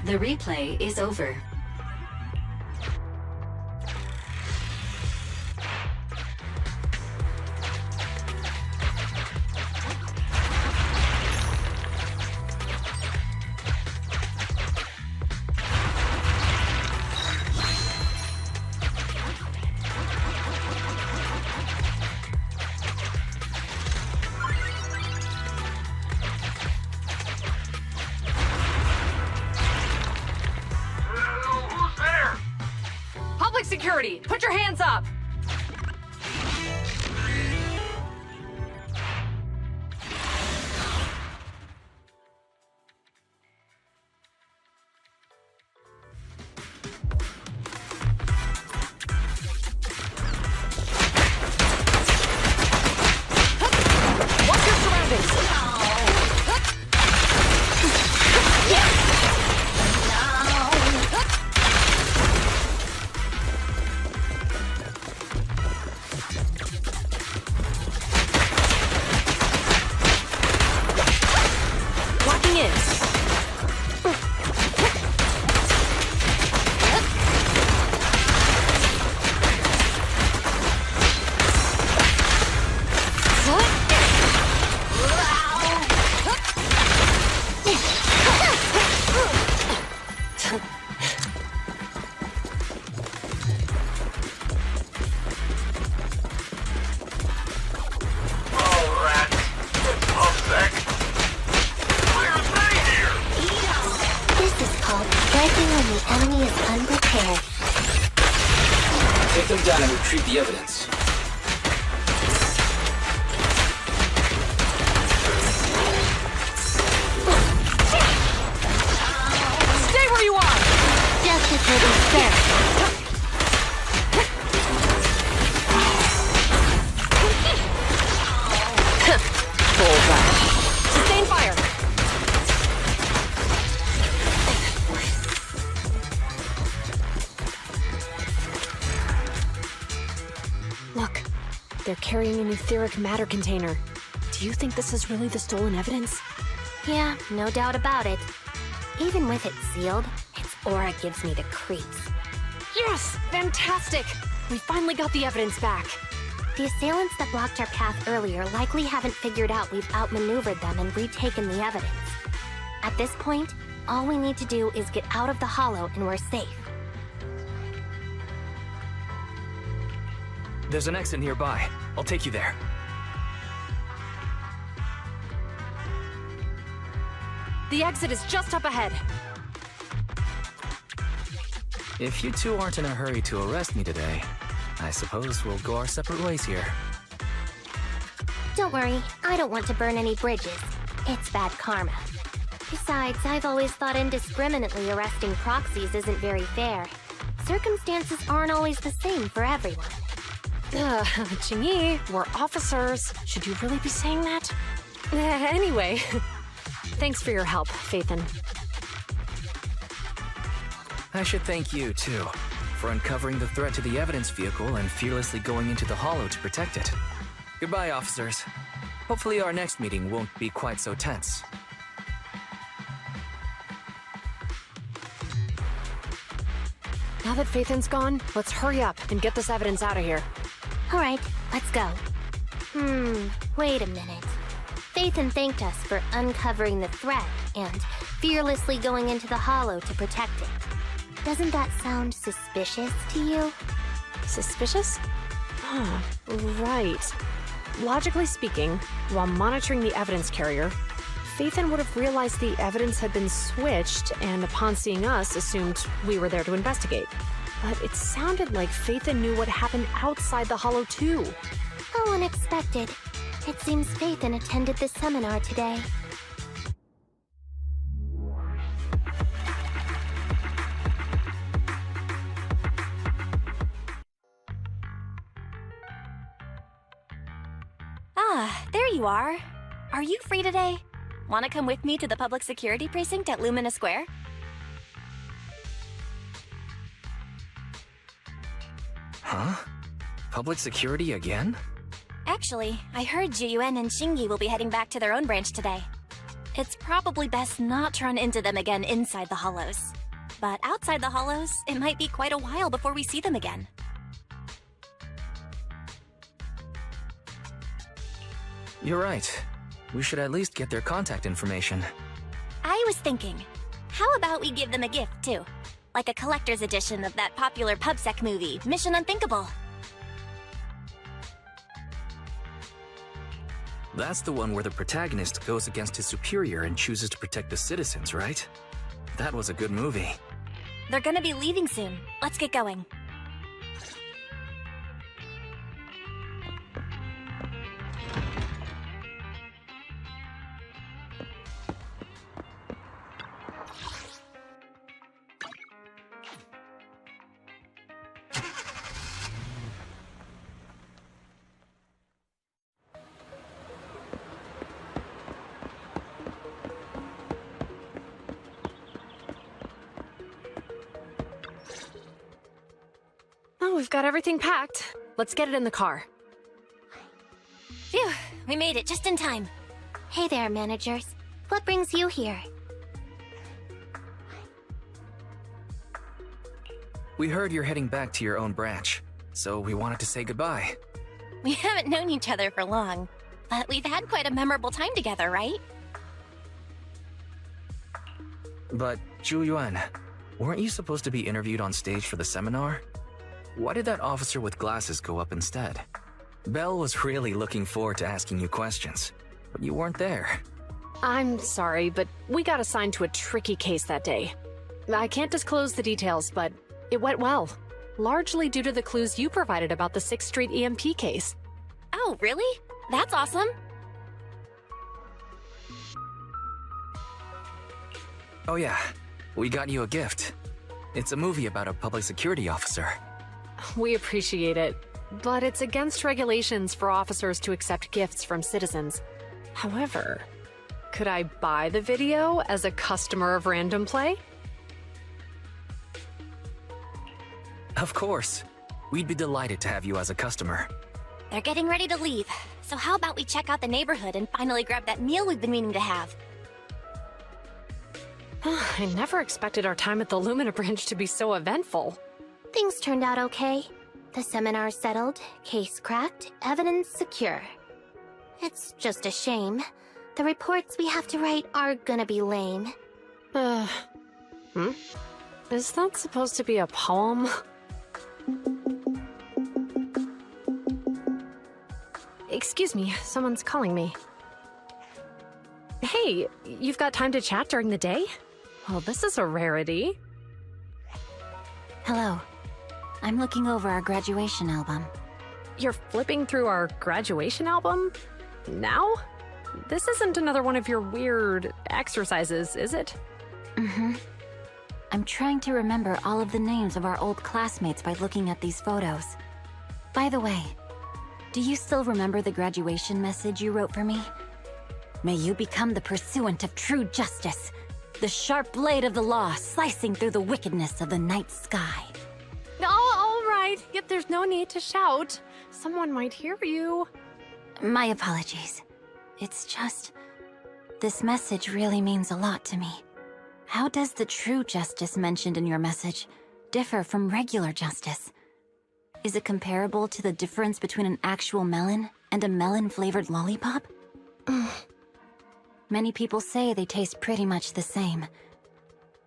The replay is over. security, put your hands up! Watch your surroundings! Locking in. Oh, rats. Upset. Why are they here? This is called striking when the enemy is unprepared. Take them down and retrieve the evidence. Stay where you are! Justice will be served. Bullseye. Sustain fire! Look, they're carrying an etheric matter container. Do you think this is really the stolen evidence? Yeah, no doubt about it. Even with it sealed, its aura gives me the creeps. Yes! Fantastic! We finally got the evidence back. The assailants that blocked our path earlier likely haven't figured out we've outmaneuvered them and retaken the evidence. At this point, all we need to do is get out of the hollow and we're safe. There's an exit nearby. I'll take you there. The exit is just up ahead. If you two aren't in a hurry to arrest me today, I suppose we'll go our separate ways here. Don't worry, I don't want to burn any bridges. It's bad karma. Besides, I've always thought indiscriminately arresting proxies isn't very fair. Circumstances aren't always the same for everyone. Qingyi, we're officers. Should you really be saying that? Anyway, thanks for your help, Phaethon. I should thank you, too, for uncovering the threat to the evidence vehicle and fearlessly going into the hollow to protect it. Goodbye, officers. Hopefully our next meeting won't be quite so tense. Now that Phaethon's gone, let's hurry up and get this evidence out of here. All right, let's go. Wait a minute. Phaethon thanked us for uncovering the threat and fearlessly going into the hollow to protect it. Doesn't that sound suspicious to you? Suspicious? Right. Logically speaking, while monitoring the evidence carrier, Phaethon would have realized the evidence had been switched and upon seeing us assumed we were there to investigate. But it sounded like Phaethon knew what happened outside the hollow too. How unexpected. It seems Phaethon attended this seminar today. Ah, there you are. Are you free today? Want to come with me to the public security precinct at Lumina Square? Huh? Public security again? Actually, I heard Jiyuan and Xingyi will be heading back to their own branch today. It's probably best not to run into them again inside the hollows. But outside the hollows, it might be quite a while before we see them again. You're right. We should at least get their contact information. I was thinking, how about we give them a gift, too? Like a collector's edition of that popular PubSec movie, Mission Unthinkable. That's the one where the protagonist goes against his superior and chooses to protect the citizens, right? That was a good movie. They're gonna be leaving soon. Let's get going. Oh, we've got everything packed. Let's get it in the car. Phew, we made it just in time. Hey there, managers. What brings you here? We heard you're heading back to your own branch, so we wanted to say goodbye. We haven't known each other for long, but we've had quite a memorable time together, right? But, Zhu Yuan, weren't you supposed to be interviewed on stage for the seminar? Why did that officer with glasses go up instead? Belle was really looking forward to asking you questions, but you weren't there. I'm sorry, but we got assigned to a tricky case that day. I can't disclose the details, but it went well. Largely due to the clues you provided about the 6th Street EMP case. Oh, really? That's awesome. Oh yeah, we got you a gift. It's a movie about a public security officer. We appreciate it, but it's against regulations for officers to accept gifts from citizens. However, could I buy the video as a customer of Random Play? Of course. We'd be delighted to have you as a customer. They're getting ready to leave, so how about we check out the neighborhood and finally grab that meal we've been meaning to have? I never expected our time at the Lumina branch to be so eventful. Things turned out okay. The seminar settled, case cracked, evidence secure. It's just a shame. The reports we have to write are gonna be lame. Is that supposed to be a poem? Excuse me, someone's calling me. Hey, you've got time to chat during the day? Well, this is a rarity. Hello. I'm looking over our graduation album. You're flipping through our graduation album? Now? This isn't another one of your weird exercises, is it? Mm-hmm. I'm trying to remember all of the names of our old classmates by looking at these photos. By the way, do you still remember the graduation message you wrote for me? May you become the pursuant of true justice, the sharp blade of the law slicing through the wickedness of the night sky. Oh, all right. Yet there's no need to shout. Someone might hear you. My apologies. It's just... this message really means a lot to me. How does the true justice mentioned in your message differ from regular justice? Is it comparable to the difference between an actual melon and a melon-flavored lollipop? Many people say they taste pretty much the same.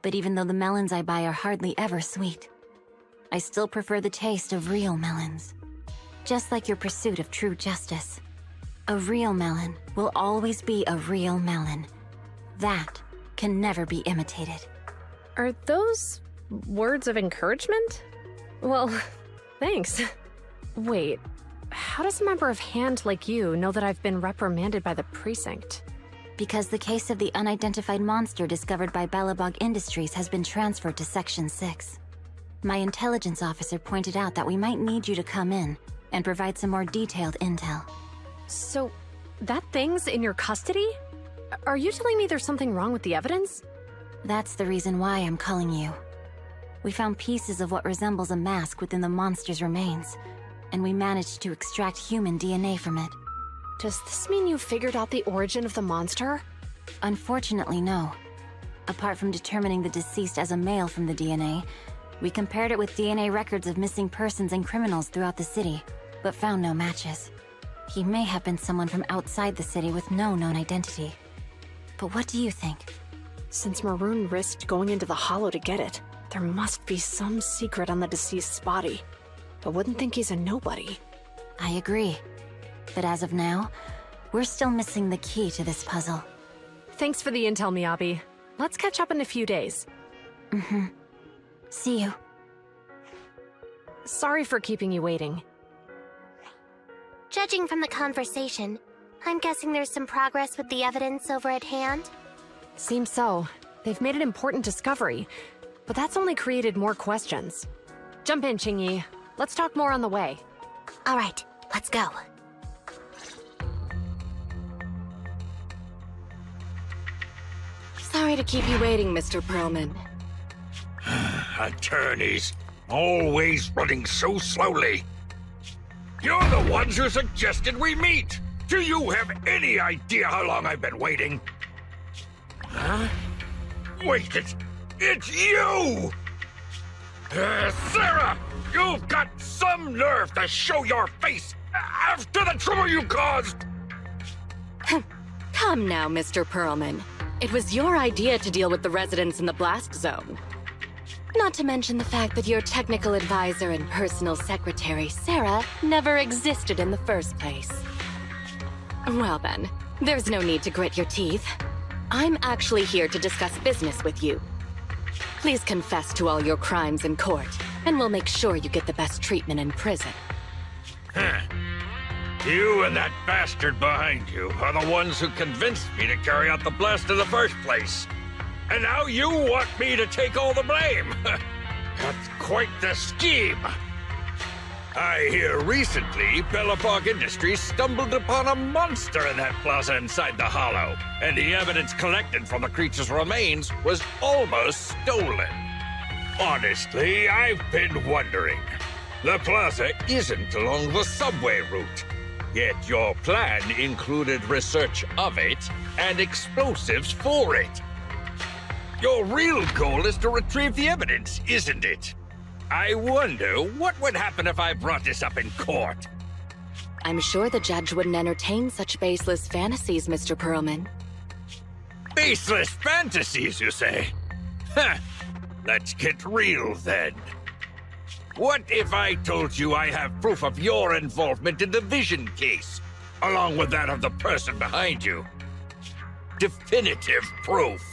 But even though the melons I buy are hardly ever sweet, I still prefer the taste of real melons. Just like your pursuit of true justice. A real melon will always be a real melon. That can never be imitated. Are those words of encouragement? Well, thanks. Wait, how does a member of HAND like you know that I've been reprimanded by the precinct? Because the case of the unidentified monster discovered by Balabog Industries has been transferred to Section 6. My intelligence officer pointed out that we might need you to come in and provide some more detailed intel. So, that thing's in your custody? Are you telling me there's something wrong with the evidence? That's the reason why I'm calling you. We found pieces of what resembles a mask within the monster's remains, and we managed to extract human DNA from it. Does this mean you figured out the origin of the monster? Unfortunately, no. Apart from determining the deceased as a male from the DNA, we compared it with DNA records of missing persons and criminals throughout the city, but found no matches. He may have been someone from outside the city with no known identity. But what do you think? Since Maroon risked going into the Hollow to get it, there must be some secret on the deceased's body. I wouldn't think he's a nobody. I agree. But as of now, we're still missing the key to this puzzle. Thanks for the intel, Miyabi. Let's catch up in a few days. Mm-hmm. See you. Sorry for keeping you waiting. Judging from the conversation, I'm guessing there's some progress with the evidence over at hand? Seems so. They've made an important discovery, but that's only created more questions. Jump in, Qingyi. Let's talk more on the way. All right, let's go. Sorry to keep you waiting, Mr. Perlman. Attorneys, always running so slowly. You're the ones who suggested we meet. Do you have any idea how long I've been waiting? Huh? Wait, it's you! Sarah! You've got some nerve to show your face after the trouble you caused! Come now, Mr. Perlman. It was your idea to deal with the residents in the blast zone. Not to mention the fact that your technical advisor and personal secretary, Sarah, never existed in the first place. Well then, there's no need to grit your teeth. I'm actually here to discuss business with you. Please confess to all your crimes in court, and we'll make sure you get the best treatment in prison. Huh. You and that bastard behind you are the ones who convinced me to carry out the blast in the first place. And now you want me to take all the blame. That's quite the scheme. I hear recently Bellabog Industries stumbled upon a monster in that plaza inside the hollow, and the evidence collected from the creature's remains was almost stolen. Honestly, I've been wondering. The plaza isn't along the subway route, yet your plan included research of it and explosives for it. Your real goal is to retrieve the evidence, isn't it? I wonder what would happen if I brought this up in court. I'm sure the judge wouldn't entertain such baseless fantasies, Mr. Perlman. Baseless fantasies, you say? Huh. Let's get real then. What if I told you I have proof of your involvement in the Vision case, along with that of the person behind you? Definitive proof.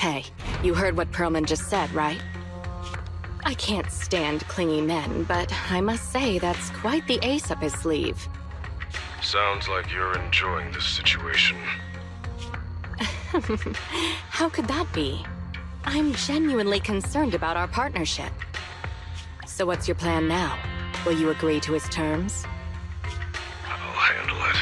Hey, you heard what Perlman just said, right? I can't stand clingy men, but I must say that's quite the ace up his sleeve. Sounds like you're enjoying this situation. How could that be? I'm genuinely concerned about our partnership. So what's your plan now? Will you agree to his terms? I'll handle it.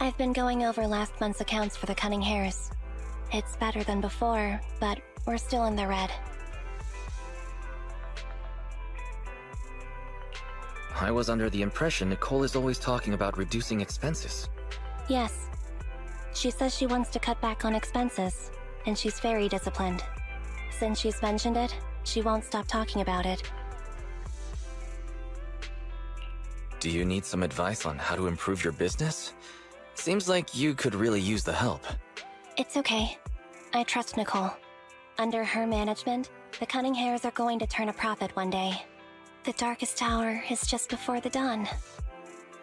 I've been going over last month's accounts for the Cunning Hares. It's better than before, but we're still in the red. I was under the impression Nicole is always talking about reducing expenses. Yes. She says she wants to cut back on expenses, and she's very disciplined. Since she's mentioned it, she won't stop talking about it. Do you need some advice on how to improve your business? Seems like you could really use the help. It's okay. I trust Nicole. Under her management, the Cunning Hares are going to turn a profit one day. The darkest hour is just before the dawn.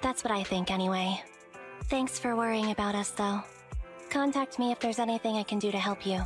That's what I think anyway. Thanks for worrying about us, though. Contact me if there's anything I can do to help you.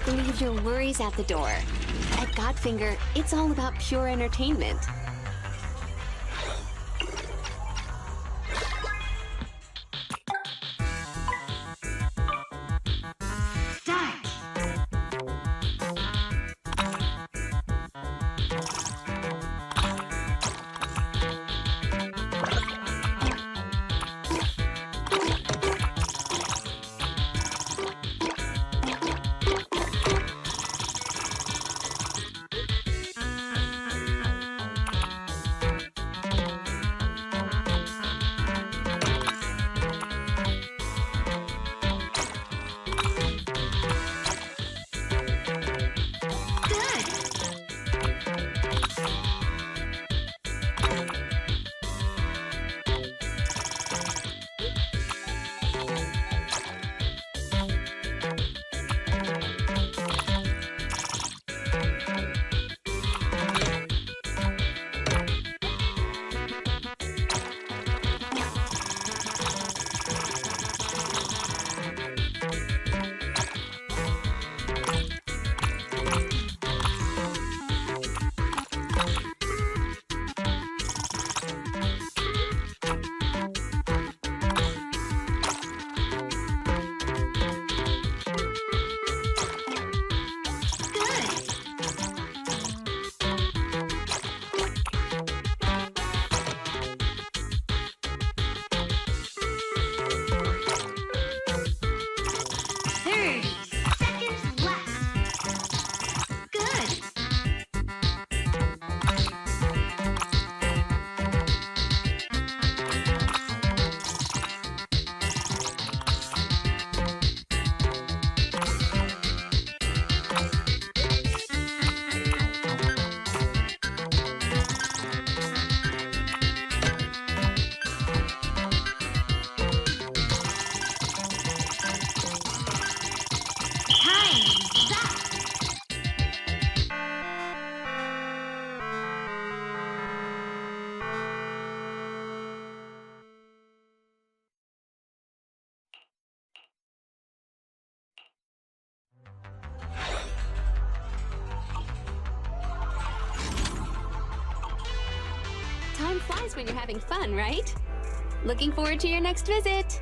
Leave your worries at the door. At Godfinger, it's all about pure entertainment. Time flies when you're having fun, right? Looking forward to your next visit.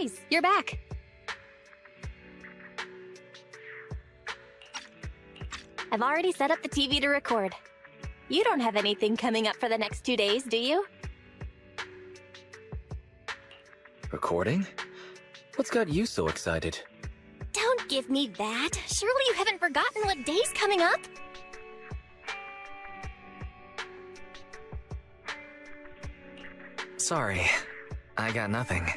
Surprise! You're back. I've already set up the TV to record. You don't have anything coming up for the next 2 days, do you? Recording? What's got you so excited? Don't give me that. Surely you haven't forgotten what day's coming up? Sorry, I got nothing.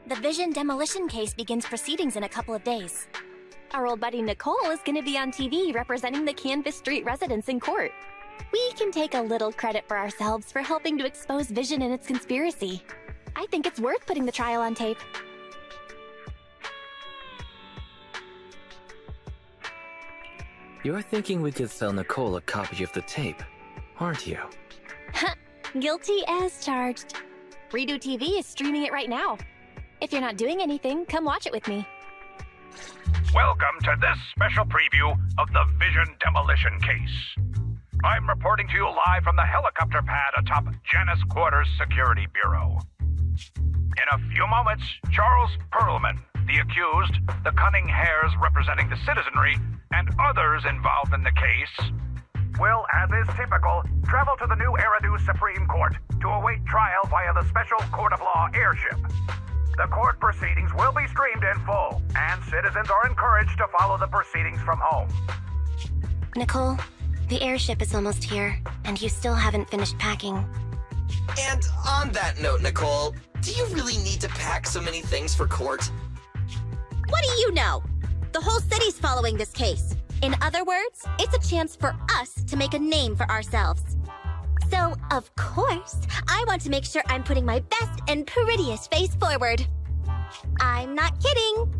The Vision demolition case begins proceedings in a couple of days. Our old buddy Nicole is going to be on TV representing the Canvas Street residents in court. We can take a little credit for ourselves for helping to expose Vision and its conspiracy. I think it's worth putting the trial on tape. You're thinking we could sell Nicole a copy of the tape, aren't you? Guilty as charged. Redo TV is streaming it right now. If you're not doing anything, come watch it with me. Welcome to this special preview of the Vision demolition case. I'm reporting to you live from the helicopter pad atop Janus Quarters Security Bureau. In a few moments, Charles Perlman, the accused, the cunning hares representing the citizenry, and others involved in the case, will, as is typical, travel to the new Eridu Supreme Court to await trial via the Special Court of Law airship. The court proceedings will be streamed in full, and citizens are encouraged to follow the proceedings from home. Nicole, the airship is almost here, and you still haven't finished packing. And on that note, Nicole, do you really need to pack so many things for court? What do you know? The whole city's following this case. In other words, it's a chance for us to make a name for ourselves. So, of course, I want to make sure I'm putting my best and prettiest face forward. I'm not kidding.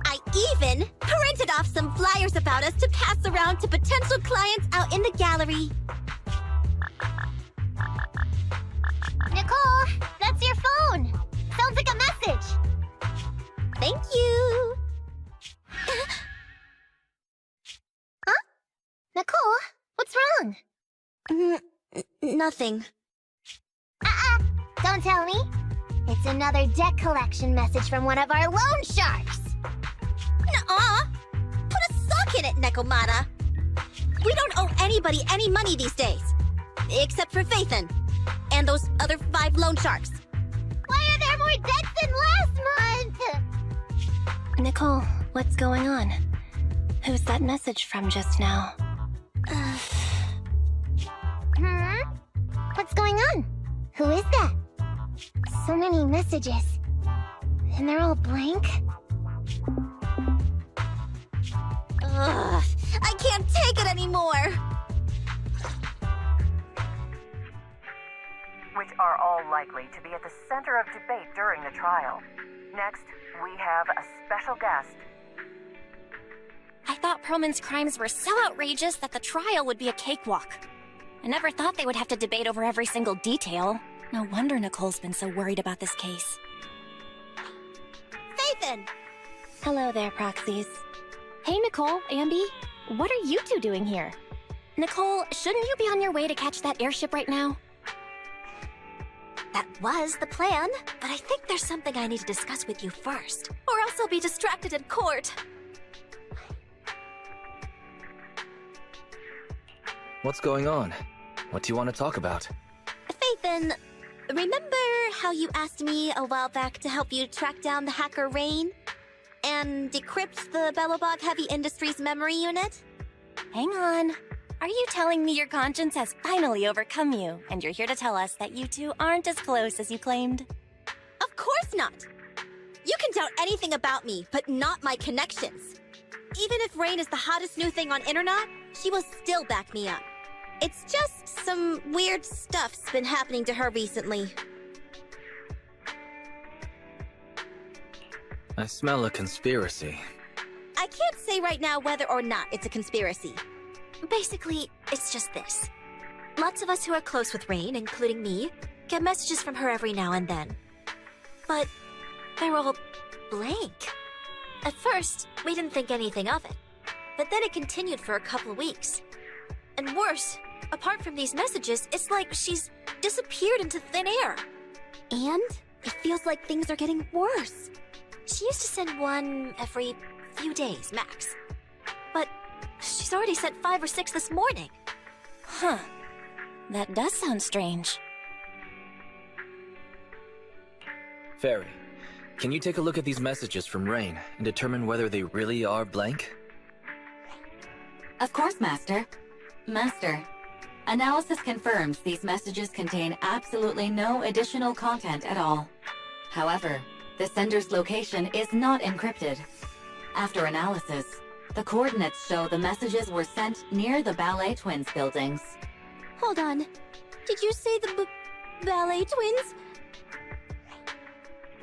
I even printed off some flyers about us to pass around to potential clients out in the gallery. Nicole, that's your phone. Sounds like a message. Thank you. Huh? Nicole, what's wrong? Nothing. Don't tell me. It's another debt collection message from one of our loan sharks. Nuh-uh. Put a sock in it, Nekomata. We don't owe anybody any money these days. Except for Faithin. And those other 5 loan sharks. Why are there more debts than last month? Nicole, what's going on? Who's that message from just now? What's going on? Who is that? So many messages. And they're all blank? Ugh, I can't take it anymore. Which are all likely to be at the center of debate during the trial. Next, we have a special guest. I thought Perlman's crimes were so outrageous that the trial would be a cakewalk. I never thought they would have to debate over every single detail. No wonder Nicole's been so worried about this case. Faithin! Hello there, proxies. Hey, Nicole, Ambi, what are you two doing here? Nicole, shouldn't you be on your way to catch that airship right now? That was the plan, but I think there's something I need to discuss with you first, or else I'll be distracted in court. What's going on? What do you want to talk about? Faithin, remember how you asked me a while back to help you track down the hacker Rain? And decrypt the Bellobog Heavy Industries memory unit? Hang on. Are you telling me your conscience has finally overcome you, and you're here to tell us that you two aren't as close as you claimed? Of course not! You can doubt anything about me, but not my connections. Even if Rain is the hottest new thing on internet, she will still back me up. It's just some weird stuff's been happening to her recently. I smell a conspiracy. I can't say right now whether or not it's a conspiracy. Basically, it's just this. Lots of us who are close with Rain, including me, get messages from her every now and then. But they're all blank. At first, we didn't think anything of it. But then it continued for a couple weeks. And worse, apart from these messages, it's like she's disappeared into thin air. And it feels like things are getting worse. She used to send one every few days, max. But she's already sent 5 or 6 this morning. Huh. That does sound strange. Fairy, can you take a look at these messages from Rain and determine whether they really are blank? Of course, Master. Master, analysis confirms these messages contain absolutely no additional content at all. However, the sender's location is not encrypted. After analysis, the coordinates show the messages were sent near the Ballet Twins buildings. Hold on. Did you say the Ballet Twins?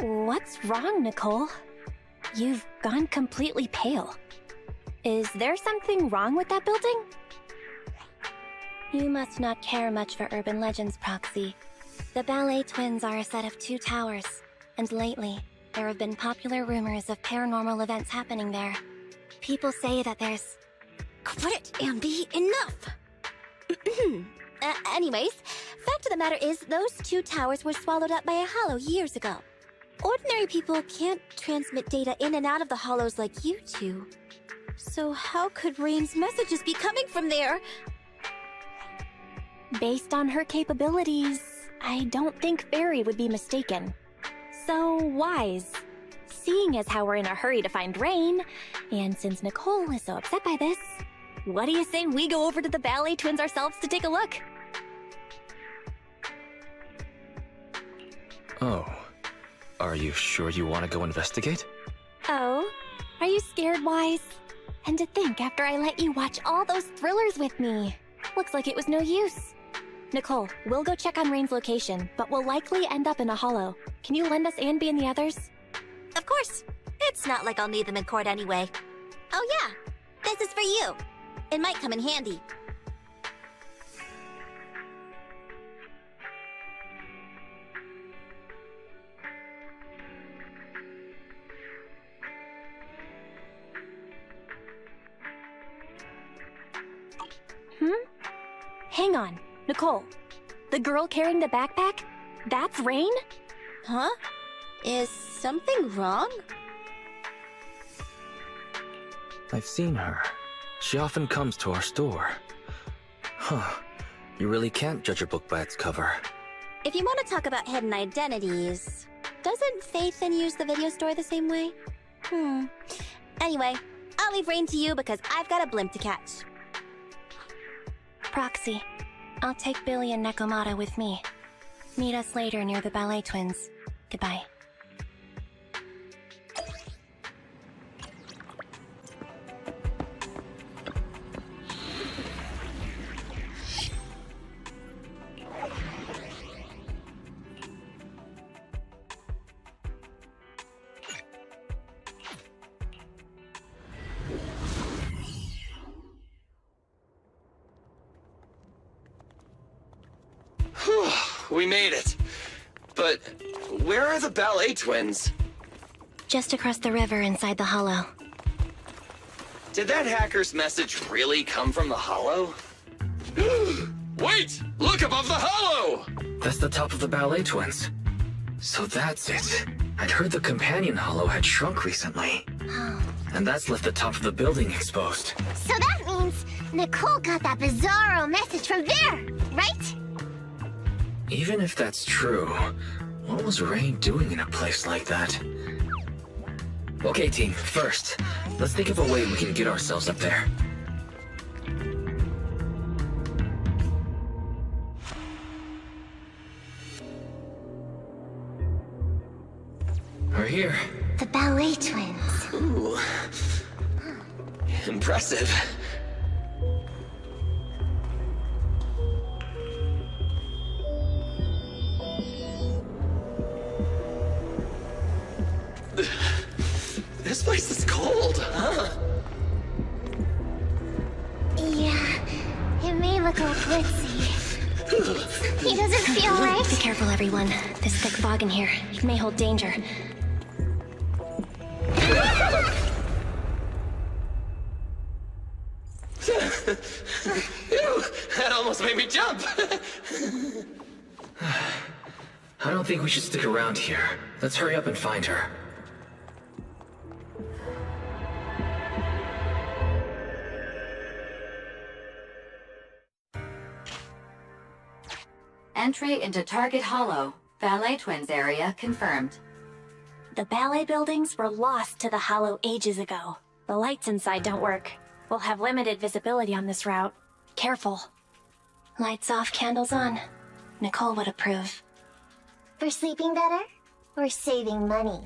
What's wrong, Nicole? You've gone completely pale. Is there something wrong with that building? You must not care much for urban legends, Proxy. The Ballet Twins are a set of 2 towers, and lately, there have been popular rumors of paranormal events happening there. People say that there's... Quit it, Ambi. Enough! Anyways, fact of the matter is, those 2 towers were swallowed up by a hollow years ago. Ordinary people can't transmit data in and out of the hollows like you two. So how could Rain's messages be coming from there? Based on her capabilities, I don't think Fairy would be mistaken. So wise. Seeing as how we're in a hurry to find Rain, and since Nicole is so upset by this, what do you say we go over to the Ballet Twins ourselves to take a look? Oh. Are you sure you want to go investigate? Oh? Are you scared, Wise? And to think after I let you watch all those thrillers with me. Looks like it was no use. Nicole, we'll go check on Rain's location, but we'll likely end up in a hollow. Can you lend us Anby and the others? Of course. It's not like I'll need them in court anyway. Oh yeah, this is for you. It might come in handy. Hang on. Nicole, the girl carrying the backpack? That's Rain? Huh? Is something wrong? I've seen her. She often comes to our store. Huh. You really can't judge a book by its cover. If you want to talk about hidden identities, doesn't Faith then use the video store the same way? Anyway, I'll leave Rain to you because I've got a blimp to catch. Proxy, I'll take Billy and Nekomata with me. Meet us later near the Ballet Twins. Goodbye. We made it. But where are the Ballet Twins? Just across the river inside the hollow. Did that hacker's message really come from the hollow? Wait! Look above the hollow! That's the top of the Ballet Twins. So that's it. I'd heard the companion hollow had shrunk recently. And that's left the top of the building exposed. So that means Nicole got that bizarro message from there, right? Even if that's true, what was Rain doing in a place like that? Okay, team, first, let's think of a way we can get ourselves up there. We're here. The Ballet Twins. Ooh. Impressive. This place is cold, huh? Yeah, it may look all glitzy. He doesn't feel right. Be careful, everyone. There's thick fog in here. It may hold danger. Ew, that almost made me jump. I don't think we should stick around here. Let's hurry up and find her. Entry into Target Hollow, Ballet Twins area confirmed. The ballet buildings were lost to the Hollow ages ago. The lights inside don't work. We'll have limited visibility on this route. Careful. Lights off, candles on. Nicole would approve. For sleeping better? Or saving money?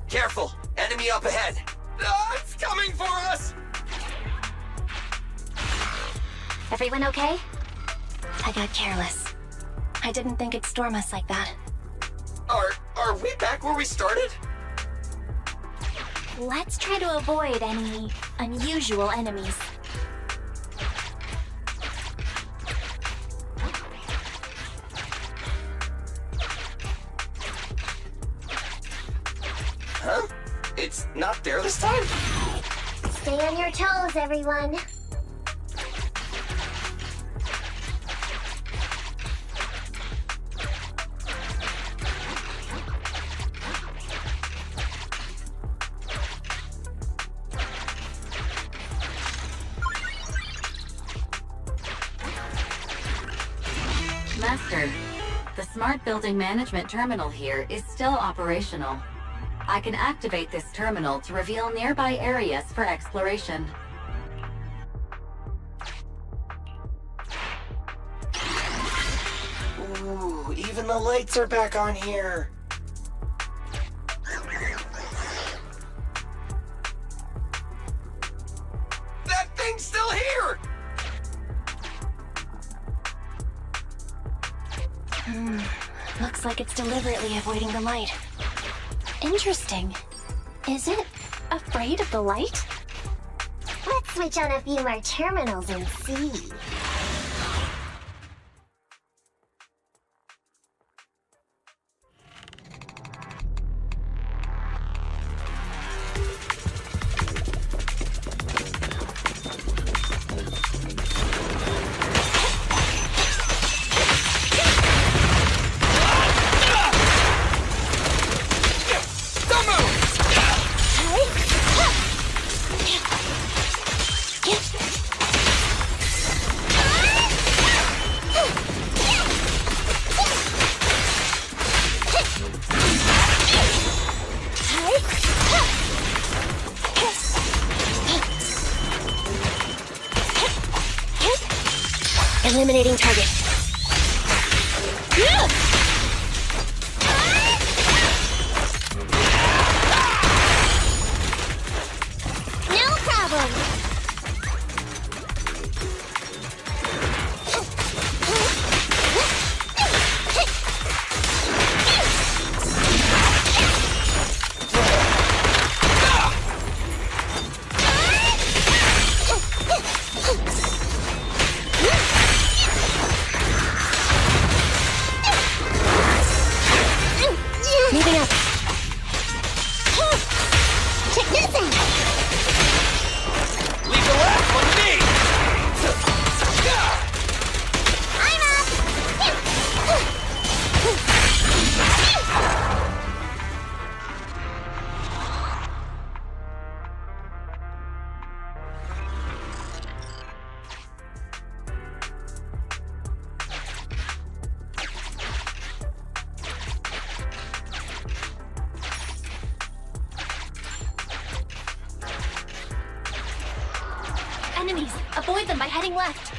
Careful! Enemy up ahead! It's coming for us! Everyone okay? I got careless. I didn't think it'd storm us like that. Are we back where we started? Let's try to avoid any unusual enemies. Huh? It's not there this time? Stay on your toes, everyone. Master, the Smart Building Management Terminal here is still operational. I can activate this terminal to reveal nearby areas for exploration. Ooh, even the lights are back on here. That thing's still here! Looks like it's deliberately avoiding the light. Interesting. Is it afraid of the light? Let's switch on a few more terminals and see. Eliminating target. No problem. Moving up. Check this out. Leave the left on me! I'm up. Enemies! Avoid them by heading left.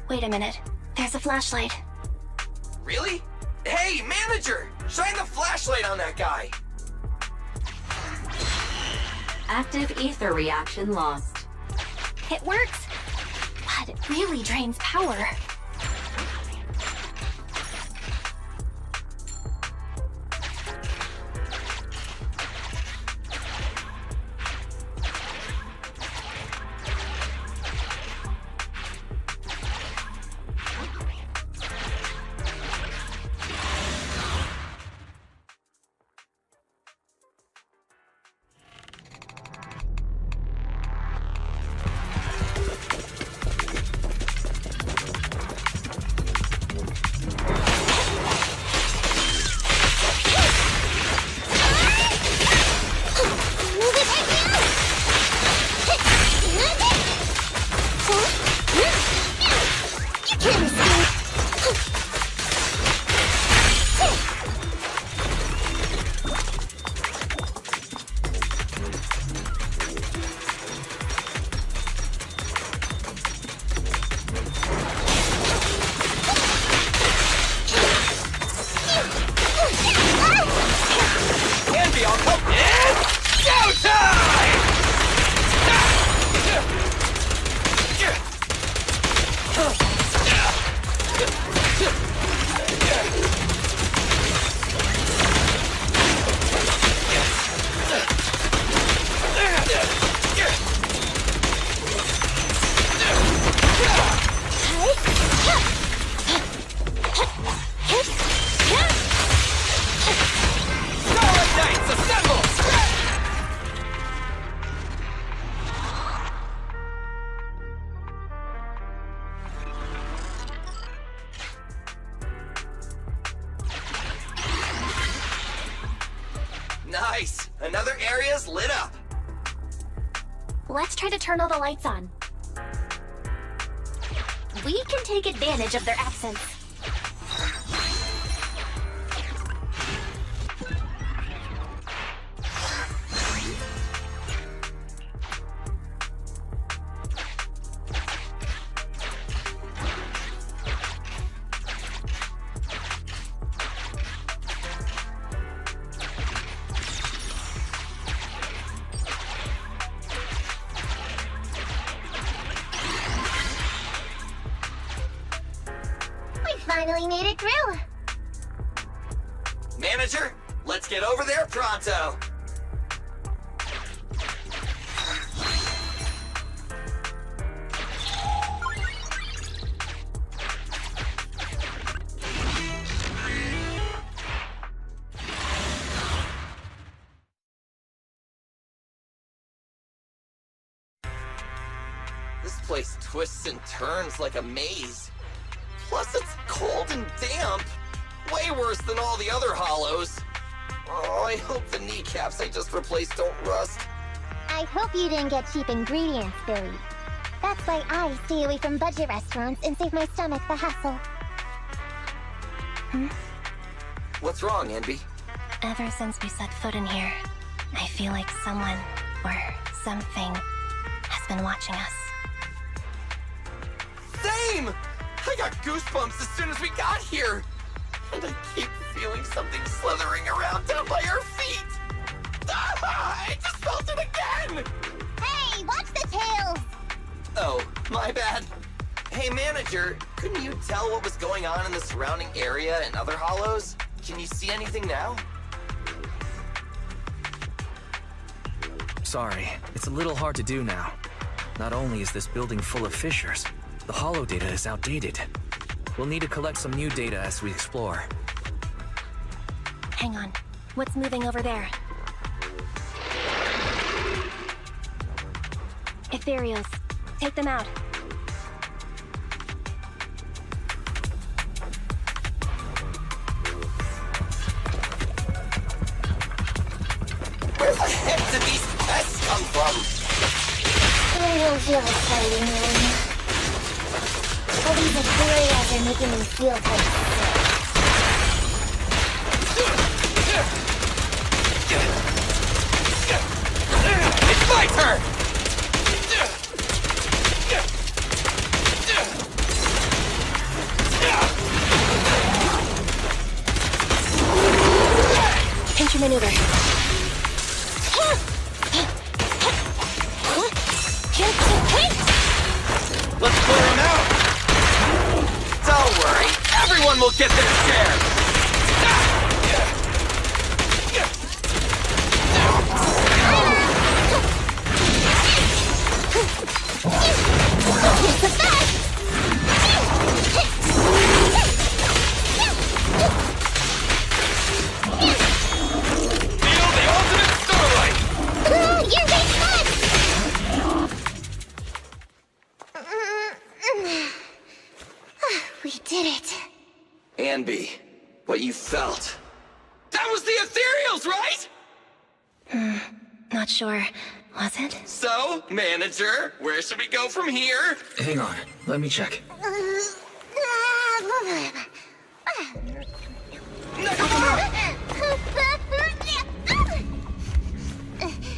Wait a minute. There's a flashlight. Really? Hey, manager! Shine the flashlight on that guy! Active ether reaction lost. It works, but it really drains power. Nice! Another area's lit up! Let's try to turn all the lights on. We can take advantage of their absence. Finally made it through. Manager, let's get over there pronto! This place twists and turns like a maze. Plus, it's cold and damp. Way worse than all the other hollows. Oh, I hope the kneecaps I just replaced don't rust. I hope you didn't get cheap ingredients, Billy. That's why I stay away from budget restaurants and save my stomach the hassle. What's wrong, Envy? Ever since we set foot in here, I feel like someone or something has been watching us. Same! I got goosebumps as soon as we got here. And I keep feeling something slithering around down by our feet. Ah, I just felt it again! Hey, watch the tails! Oh, my bad. Hey, manager, couldn't you tell what was going on in the surrounding area and other hollows? Can you see anything now? Sorry, it's a little hard to do now. Not only is this building full of fissures, the hollow data is outdated. We'll need to collect some new data as we explore. Hang on. What's moving over there? Ethereals. Take them out. Where the heck did these pests come from? I don't feel exciting anymore. All these Ethereals are making me feel kind of sick. It's my turn! Pinch your maneuver. Let's clear him out! Don't worry, everyone will get their share! Feel the ultimate starlight! You're being fun! We did it. Anby, what you felt. That was the Ethereals, right? Not sure. Was it? So, manager, where should we go from here? Hang on, let me check.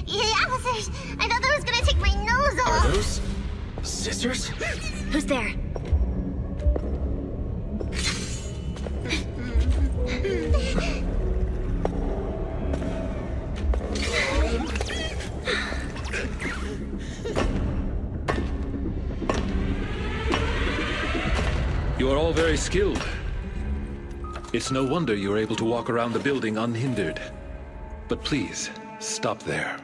Yeah, officers! I thought that was gonna take my nose off! Are those scissors? Who's there? You are all very skilled. It's no wonder you're able to walk around the building unhindered. But please, stop there.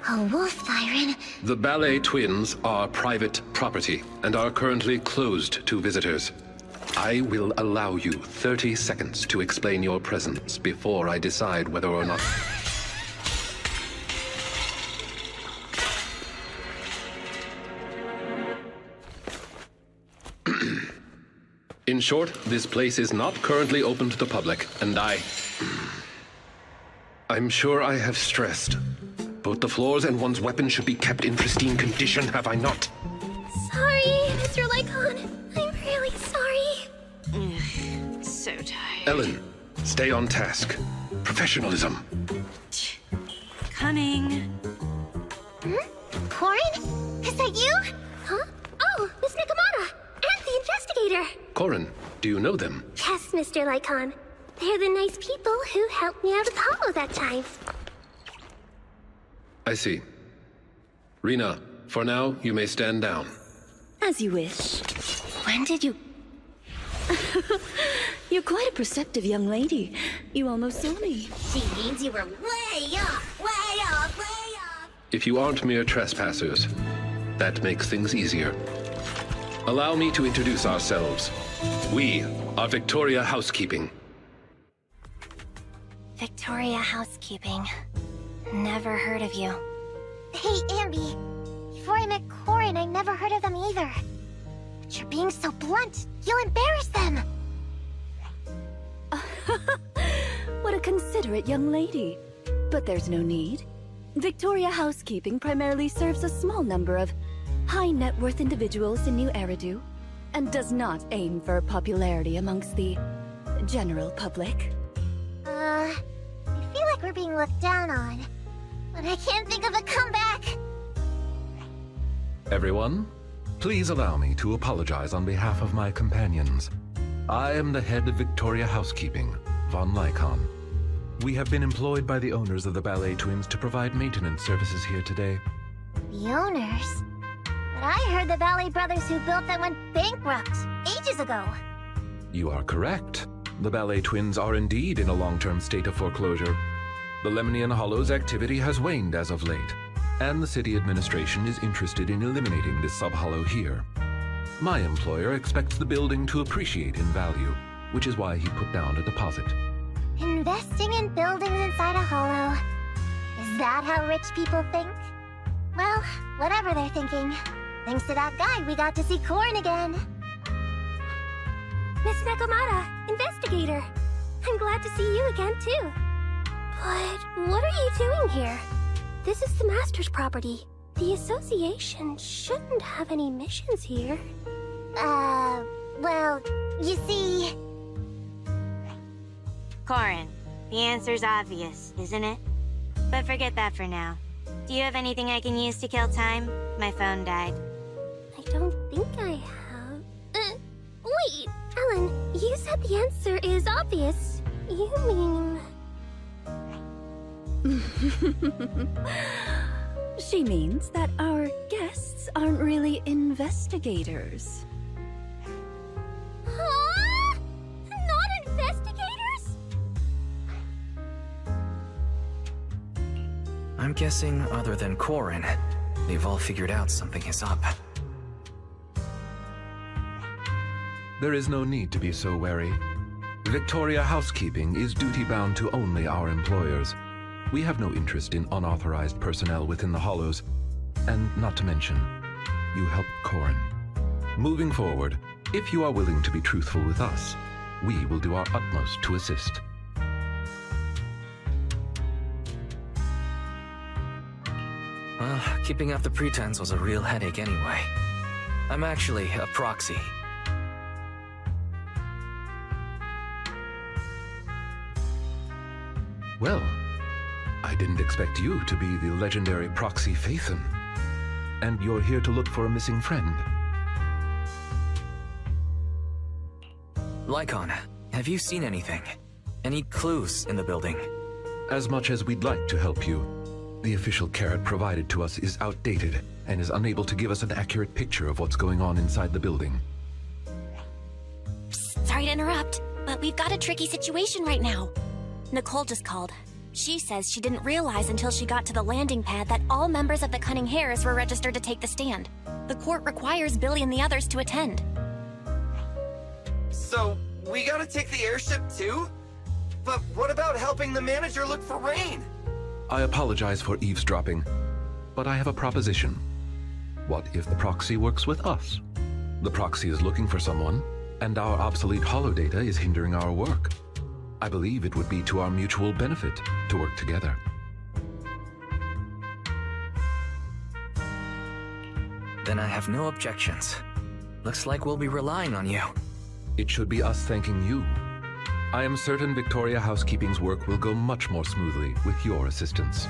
A wolf siren? The ballet twins are private property and are currently closed to visitors. I will allow you 30 seconds to explain your presence before I decide whether or not... In short, this place is not currently open to the public, and I'm sure I have stressed. Both the floors and one's weapon should be kept in pristine condition, have I not? Sorry, Mr. Lycon. I'm really sorry. So tired. Ellen, stay on task. Professionalism. Coming. Corin? Is that you? Huh? Oh, Miss Nakamata! And the investigator! Corin, do you know them? Yes, Mr. Lycon. They're the nice people who helped me out of Hollow that time. I see. Rena, for now, you may stand down. As you wish. When did you... You're quite a perceptive young lady. You almost saw me. She means you were way off, way off, way off. If you aren't mere trespassers, that makes things easier. Allow me to introduce ourselves. We are Victoria Housekeeping. Victoria Housekeeping. Never heard of you. Hey, Amby. Before I met Corin, I never heard of them either. But you're being so blunt. You'll embarrass them. What a considerate young lady. But there's no need. Victoria Housekeeping primarily serves a small number of high-net-worth individuals in New Eridu, and does not aim for popularity amongst the general public. I feel like we're being looked down on. but I can't think of a comeback. Everyone, please allow me to apologize on behalf of my companions. I am the head of Victoria Housekeeping, von Lycon. We have been employed by the owners of the Ballet Twins to provide maintenance services here today. The owners? But I heard the Ballet brothers who built them went bankrupt ages ago. You are correct. The Ballet Twins are indeed in a long-term state of foreclosure. The Lemnian Hollows activity has waned as of late, and the city administration is interested in eliminating this sub-hollow here. My employer expects the building to appreciate in value, which is why he put down a deposit. Investing in buildings inside a hollow. Is that how rich people think? Well, whatever they're thinking. Thanks to that guy, we got to see Corn again. Miss Nakamata, investigator. I'm glad to see you again, too. But what are you doing here? This is the Master's property. The association shouldn't have any missions here. Well, you see... Corin, the answer's obvious, isn't it? But forget that for now. Do you have anything I can use to kill time? My phone died. I don't think I have. Wait, Ellen, you said the answer is obvious. You mean... She means that our guests aren't really investigators. Huh? Not investigators? I'm guessing, other than Corin, they've all figured out something is up. There is no need to be so wary. Victoria Housekeeping is duty-bound to only our employers. We have no interest in unauthorized personnel within the Hollows, and not to mention, you helped Corin. Moving forward, if you are willing to be truthful with us, we will do our utmost to assist. Well, keeping up the pretense was a real headache anyway. I'm actually a proxy. Well, I didn't expect you to be the legendary proxy Phaethon. And you're here to look for a missing friend. Lycon, have you seen anything? Any clues in the building? As much as we'd like to help you, the official carrot provided to us is outdated and is unable to give us an accurate picture of what's going on inside the building. Sorry to interrupt, but we've got a tricky situation right now. Nicole just called. She says she didn't realize until she got to the landing pad that all members of the Cunning Hares were registered to take the stand. The court requires Billy and the others to attend. So, we gotta take the airship too? But what about helping the manager look for Rain? I apologize for eavesdropping, but I have a proposition. What if the proxy works with us? The proxy is looking for someone, and our obsolete holodata is hindering our work. I believe it would be to our mutual benefit to work together. Then I have no objections. Looks like we'll be relying on you. It should be us thanking you. I am certain Victoria Housekeeping's work will go much more smoothly with your assistance.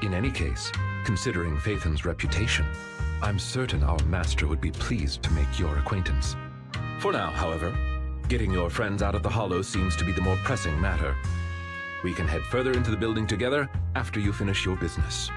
In any case, considering Phaethon's reputation, I'm certain our master would be pleased to make your acquaintance. For now, however, getting your friends out of the Hollow seems to be the more pressing matter. We can head further into the building together after you finish your business.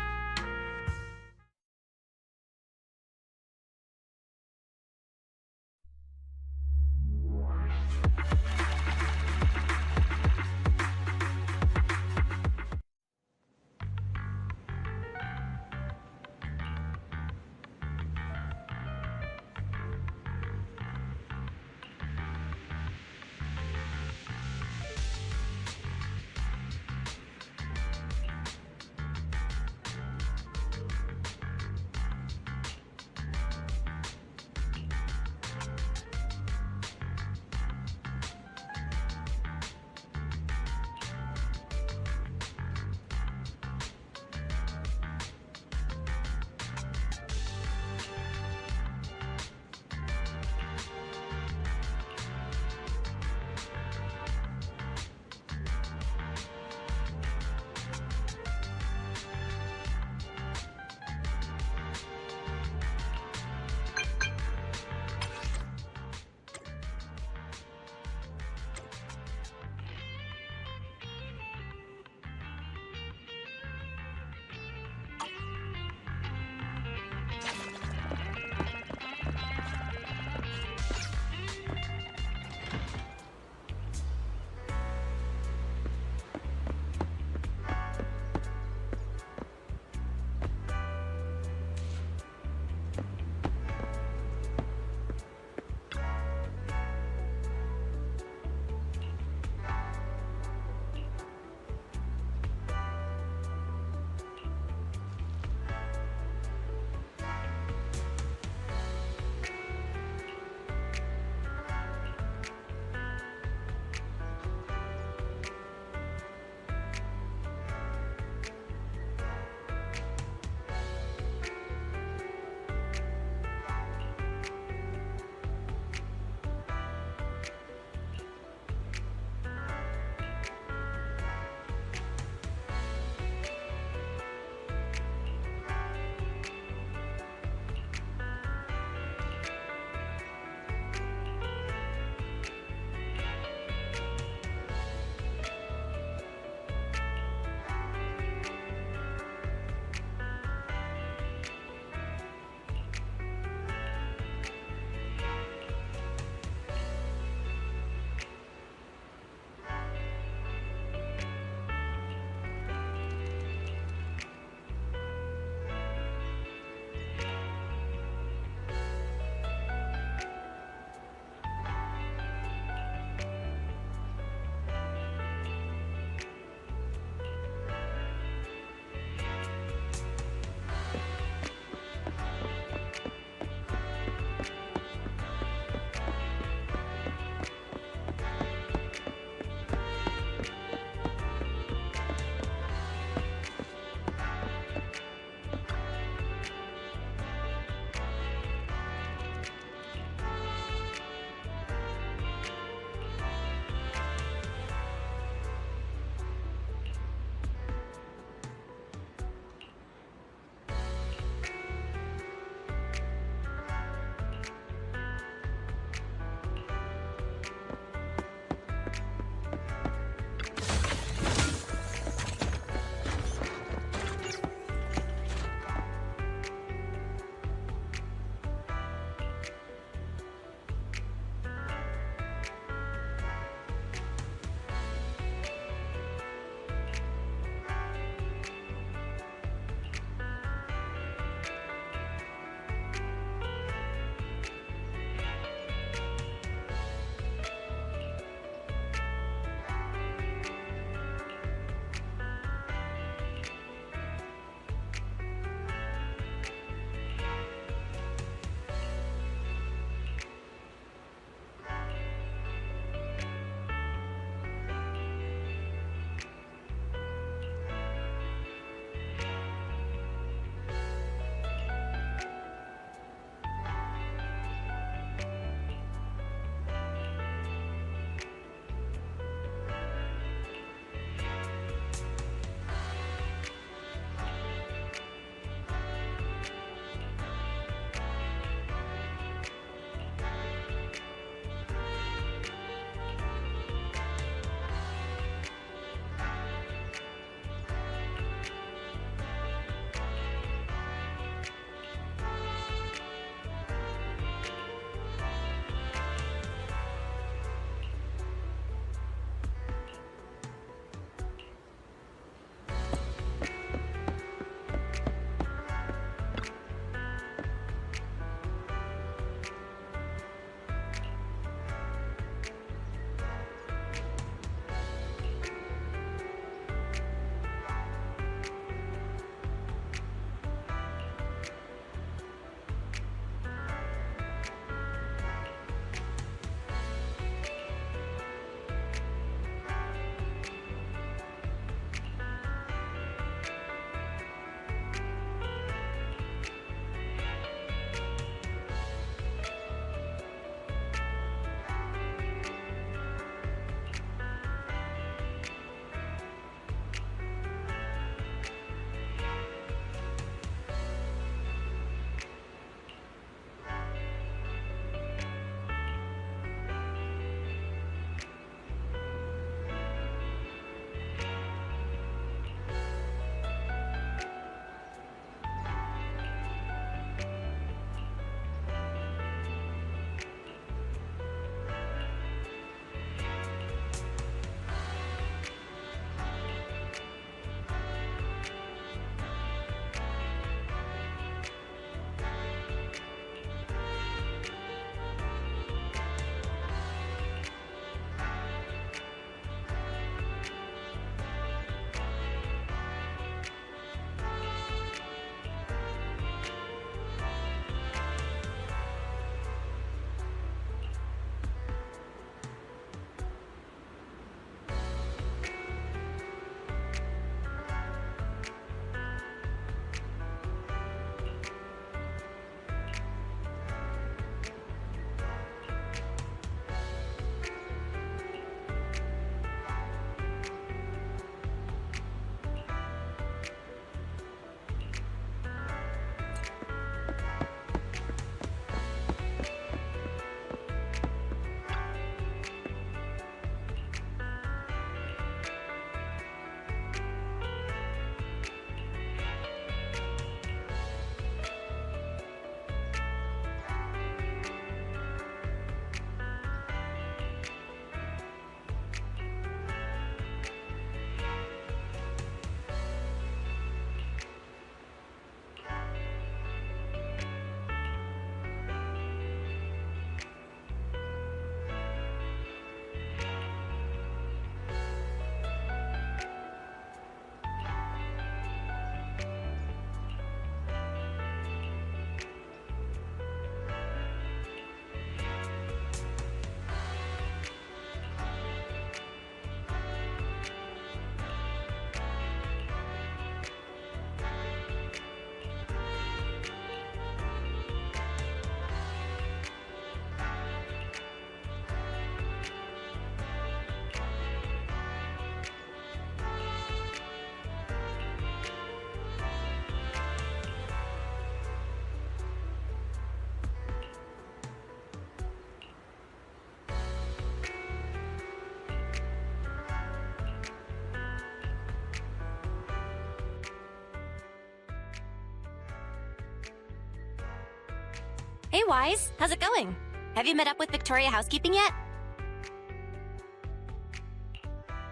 Hey, Wise. How's it going? Have you met up with Victoria Housekeeping yet?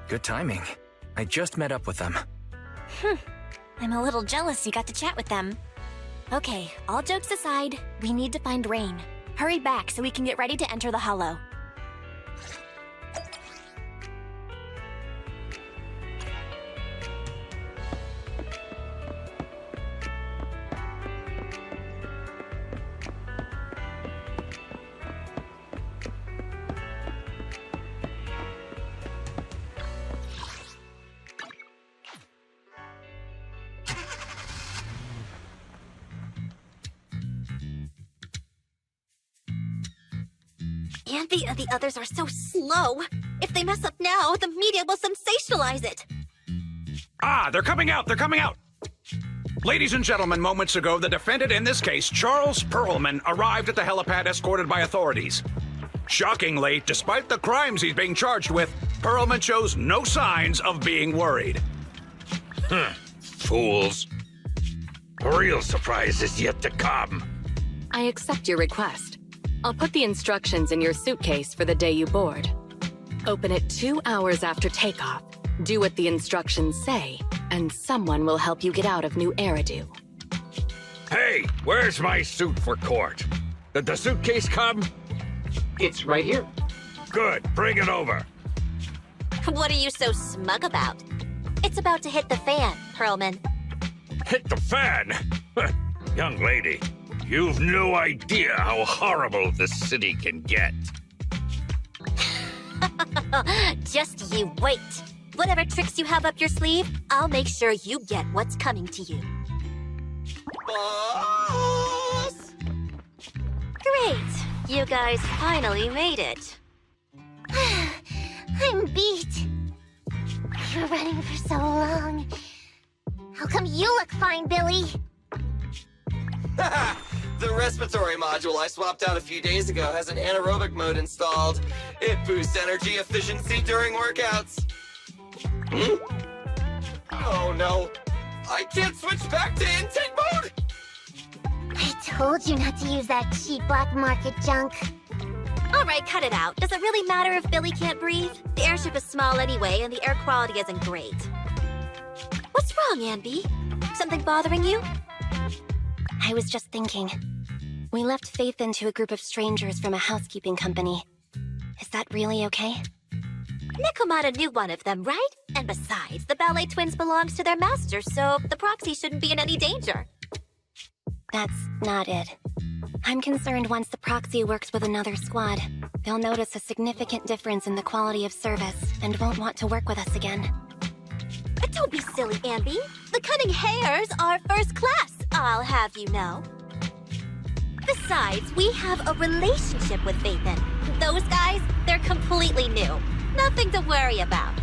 Good timing. I just met up with them. I'm a little jealous you got to chat with them. Okay, all jokes aside, we need to find Rain. Hurry back so we can get ready to enter the Hollow. Andy and the others are so slow. If they mess up now, the media will sensationalize it. Ah, they're coming out! They're coming out! Ladies and gentlemen, moments ago, the defendant in this case, Charles Perlman, arrived at the helipad escorted by authorities. Shockingly, despite the crimes he's being charged with, Perlman shows no signs of being worried. Fools. A real surprise is yet to come. I accept your request. I'll put the instructions in your suitcase for the day you board. Open it 2 hours after takeoff. Do what the instructions say, and someone will help you get out of New Eridu. Hey, where's my suit for court? Did the suitcase come? It's right here. Good, bring it over. What are you so smug about? It's about to hit the fan, Perlman. Hit the fan? Young lady, you've no idea how horrible this city can get. Just you wait. Whatever tricks you have up your sleeve, I'll make sure you get what's coming to you. Boss! Great. You guys finally made it. I'm beat. You were running for so long. How come you look fine, Billy? The respiratory module I swapped out a few days ago has an anaerobic mode installed. It boosts energy efficiency during workouts. Oh no, I can't switch back to intake mode! I told you not to use that cheap black market junk. All right, cut it out. Does it really matter if Billy can't breathe? The airship is small anyway, and the air quality isn't great. What's wrong, Anby? Something bothering you? I was just thinking. We left Faith into a group of strangers from a housekeeping company. Is that really okay? Nekomata knew one of them, right? And besides, the ballet twins belongs to their master, so the proxy shouldn't be in any danger. That's not it. I'm concerned once the proxy works with another squad, they'll notice a significant difference in the quality of service and won't want to work with us again. Don't be silly, Anby. The Cunning Hares are first class, I'll have you know. Besides, we have a relationship with Faithin. Those guys, they're completely new. Nothing to worry about.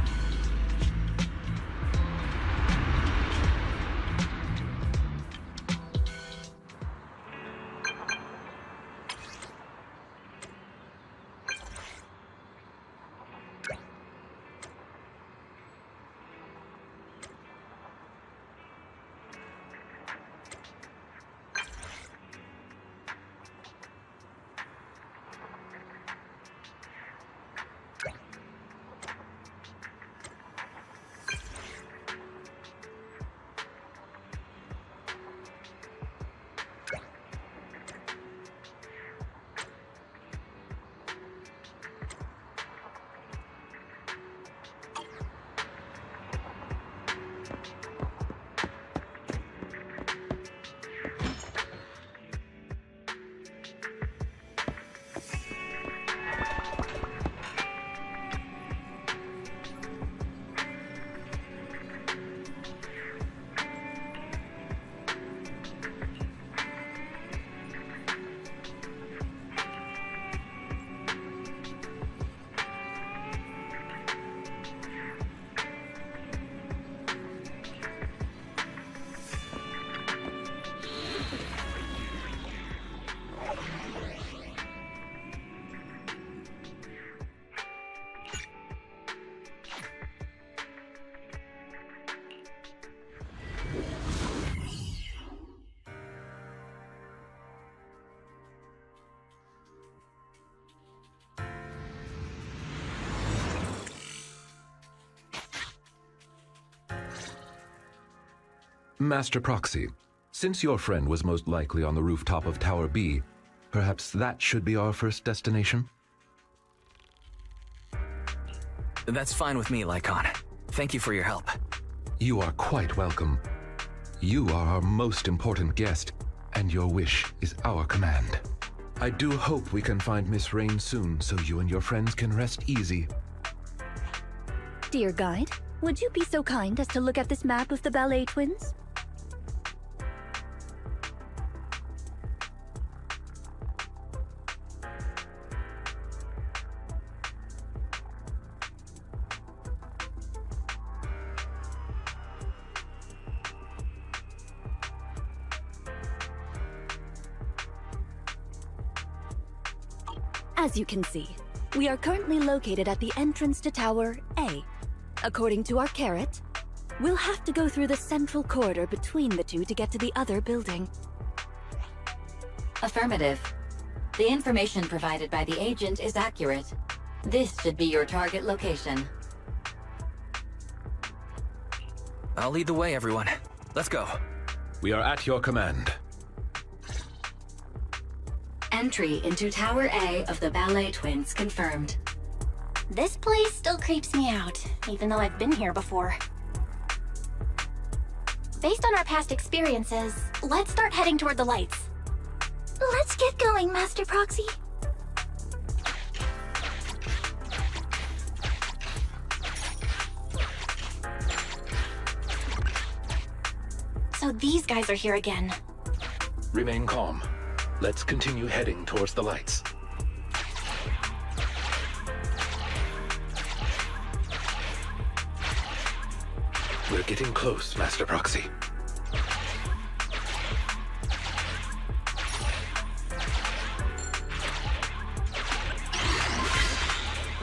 Master Proxy, since your friend was most likely on the rooftop of Tower B, perhaps that should be our first destination? That's fine with me, Lycon. Thank you for your help. You are quite welcome. You are our most important guest, and your wish is our command. I do hope we can find Miss Rain soon so you and your friends can rest easy. Dear guide, would you be so kind as to look at this map of the ballet twins? As you can see, we are currently located at the entrance to Tower A. According to our carrot, we'll have to go through the central corridor between the two to get to the other building. Affirmative. The information provided by the agent is accurate. This should be your target location. I'll lead the way, everyone. Let's go. We are at your command. Entry into Tower A of the Ballet Twins confirmed. This place still creeps me out, even though I've been here before. Based on our past experiences, let's start heading toward the lights. Let's get going, Master Proxy. So these guys are here again. Remain calm. Let's continue heading towards the lights. We're getting close, Master Proxy.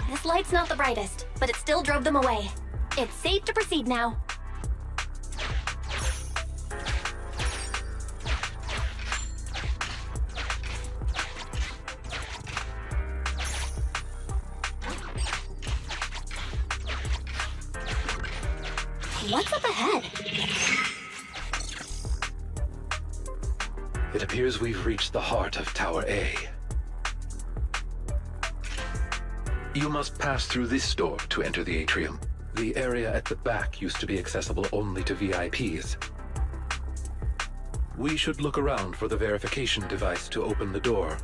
This light's not the brightest, but it still drove them away. It's safe to proceed now. What's up ahead? It appears we've reached the heart of Tower A. You must pass through this door to enter the atrium. The area at the back used to be accessible only to VIPs. We should look around for the verification device to open the door.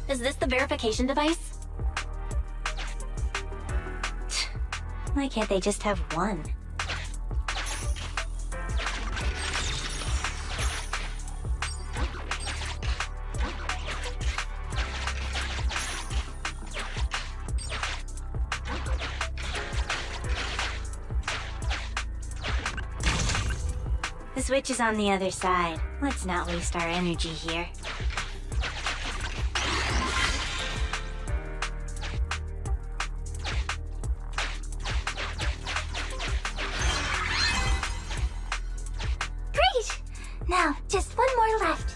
Is this the verification device? Why can't they just have one? The switch is on the other side. Let's not waste our energy here. Now, just one more left.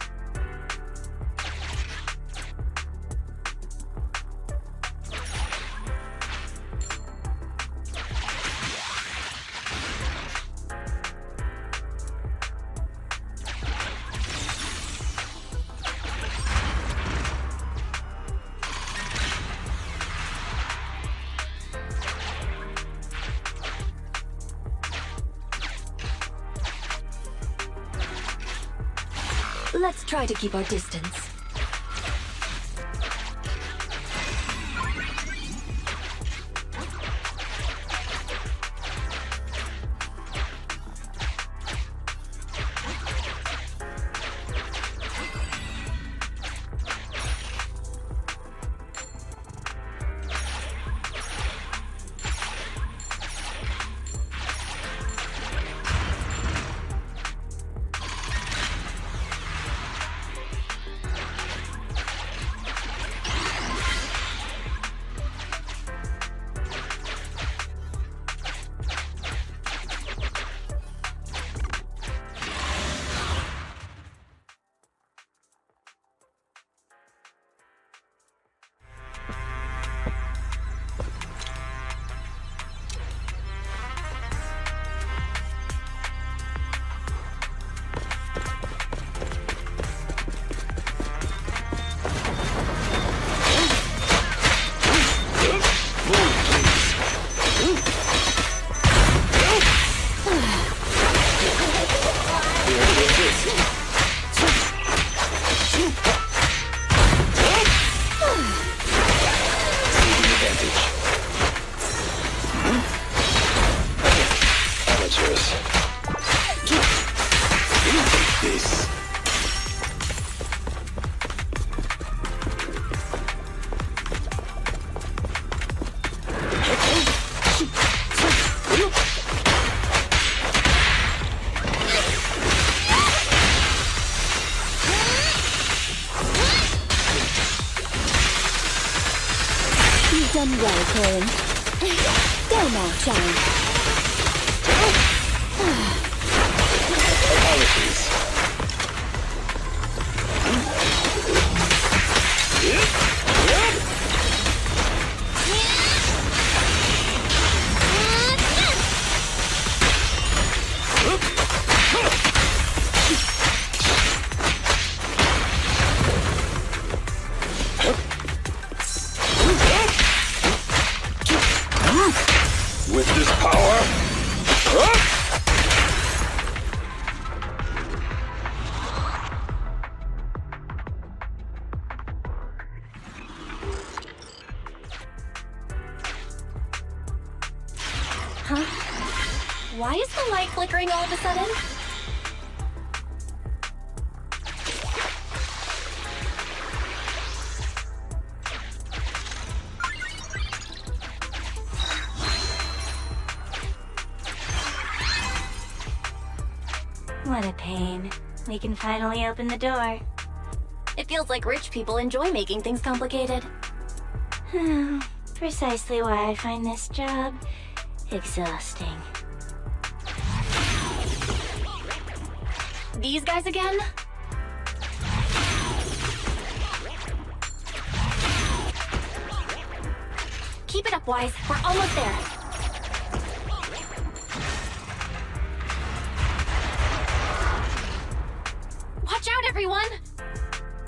Let's try to keep our distance. Corin. Go now, child. Apologies. With this power, Huh? Why is the light flickering all of a sudden? What a pain. We can finally open the door. It feels like rich people enjoy making things complicated. Precisely why I find this job exhausting. These guys again? Keep it up, Wise. We're almost there. Watch out, everyone!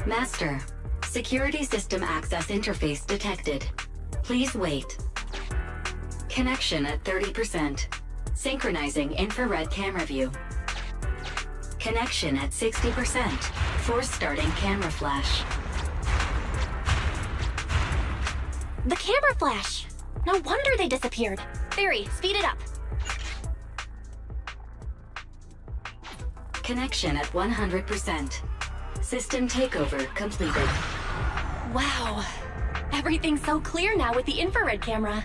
Master, security system access interface detected. Please wait. Connection at 30%. Synchronizing infrared camera view. Connection at 60%. Force starting camera flash. The camera flash! No wonder they disappeared. Barry, speed it up. Connection at 100%. System takeover completed. Wow. Everything's so clear now with the infrared camera.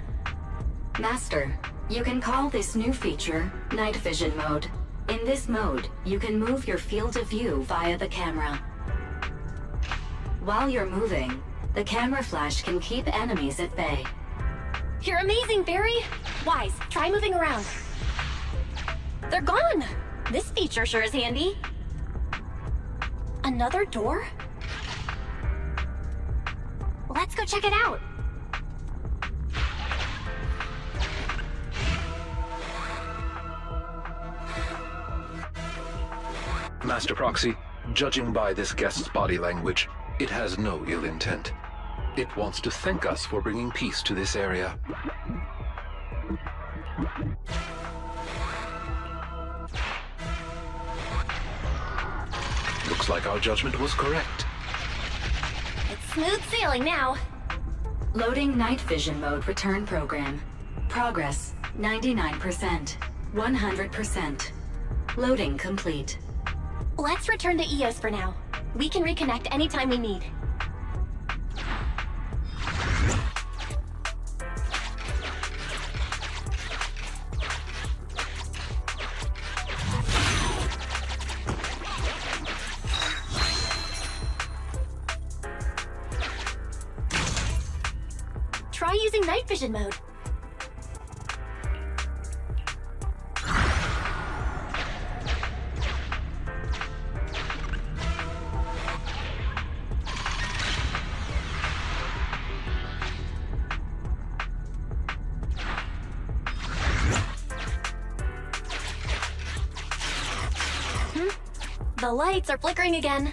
Master, you can call this new feature Night Vision Mode. In this mode, you can move your field of view via the camera. While you're moving, the camera flash can keep enemies at bay. You're amazing, Barry! Wise, try moving around. They're gone! This feature sure is handy. Another door? Let's go check it out. Master Proxy, judging by this guest's body language, it has no ill intent. It wants to thank us for bringing peace to this area. Looks like our judgment was correct. It's smooth sailing now. Loading Night Vision Mode return program. Progress 99%. 100%. Loading complete. Let's return to EOS for now. We can reconnect anytime we need. Try using night vision mode. The lights are flickering again.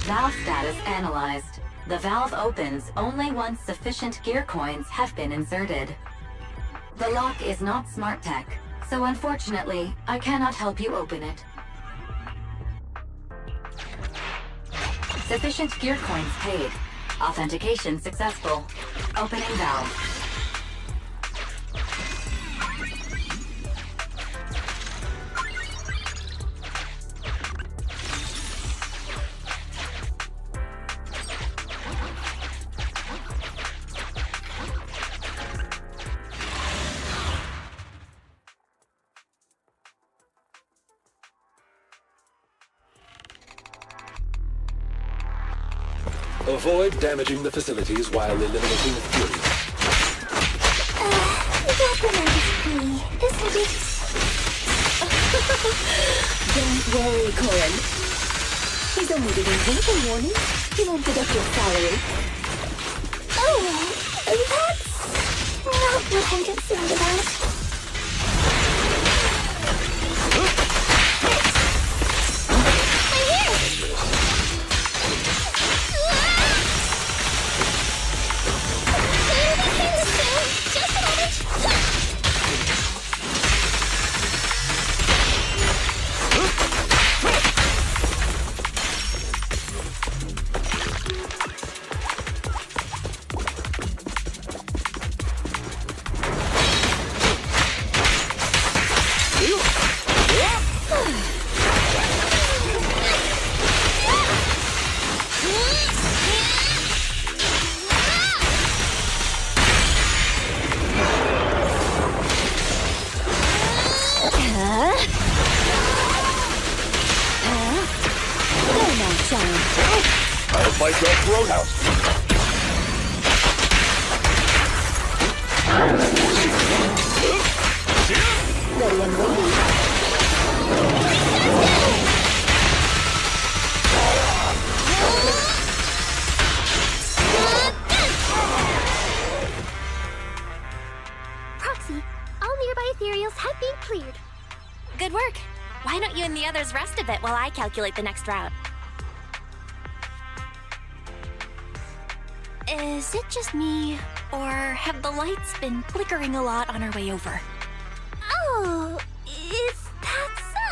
Valve status analyzed. The valve opens only once sufficient gear coins have been inserted. The lock is not smart tech, so unfortunately, I cannot help you open it. Sufficient gear coins paid. Authentication successful. Opening valve. Avoid damaging the facilities while eliminating fury. That reminds me, isn't it? Don't worry, Corin. He's only giving verbal warning. He won't deduct your salary. Oh, that's not what I'm concerned about. I'll fight your roadhouse. Ready and waiting. Proxy, all nearby ethereals have been cleared. Good work. Why don't you and the others rest a bit while I calculate the next route? Is it just me, or have the lights been flickering a lot on our way over? Oh, is that so?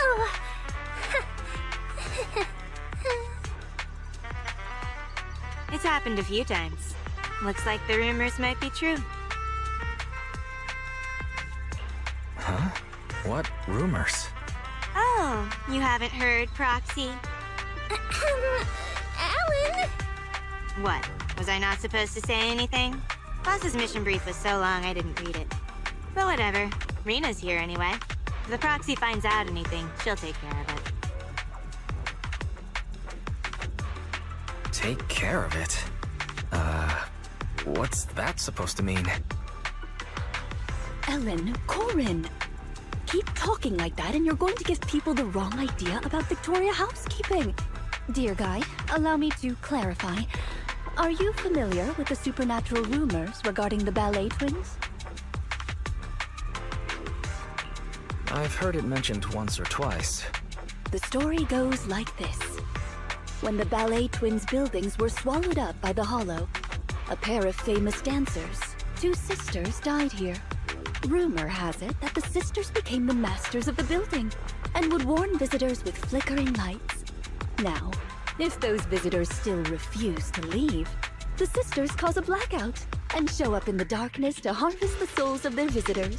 It's happened a few times. Looks like the rumors might be true. Huh? What rumors? Oh, you haven't heard, Proxy? Alan? What? Was I not supposed to say anything? Boss's mission brief was so long I didn't read it. But whatever. Rena's here anyway. If the Proxy finds out anything, she'll take care of it. Take care of it? What's that supposed to mean? Ellen, Corin. Keep talking like that and you're going to give people the wrong idea about Victoria housekeeping. Dear guy, allow me to clarify. Are you familiar with the supernatural rumors regarding the ballet twins? I've heard it mentioned once or twice. The story goes like this. When the ballet twins' buildings were swallowed up by the Hollow, a pair of famous dancers, two sisters, died here. Rumor has it that the sisters became the masters of the building and would warn visitors with flickering lights. Now, if those visitors still refuse to leave, the sisters cause a blackout and show up in the darkness to harvest the souls of their visitors.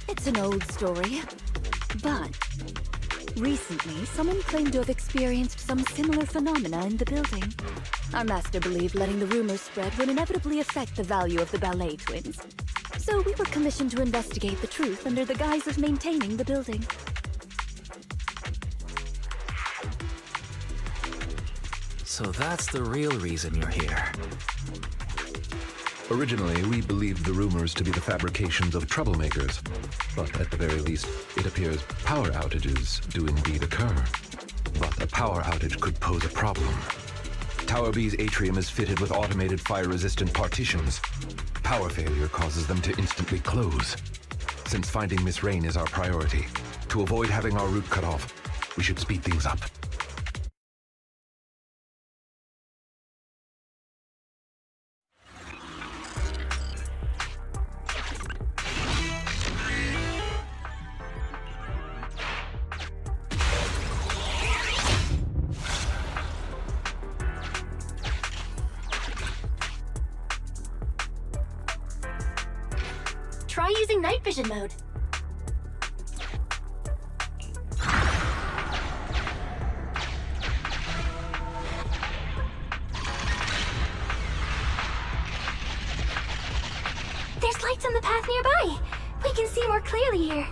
It's an old story, but recently someone claimed to have experienced some similar phenomena in the building. Our master believed letting the rumors spread would inevitably affect the value of the ballet twins. So we were commissioned to investigate the truth under the guise of maintaining the building. So that's the real reason you're here. Originally, we believed the rumors to be the fabrications of troublemakers. But at the very least, it appears power outages do indeed occur. But a power outage could pose a problem. Tower B's atrium is fitted with automated fire-resistant partitions. Power failure causes them to instantly close. Since finding Miss Rain is our priority, to avoid having our route cut off, we should speed things up. Try using night vision mode. There's lights on the path nearby. We can see more clearly here.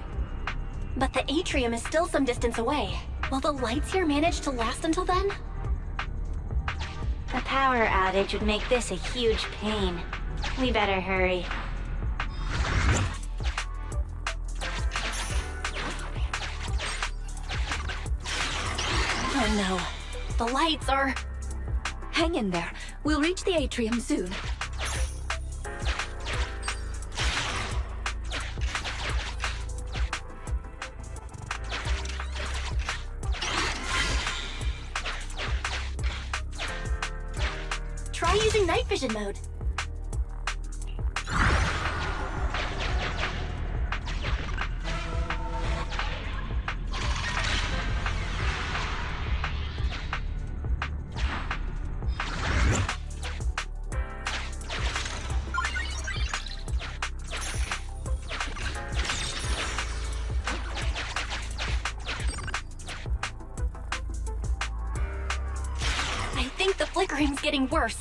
But the atrium is still some distance away. Will the lights here manage to last until then? A power outage would make this a huge pain. We better hurry. Oh no. The lights are... Hang in there. We'll reach the atrium soon. Try using night vision mode. I think the flickering's getting worse.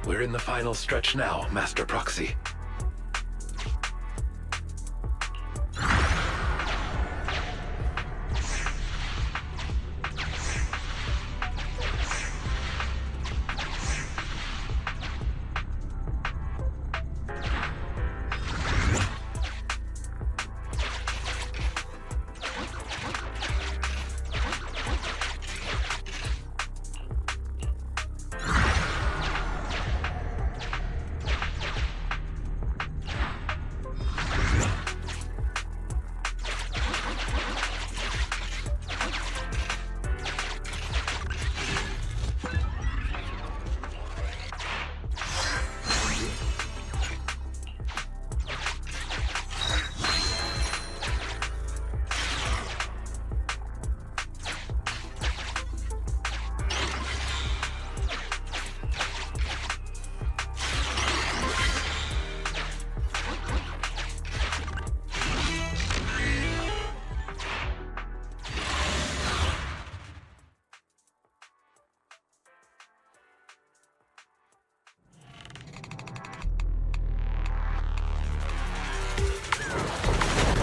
We're in the final stretch now, Master Proxy.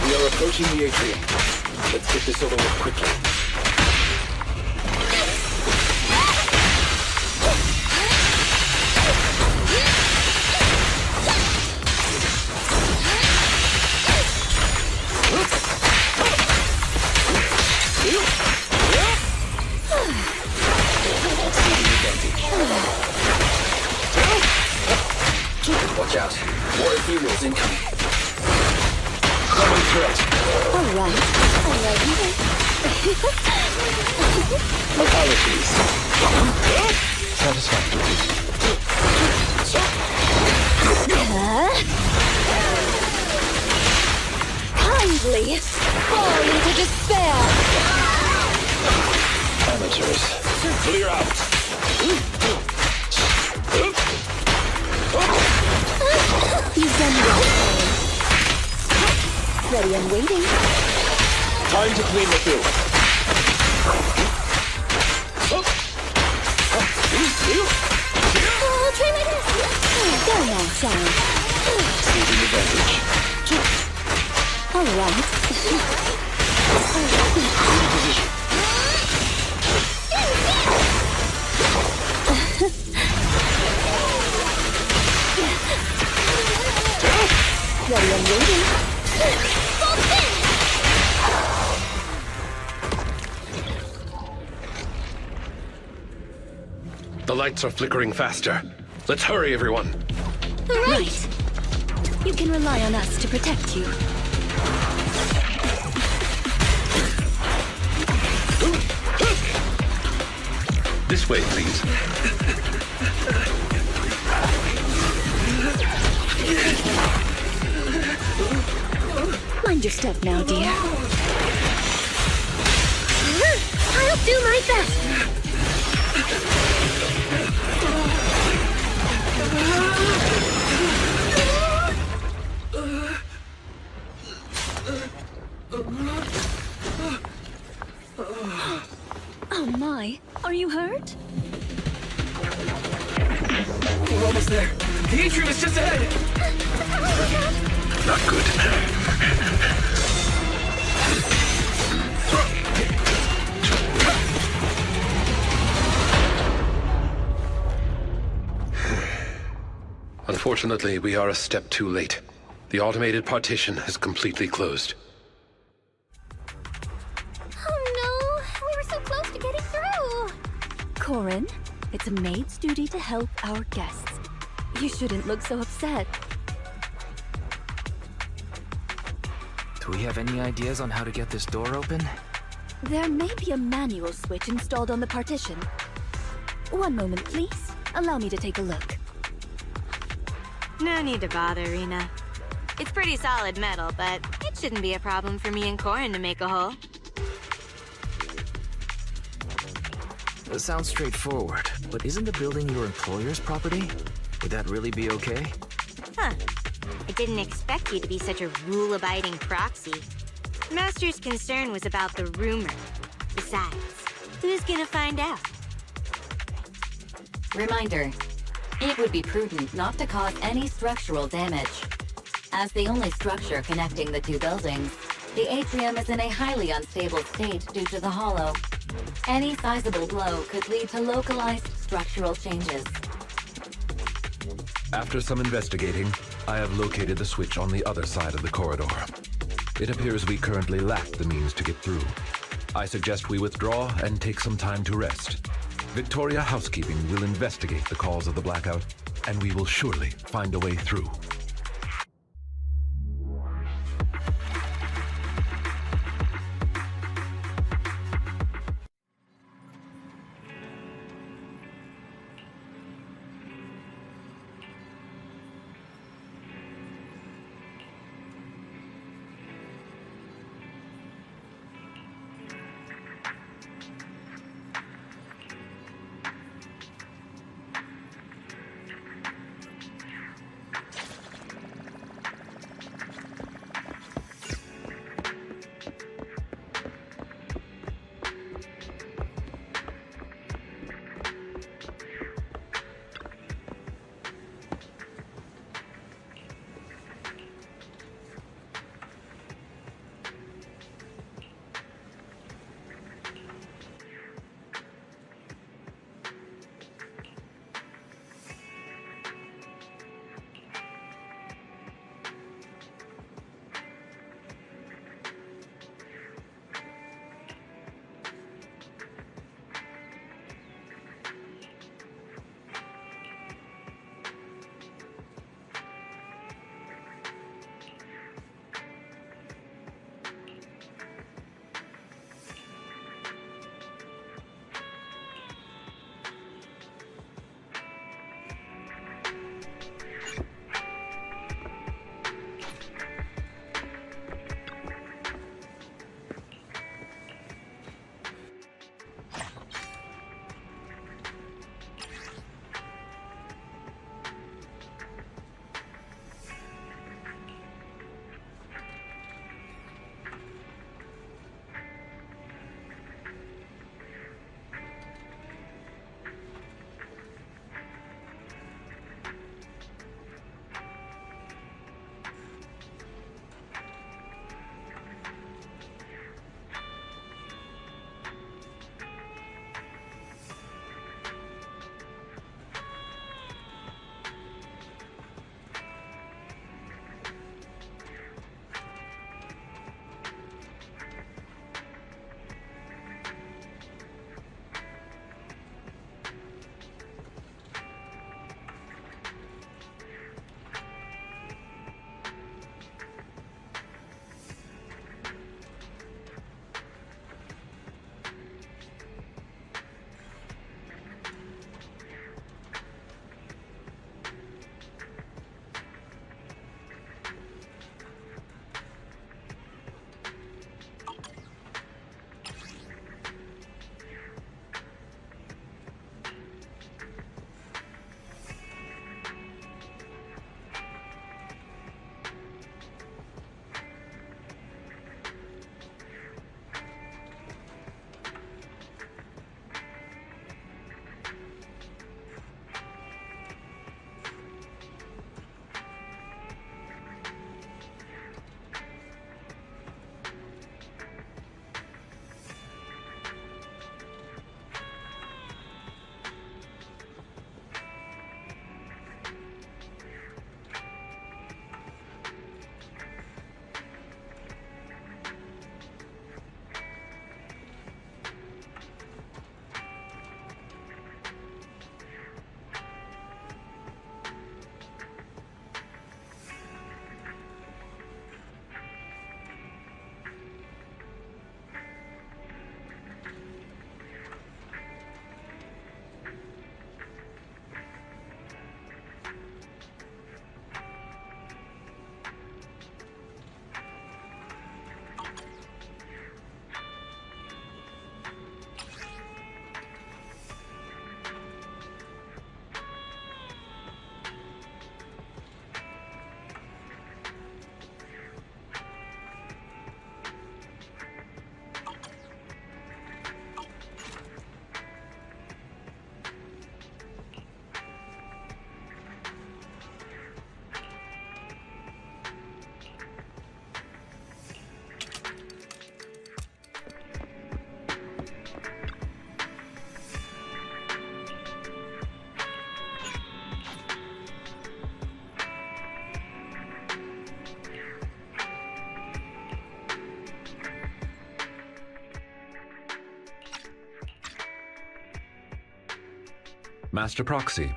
We are approaching the atrium. Let's get this over with quickly. Watch out. More ethereals incoming. Coming threat. Alright. Apologies. Satisfactory. Kindly fall into despair. Amateurs. Clear out. Zenless. Ready and waiting. Time to clean the field. Oh, try my best. Go now, child. Taking advantage. Alright. In position. Ready and waiting. The lights are flickering faster. Let's hurry, everyone. Right. You can rely on us to protect you. This way, please. Mind your step now, dear. I'll do my best. Oh my, are you hurt? We're almost there. The atrium is just ahead. Not good. Unfortunately, we are a step too late. The automated partition is completely closed. Oh no! We were so close to getting through! Corin, it's a maid's duty to help our guests. You shouldn't look so upset. Do we have any ideas on how to get this door open? There may be a manual switch installed on the partition. One moment, please. Allow me to take a look. No need to bother, Rena. It's pretty solid metal, but it shouldn't be a problem for me and Corin to make a hole. That sounds straightforward, but isn't the building your employer's property? Would that really be okay? Huh. I didn't expect you to be such a rule-abiding proxy. Master's concern was about the rumor. Besides, who's gonna find out? Reminder, it would be prudent not to cause any structural damage. As the only structure connecting the two buildings, the atrium is in a highly unstable state due to the hollow. Any sizable blow could lead to localized structural changes. After some investigating, I have located the switch on the other side of the corridor. It appears we currently lack the means to get through. I suggest we withdraw and take some time to rest. Victoria Housekeeping will investigate the cause of the blackout, and we will surely find a way through. Master Proxy,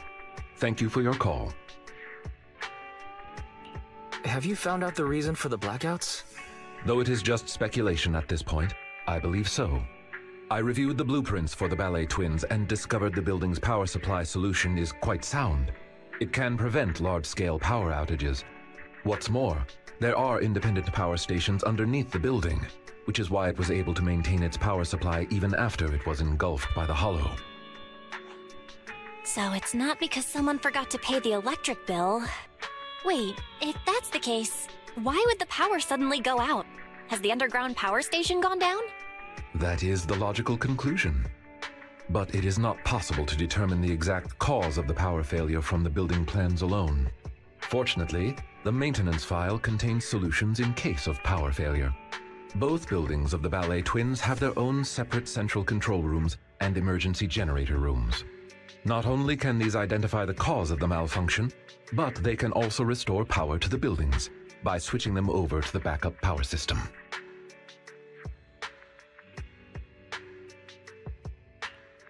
thank you for your call. Have you found out the reason for the blackouts? Though it is just speculation at this point, I believe so. I reviewed the blueprints for the ballet twins and discovered the building's power supply solution is quite sound. It can prevent large-scale power outages. What's more, there are independent power stations underneath the building, which is why it was able to maintain its power supply even after it was engulfed by the hollow. So it's not because someone forgot to pay the electric bill. Wait, if that's the case, why would the power suddenly go out? Has the underground power station gone down? That is the logical conclusion. But it is not possible to determine the exact cause of the power failure from the building plans alone. Fortunately, the maintenance file contains solutions in case of power failure. Both buildings of the ballet twins have their own separate central control rooms and emergency generator rooms. Not only can these identify the cause of the malfunction, but they can also restore power to the buildings by switching them over to the backup power system.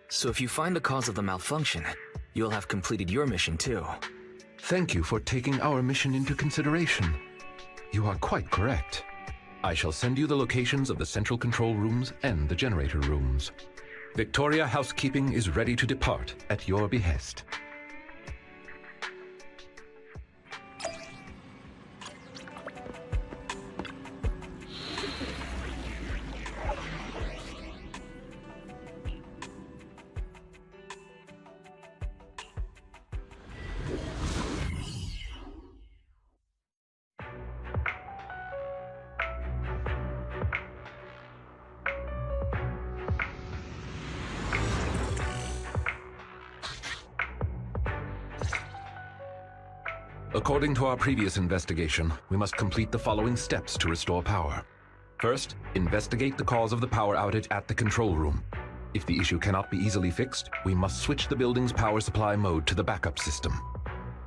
So if you find the cause of the malfunction, you'll have completed your mission too. Thank you for taking our mission into consideration. You are quite correct. I shall send you the locations of the central control rooms and the generator rooms. Victoria Housekeeping is ready to depart at your behest. According to our previous investigation, we must complete the following steps to restore power. First, investigate the cause of the power outage at the control room. If the issue cannot be easily fixed, we must switch the building's power supply mode to the backup system.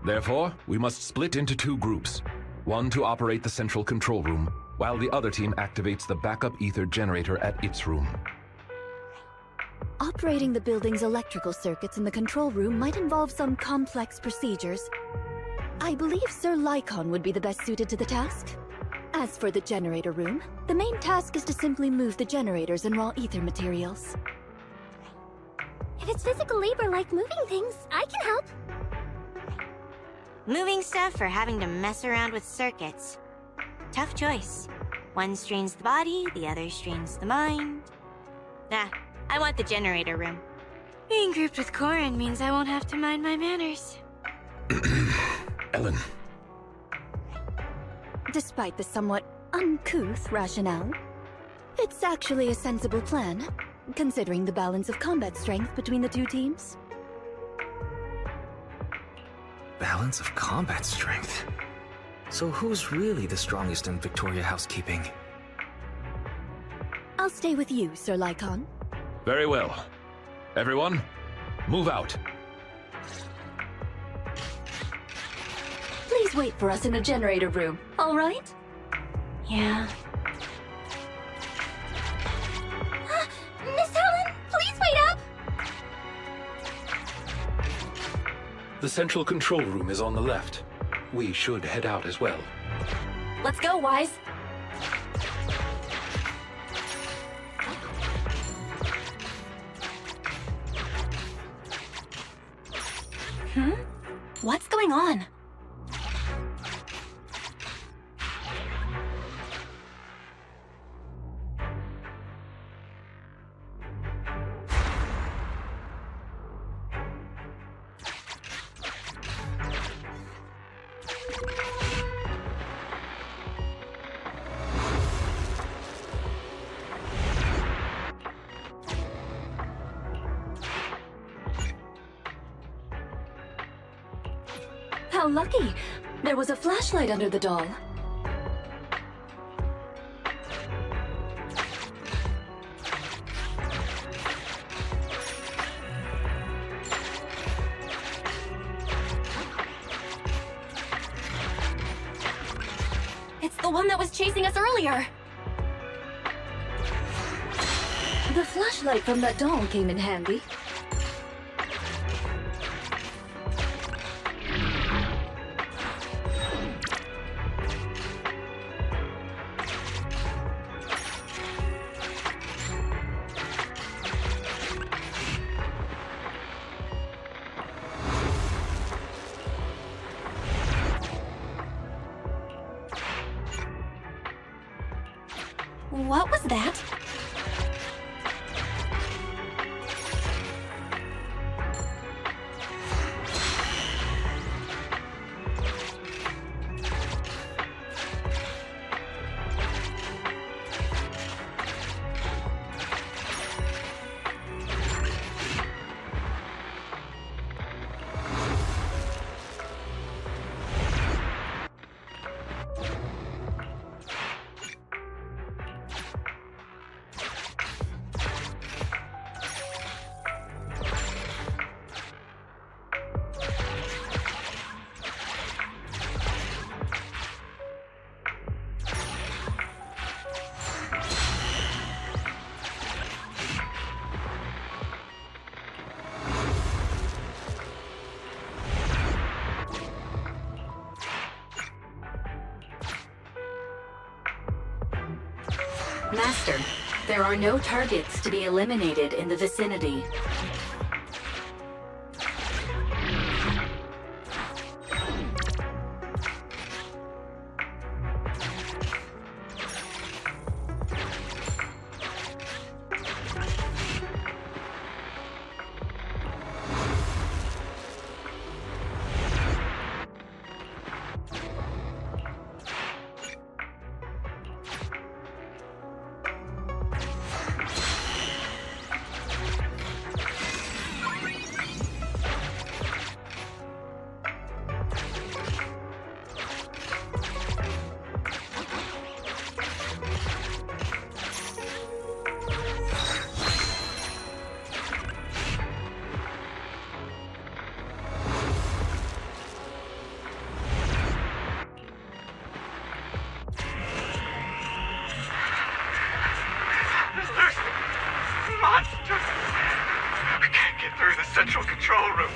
Therefore, we must split into two groups, one to operate the central control room, while the other team activates the backup ether generator at its room. Operating the building's electrical circuits in the control room might involve some complex procedures. I believe Sir Lycon would be the best suited to the task. As for the generator room, the main task is to simply move the generators and raw ether materials. If it's physical labor like moving things, I can help. Moving stuff or having to mess around with circuits. Tough choice. One strains the body, the other strains the mind. Nah, I want the generator room. Being grouped with Corin means I won't have to mind my manners. Ellen. Despite the somewhat uncouth rationale, it's actually a sensible plan, considering the balance of combat strength between the two teams. Balance of combat strength? So who's really the strongest in Victoria Housekeeping? I'll stay with you, Sir Lycon. Very well. Everyone, move out. Please wait for us in the generator room, all right? Yeah. Miss Helen, please wait up! The central control room is on the left. We should head out as well. Let's go, Wise. What's going on? How lucky! There was a flashlight under the doll. It's the one that was chasing us earlier. The flashlight from that doll came in handy. was that? Master, there are no targets to be eliminated in the vicinity. Monster! I can't get through the central control room.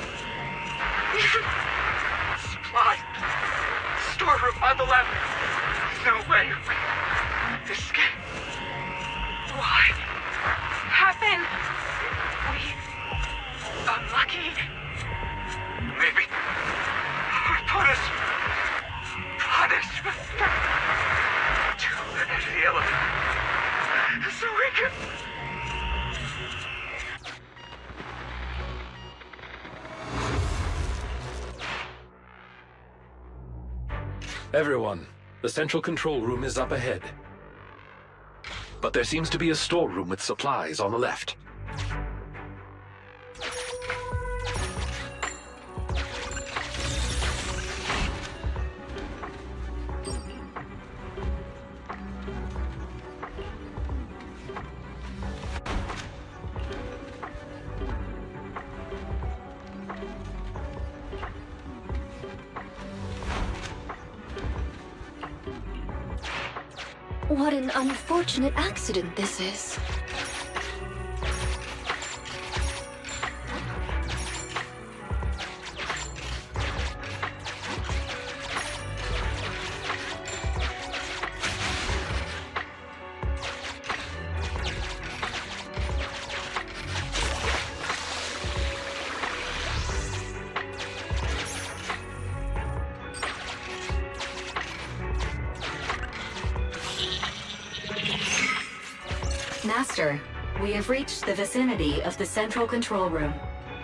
Supply. Storeroom on the left. No way. Escape. Why? Happen. We... unlucky. Maybe... punishment. To the elephant. So we can... Everyone, the central control room is up ahead. But there seems to be a storeroom with supplies on the left. What an unfortunate accident this is. Master, we have reached the vicinity of the central control room.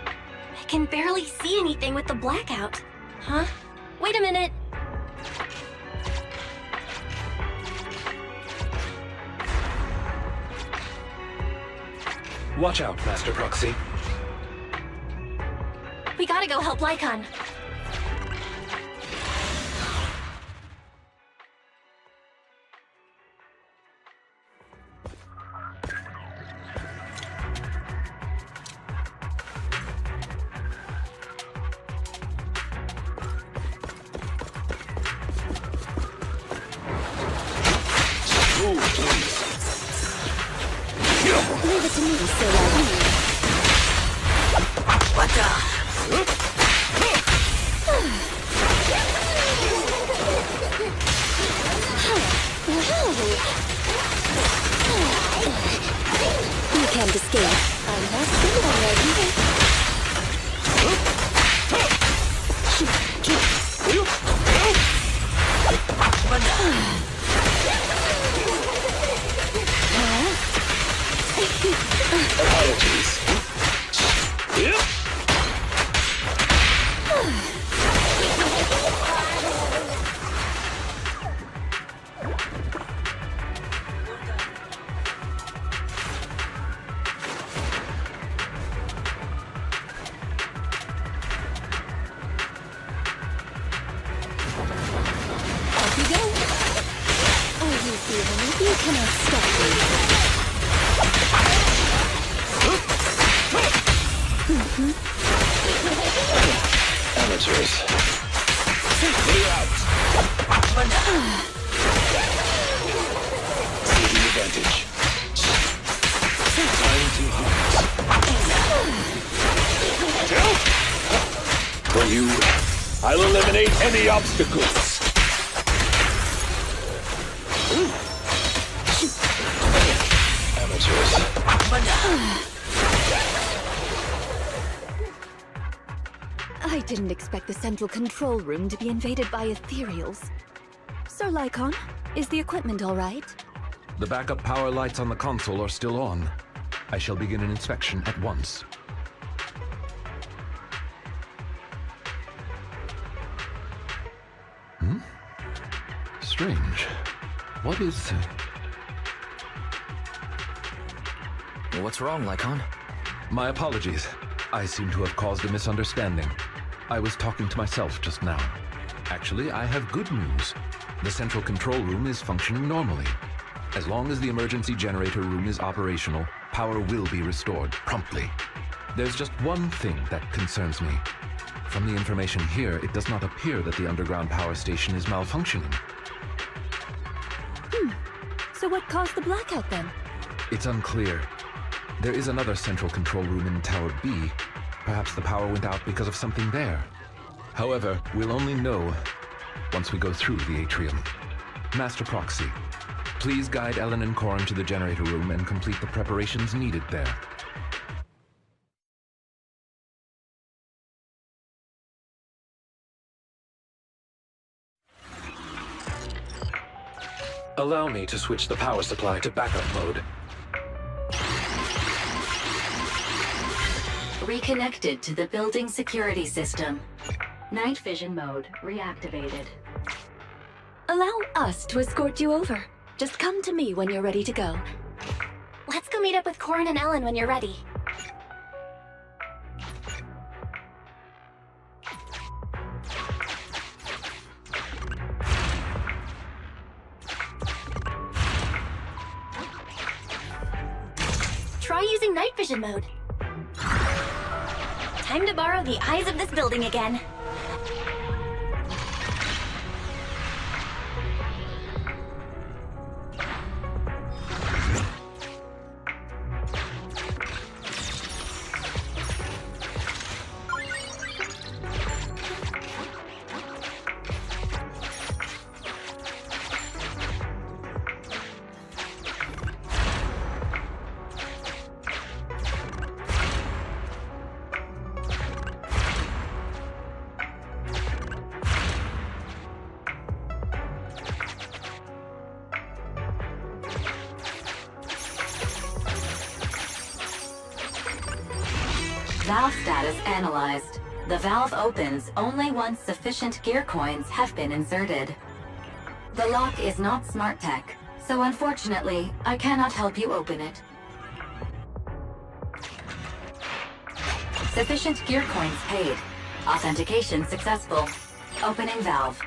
I can barely see anything with the blackout. Huh? Wait a minute. Watch out, Master Proxy. We gotta go help Lycon. Leave it to me, Sarah. What the? You can't escape. I'm not good already. apologies. Yep. Off you go. Oh, you demon, you cannot stop me. Amateurs. Me out. See the advantage. Time to hunt. For you, I'll eliminate any obstacles. Amateurs. I didn't expect the central control room to be invaded by ethereals. Sir Lycon, is the equipment all right? The backup power lights on the console are still on. I shall begin an inspection at once. Strange. What is... What's wrong, Lycon? My apologies. I seem to have caused a misunderstanding. I was talking to myself just now. Actually, I have good news. The central control room is functioning normally. As long as the emergency generator room is operational, power will be restored promptly. There's just one thing that concerns me. From the information here, it does not appear that the underground power station is malfunctioning. So what caused the blackout then? It's unclear. There is another central control room in Tower B. Perhaps the power went out because of something there. However, we'll only know once we go through the atrium. Master Proxy, please guide Ellen and Corin to the generator room and complete the preparations needed there. Allow me to switch the power supply to backup mode. Reconnected to the building security system. Night vision mode reactivated. Allow us to escort you over. Just come to me when you're ready to go. Let's go meet up with Corin and Ellen when you're ready. Try using night vision mode. Time to borrow the eyes of this building again. Valve status analyzed. The valve opens only once sufficient gear coins have been inserted. The lock is not smart tech, so unfortunately, I cannot help you open it. Sufficient gear coins paid. Authentication successful. Opening valve.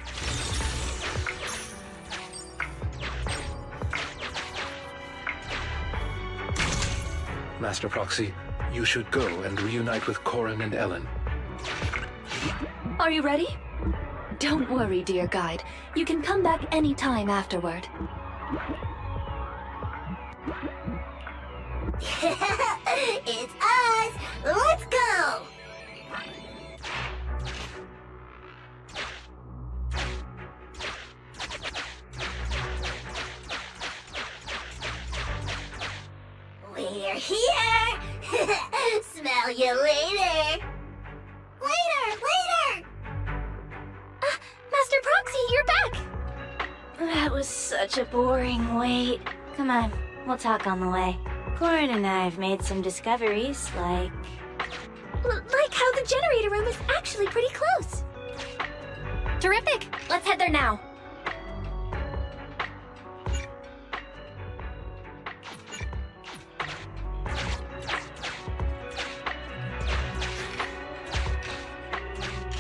Master Proxy, you should go and reunite with Corin and Ellen. Are you ready? Don't worry, dear guide. You can come back anytime afterward. It's us! Let's go! We're here! Smell you later! Later! Master Proxy, you're back! That was such a boring wait. Come on, we'll talk on the way. Corin and I have made some discoveries, like... Like how the generator room is actually pretty close. Terrific! Let's head there now.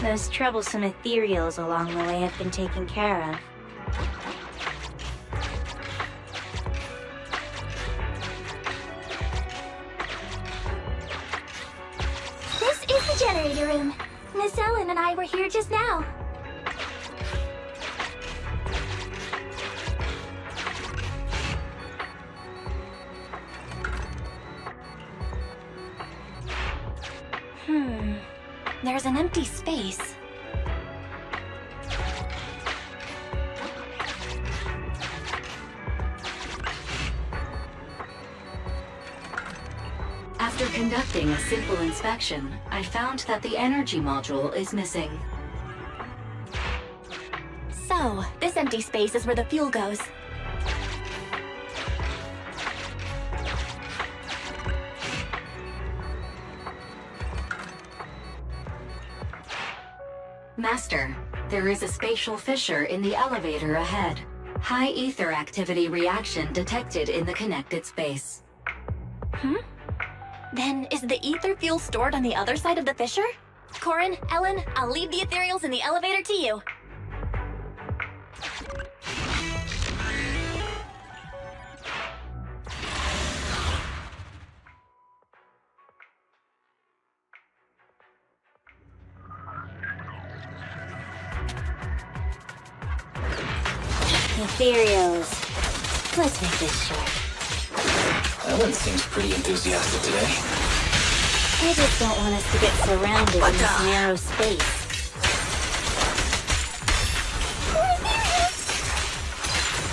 Those troublesome ethereals along the way have been taken care of. This is the generator room. Miss Ellen and I were here just now. There's an empty space. After conducting a simple inspection, I found that the energy module is missing. So, this empty space is where the fuel goes. Master, there is a spatial fissure in the elevator ahead. High ether activity reaction detected in the connected space. Then, is the ether fuel stored on the other side of the fissure? Corin, Ellen, I'll leave the ethereals in the elevator to you. Ethereals. Let's make this short. Ellen seems pretty enthusiastic today. I just don't want us to get surrounded in this narrow space.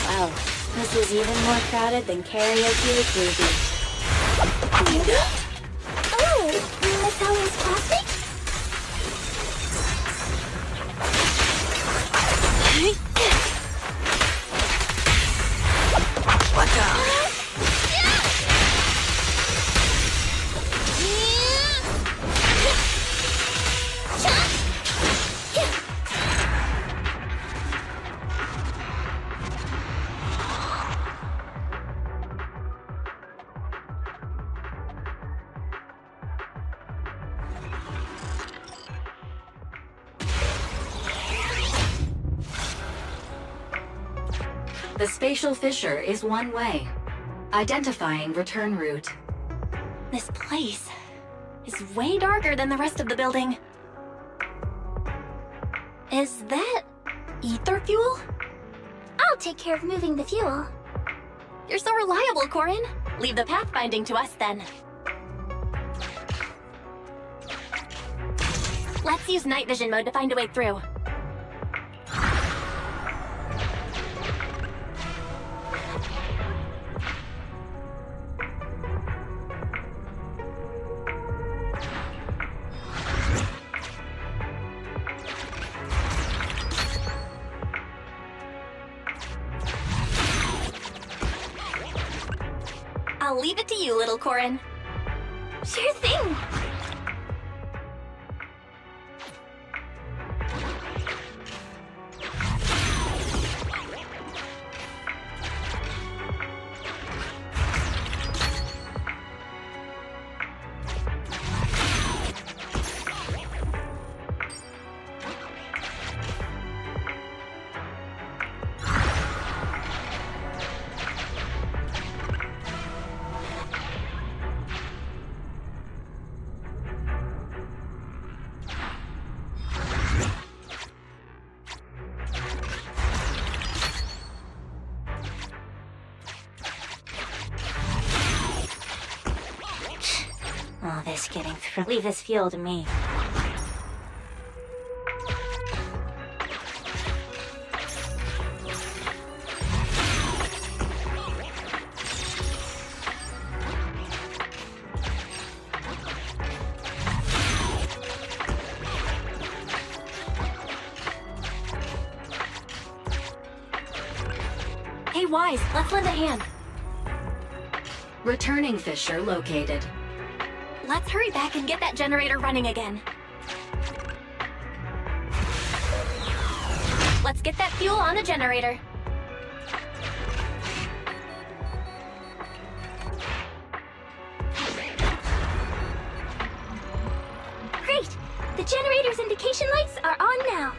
Wow, this is even more crowded than karaoke with Ruby. Oh, Miss Ellen's classmate? The spatial fissure is one way. Identifying return route. This place is way darker than the rest of the building. Is that ether fuel? I'll take care of moving the fuel. You're so reliable, Corin. Leave the pathfinding to us then. Let's use night vision mode to find a way through. I'll leave it to you, little Corin. Sure thing. Oh, this getting through. Leave this fuel to me. Hey, Wise, let's lend a hand. Returning fissure located. Let's hurry back and get that generator running again. Let's get that fuel on the generator. Great! The generator's indication lights are on now.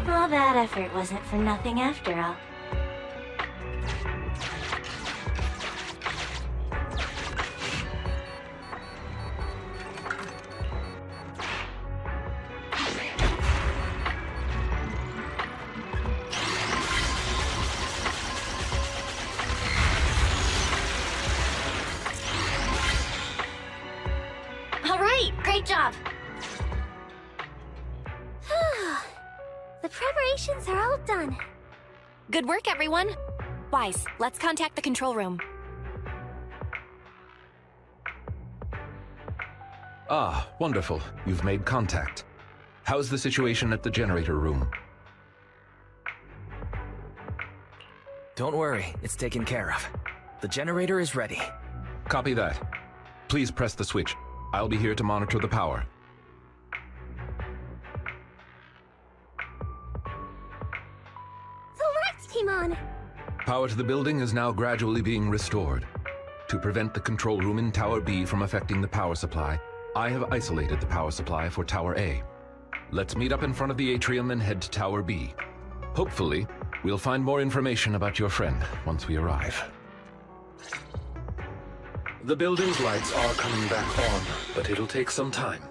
All that effort wasn't for nothing after all. All right, great job. The preparations are all done. Good work, everyone. Wise, let's contact the control room. Ah, wonderful. You've made contact. How's the situation at the generator room? Don't worry, it's taken care of. The generator is ready. Copy that. Please press the switch. I'll be here to monitor the power. Timon! Power to the building is now gradually being restored. To prevent the control room in Tower B from affecting the power supply, I have isolated the power supply for Tower A. Let's meet up in front of the atrium and head to Tower B. Hopefully, we'll find more information about your friend once we arrive. The building's lights are coming back on, but it'll take some time.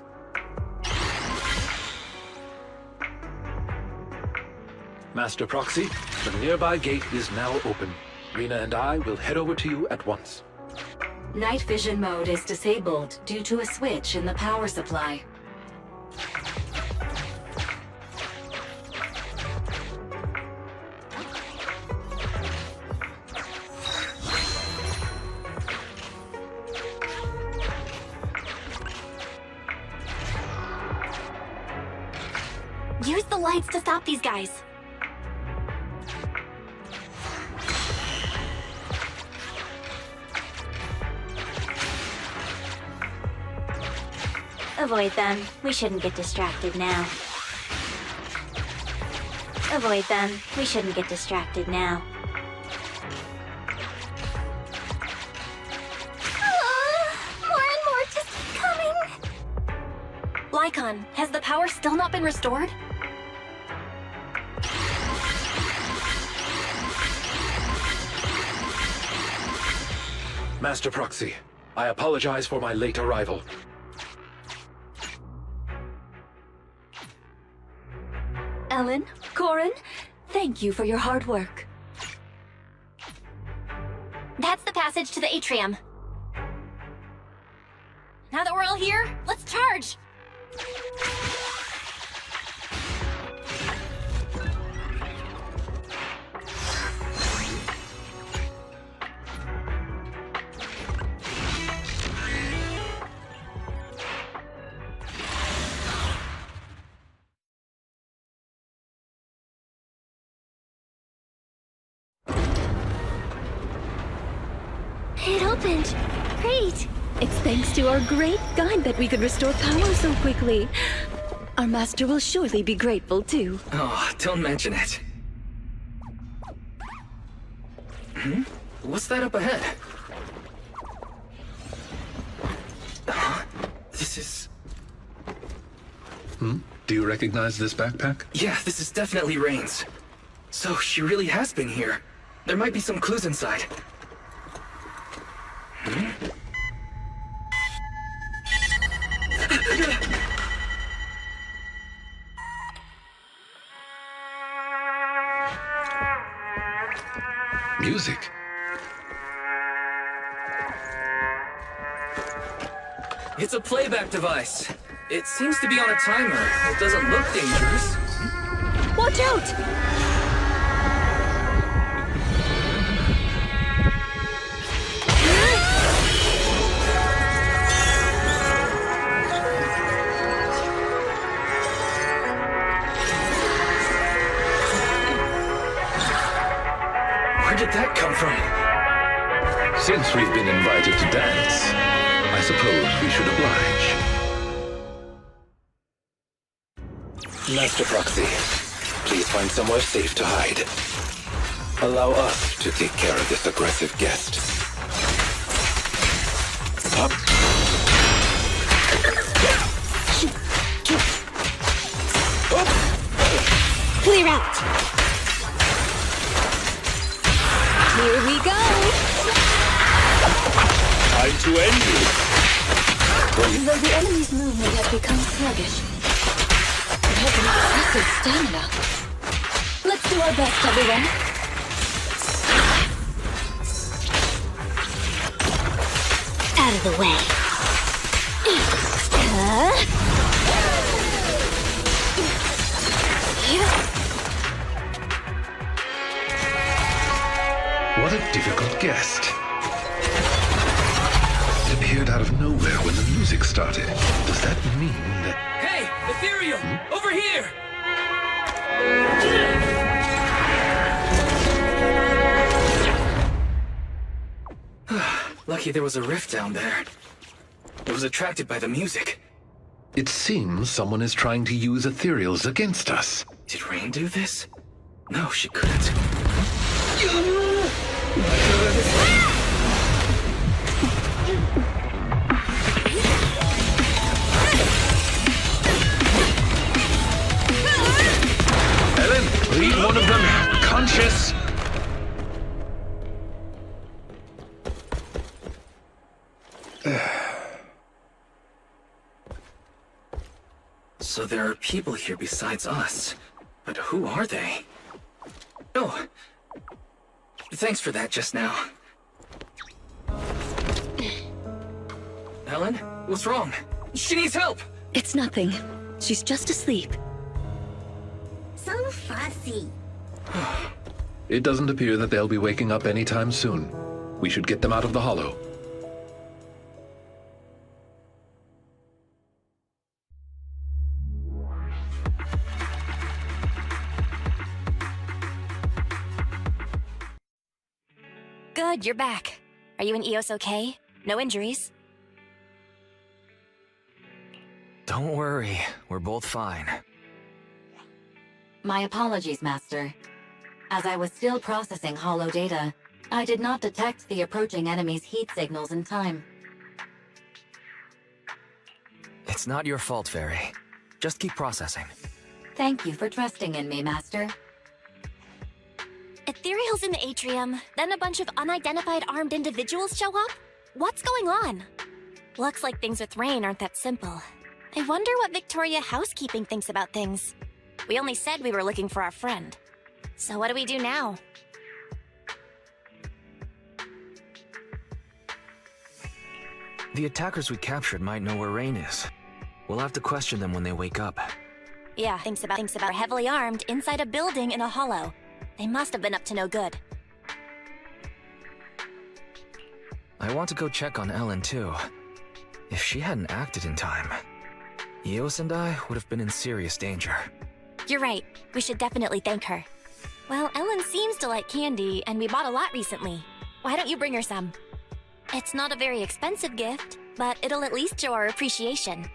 Master Proxy, the nearby gate is now open. Rena and I will head over to you at once. Night vision mode is disabled due to a switch in the power supply. Use the lights to stop these guys. Avoid them. We shouldn't get distracted now. Avoid them. We shouldn't get distracted now. More and more just keep coming! Lycon, has the power still not been restored? Master Proxy, I apologize for my late arrival. Ellen, Corin, thank you for your hard work. That's the passage to the atrium. Now that we're all here, let's charge! It opened! Great! It's thanks to our great guide that we could restore power so quickly. Our master will surely be grateful too. Oh, don't mention it. What's that up ahead? This is... Do you recognize this backpack? Yeah, this is definitely Rain's. So she really has been here. There might be some clues inside. Music. It's a playback device. It seems to be on a timer. It doesn't look dangerous. Watch out! Where did that come from? Since we've been invited to dance, I suppose we should oblige. Master Proxy, please find somewhere safe to hide. Allow us to take care of this aggressive guest. Up. Clear out. Here we go. Time to end you. Though the enemy's movement has become sluggish, it has an impressive stamina. Let's do our best, everyone. Out of the way. What a difficult guest. It appeared out of nowhere when the music started. Does that mean that... Hey, Ethereal! Over here! Lucky there was a rift down there. It was attracted by the music. It seems someone is trying to use ethereals against us. Did Rain do this? No, she couldn't. Ellen, lead one of them conscious. So there are people here besides us. But who are they? Oh, thanks for that just now. Ellen, what's wrong? She needs help! It's nothing. She's just asleep. So fussy. It doesn't appear that they'll be waking up anytime soon. We should get them out of the hollow. Good, you're back. Are you and Eos okay? No injuries? Don't worry, we're both fine. My apologies, Master. As I was still processing hollow data, I did not detect the approaching enemy's heat signals in time. It's not your fault, Fairy. Just keep processing. Thank you for trusting in me, Master. Ethereal's in the atrium, then a bunch of unidentified armed individuals show up? What's going on? Looks like things with Rain aren't that simple. I wonder what Victoria Housekeeping thinks about things. We only said we were looking for our friend. So what do we do now? The attackers we captured might know where Rain is. We'll have to question them when they wake up. Yeah, thinks about heavily armed inside a building in a hollow. They must have been up to no good. I want to go check on Ellen, too. If she hadn't acted in time, Eos and I would have been in serious danger. You're right. We should definitely thank her. Well, Ellen seems to like candy, and we bought a lot recently. Why don't you bring her some? It's not a very expensive gift, but it'll at least show our appreciation.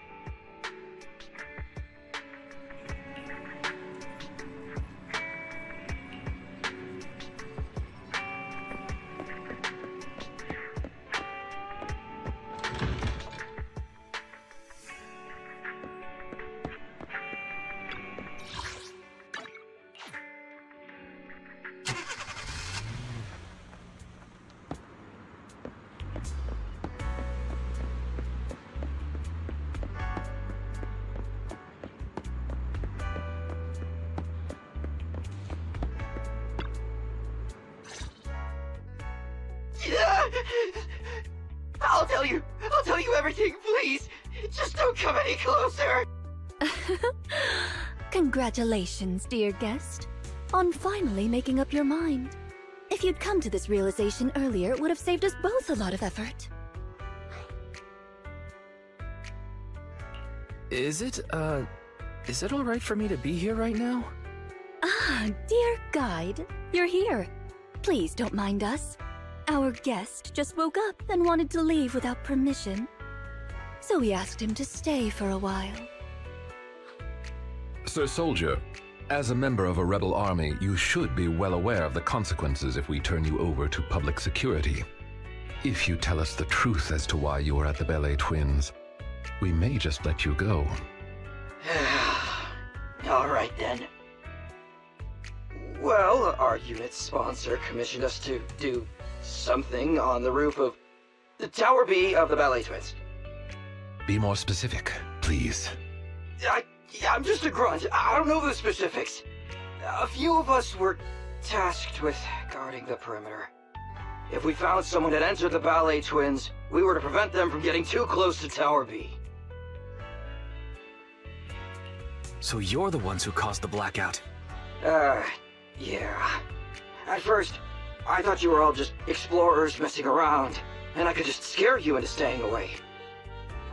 I'll tell you everything, please. Just don't come any closer. Congratulations, dear guest, on finally making up your mind. If you'd come to this realization earlier, it would have saved us both a lot of effort. Is it alright for me to be here right now? Ah, dear guide, you're here. Please don't mind us. Our guest just woke up and wanted to leave without permission. So we asked him to stay for a while. Sir Soldier, as a member of a rebel army, you should be well aware of the consequences if we turn you over to public security. If you tell us the truth as to why you were at the Ballet Twins, we may just let you go. All right then. Well, our unit's sponsor commissioned us to do something on the roof of the Tower B of the Ballet Twins. Be more specific, please. I'm just a grunt. I don't know the specifics. A few of us were tasked with guarding the perimeter. If we found someone had entered the Ballet Twins, we were to prevent them from getting too close to Tower B. So you're the ones who caused the blackout? Yeah. At first, I thought you were all just explorers messing around, and I could just scare you into staying away.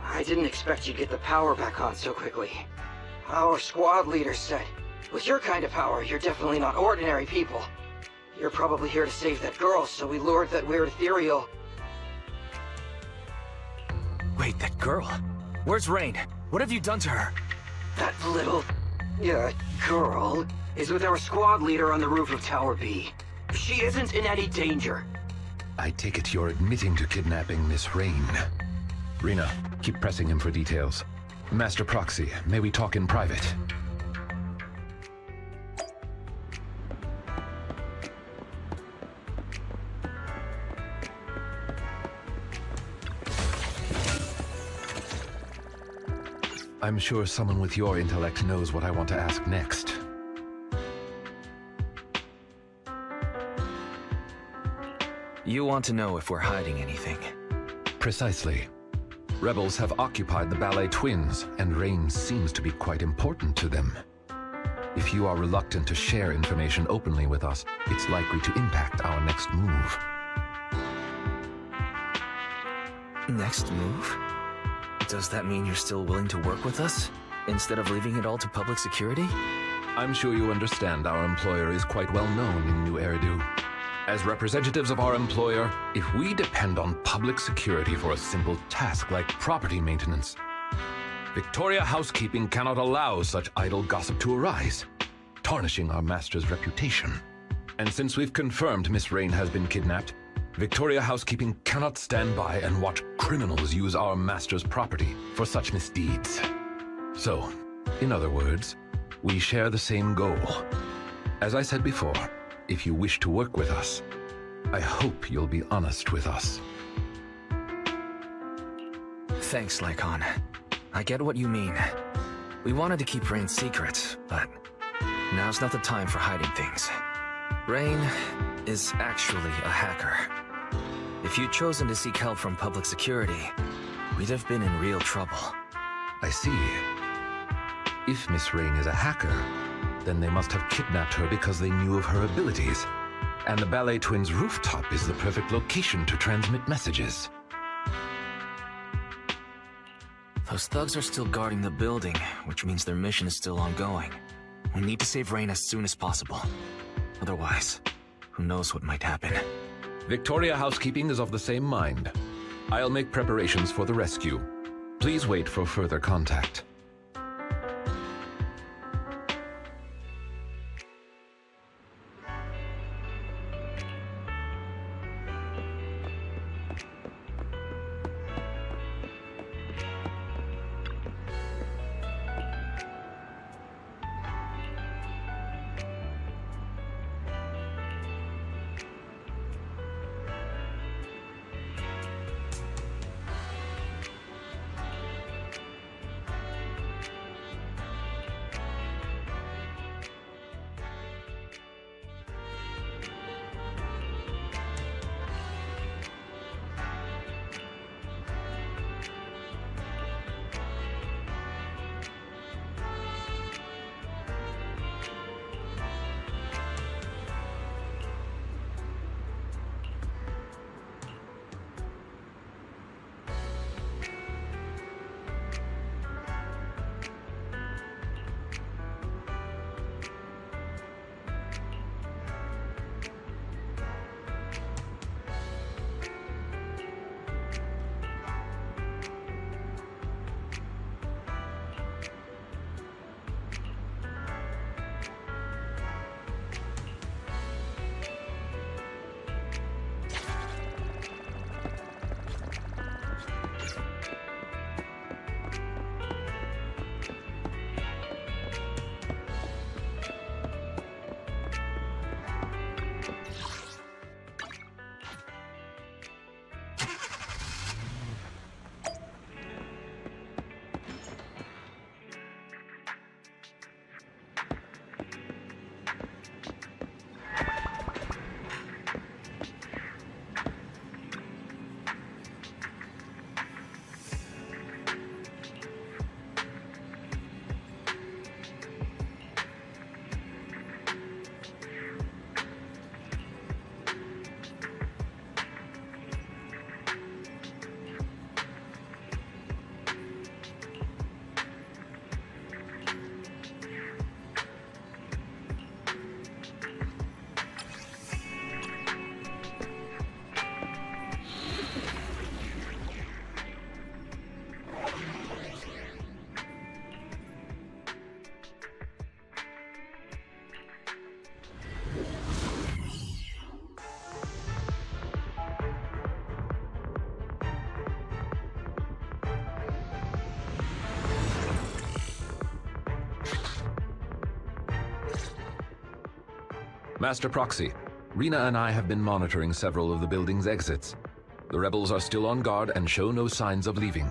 I didn't expect you'd get the power back on so quickly. Our squad leader said, with your kind of power, you're definitely not ordinary people. You're probably here to save that girl, so we lured that weird ethereal. Wait, that girl? Where's Rain? What have you done to her? That little, girl is with our squad leader on the roof of Tower B. She isn't in any danger. I take it you're admitting to kidnapping Miss Rain. Rena, keep pressing him for details. Master Proxy, may we talk in private? I'm sure someone with your intellect knows what I want to ask next. You want to know if we're hiding anything? Precisely. Rebels have occupied the Ballet Twins, and Rain seems to be quite important to them. If you are reluctant to share information openly with us, it's likely to impact our next move. Next move? Does that mean you're still willing to work with us, instead of leaving it all to public security? I'm sure you understand our employer is quite well known in New Eridu. As representatives of our employer, if we depend on public security for a simple task like property maintenance, Victoria Housekeeping cannot allow such idle gossip to arise, tarnishing our master's reputation. And since we've confirmed Miss Rain has been kidnapped, Victoria Housekeeping cannot stand by and watch criminals use our master's property for such misdeeds. So, in other words, we share the same goal. As I said before, if you wish to work with us, I hope you'll be honest with us. Thanks, Lycon. I get what you mean. We wanted to keep Rain secret, but now's not the time for hiding things. Rain is actually a hacker. If you'd chosen to seek help from public security, we'd have been in real trouble. I see. If Miss Rain is a hacker, then they must have kidnapped her because they knew of her abilities. And the Ballet Twins' rooftop is the perfect location to transmit messages. Those thugs are still guarding the building, which means their mission is still ongoing. We need to save Rain as soon as possible. Otherwise, who knows what might happen. Victoria Housekeeping is of the same mind. I'll make preparations for the rescue. Please wait for further contact. Master Proxy, Rena and I have been monitoring several of the building's exits. The rebels are still on guard and show no signs of leaving.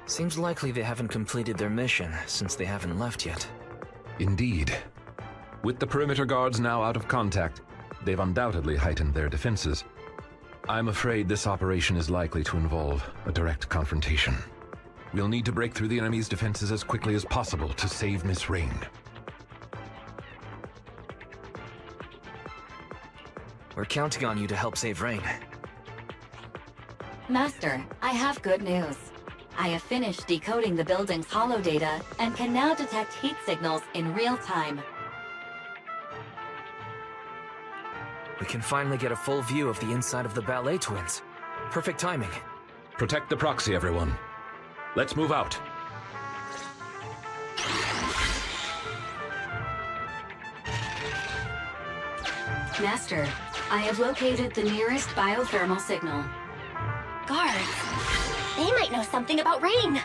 Seems likely they haven't completed their mission, since they haven't left yet. Indeed. With the perimeter guards now out of contact, they've undoubtedly heightened their defenses. I'm afraid this operation is likely to involve a direct confrontation. We'll need to break through the enemy's defenses as quickly as possible to save Miss Rain. We're counting on you to help save Rain. Master, I have good news. I have finished decoding the building's holo data and can now detect heat signals in real time. We can finally get a full view of the inside of the ballet twins. Perfect timing. Protect the proxy, everyone. Let's move out. Master, I have located the nearest biothermal signal. Guards, they might know something about Rain.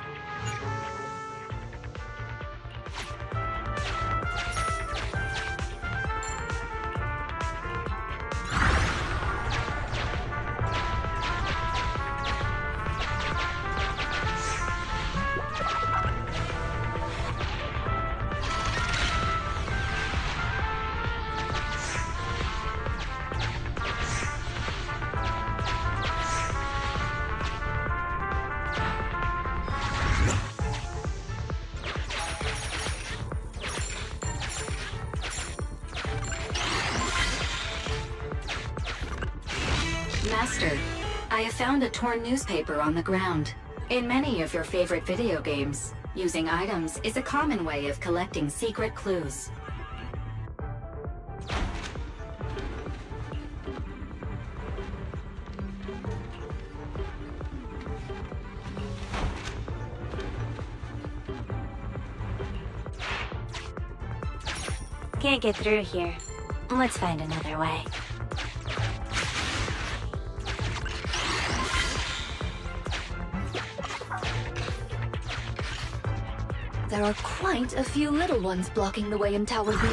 Master, I have found a torn newspaper on the ground. In many of your favorite video games, using items is a common way of collecting secret clues. Can't get through here. Let's find another way. There are quite a few little ones blocking the way in Tower B.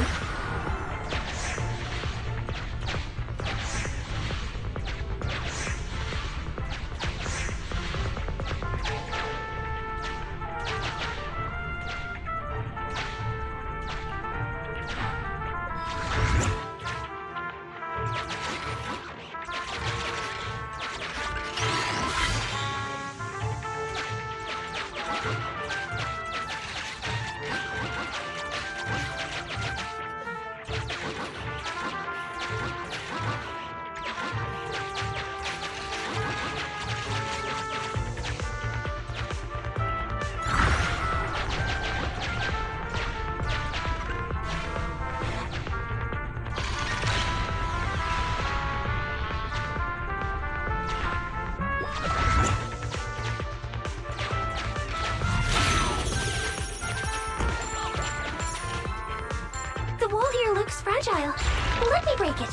The wall here looks fragile. Let me break it.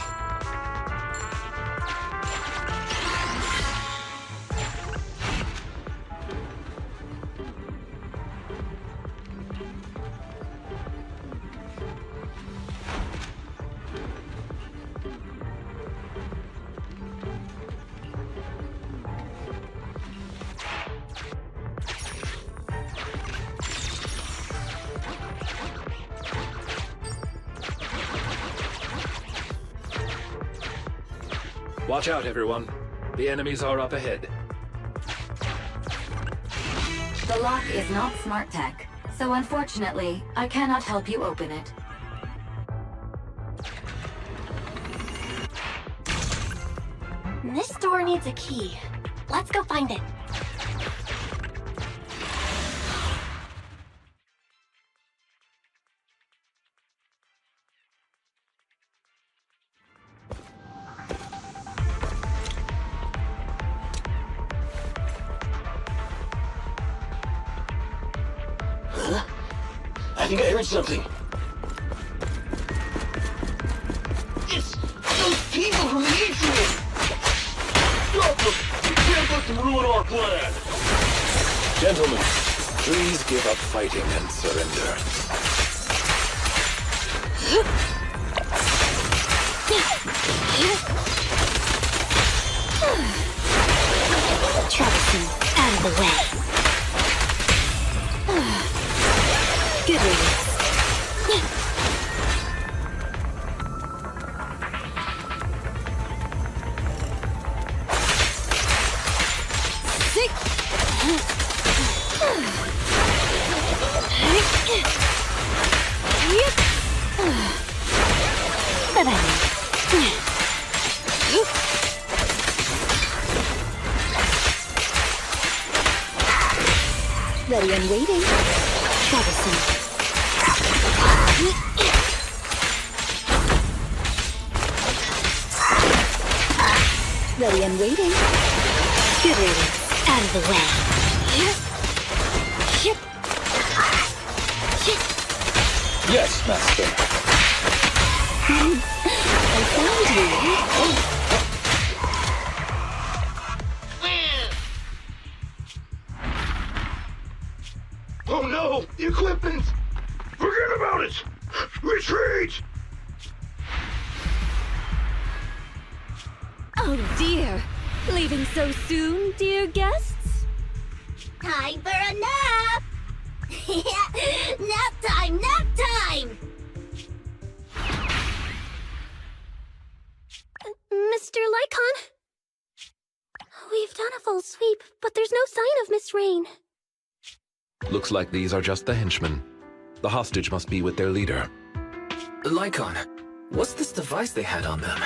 Watch out, everyone. The enemies are up ahead. The lock is not smart tech, so unfortunately, I cannot help you open it. This door needs a key. Let's go find it. I think I heard something. It's those people from the Atrium! Stop them! You can't let them ruin our plan! Gentlemen, Please give up fighting and surrender. Troublesome. Out of the way. Good riddance. Ready and waiting. Troublesome. Ready and waiting. Good riddance. Out of the way. Yes, Master. I found you. Oh no! The equipment! Forget about it! Retreat! Oh dear. Leaving so soon, dear guests? Time for a nap! Nap time! Nap time! Mr. Lycon? We've done a full sweep, but there's no sign of Miss Rain. Looks like these are just the henchmen. The hostage must be with their leader. Lycon, what's this device they had on them?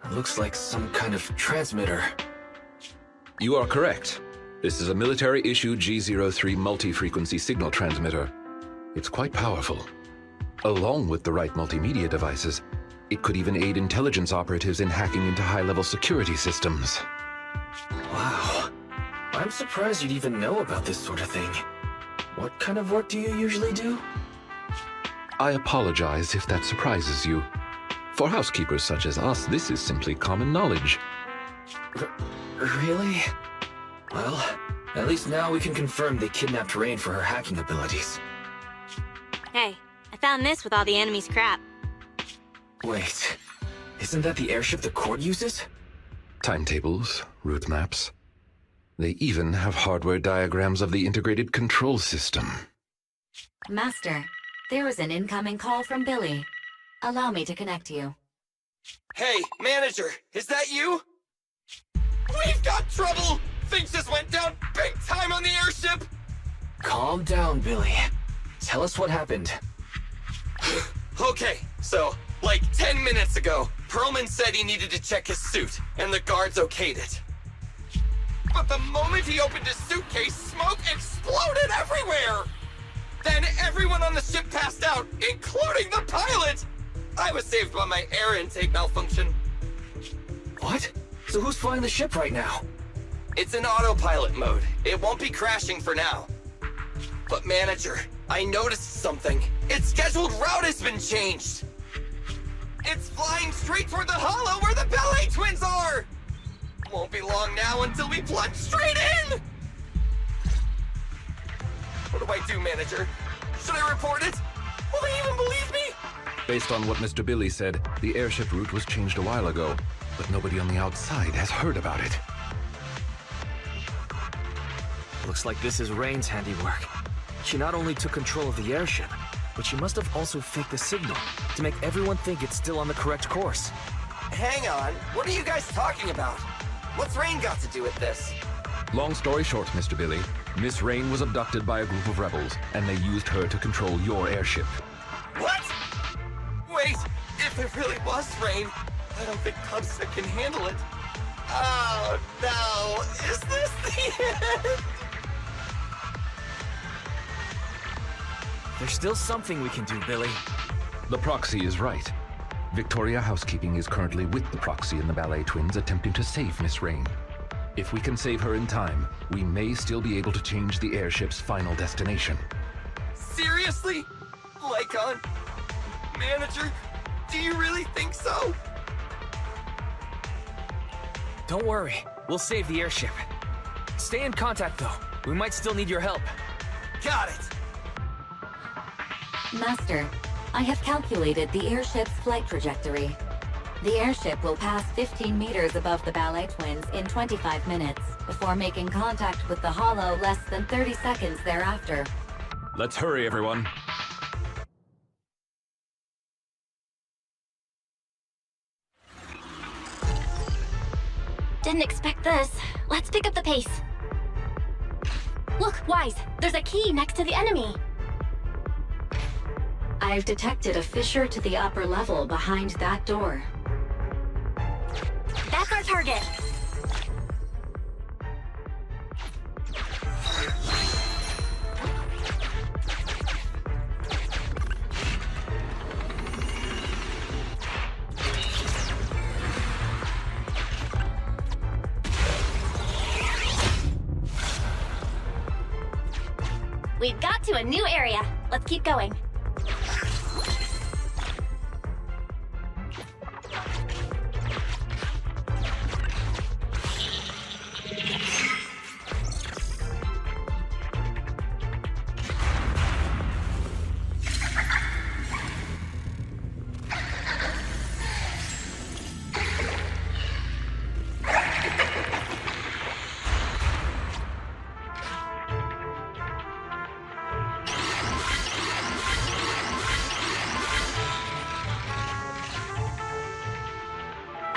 It looks like some kind of transmitter. You are correct. This is a military-issued G03 multi-frequency signal transmitter. It's quite powerful. Along with the right multimedia devices, it could even aid intelligence operatives in hacking into high-level security systems. Wow. I'm surprised you'd even know about this sort of thing. What kind of work do you usually do? I apologize if that surprises you. For housekeepers such as us, this is simply common knowledge. Really? Well, at least now we can confirm they kidnapped Rain for her hacking abilities. Hey, I found this with all the enemy's crap. Wait, isn't that the airship the Court uses? Timetables, route maps. They even have hardware diagrams of the integrated control system. Master, there is an incoming call from Billy. Allow me to connect you. Hey, manager, is that you? We've got trouble! Things just went down big time on the airship! Calm down, Billy. Tell us what happened. Okay, so, like 10 minutes ago, Perlman said he needed to check his suit, and the guards okayed it. But the moment he opened his suitcase, smoke exploded everywhere! Then everyone on the ship passed out, including the pilot! I was saved by my air intake malfunction. What? So who's flying the ship right now? It's in autopilot mode. It won't be crashing for now. But manager, I noticed something. Its scheduled route has been changed. It's flying straight toward the hollow where the ballet twins are! Won't be long now until we plunge straight in! What do I do, manager? Should I report it? Will they even believe me? Based on what Mr. Billy said, the airship route was changed a while ago, but nobody on the outside has heard about it. Looks like this is Rain's handiwork. She not only took control of the airship, but she must have also faked the signal to make everyone think it's still on the correct course. Hang on, what are you guys talking about? What's Rain got to do with this? Long story short, Mr. Billy, Miss Rain was abducted by a group of rebels, and they used her to control your airship. What? Wait, if it really was Rain, I don't think Cubset can handle it. Oh no, is this the end? There's still something we can do, Billy. The proxy is right. Victoria Housekeeping is currently with the proxy and the ballet twins attempting to save Miss Rain. If we can save her in time, we may still be able to change the airship's final destination. Seriously? Lycon? Manager, do you really think so? Don't worry, we'll save the airship. Stay in contact though, we might still need your help. Got it. Master, I have calculated the airship's flight trajectory. The airship will pass 15 meters above the ballet twins in 25 minutes, before making contact with the hollow less than 30 seconds thereafter. Let's hurry, everyone. Didn't expect this. Let's pick up the pace. Look, Wise, there's a key next to the enemy. I've detected a fissure to the upper level behind that door. That's our target. We've got to a new area. Let's keep going.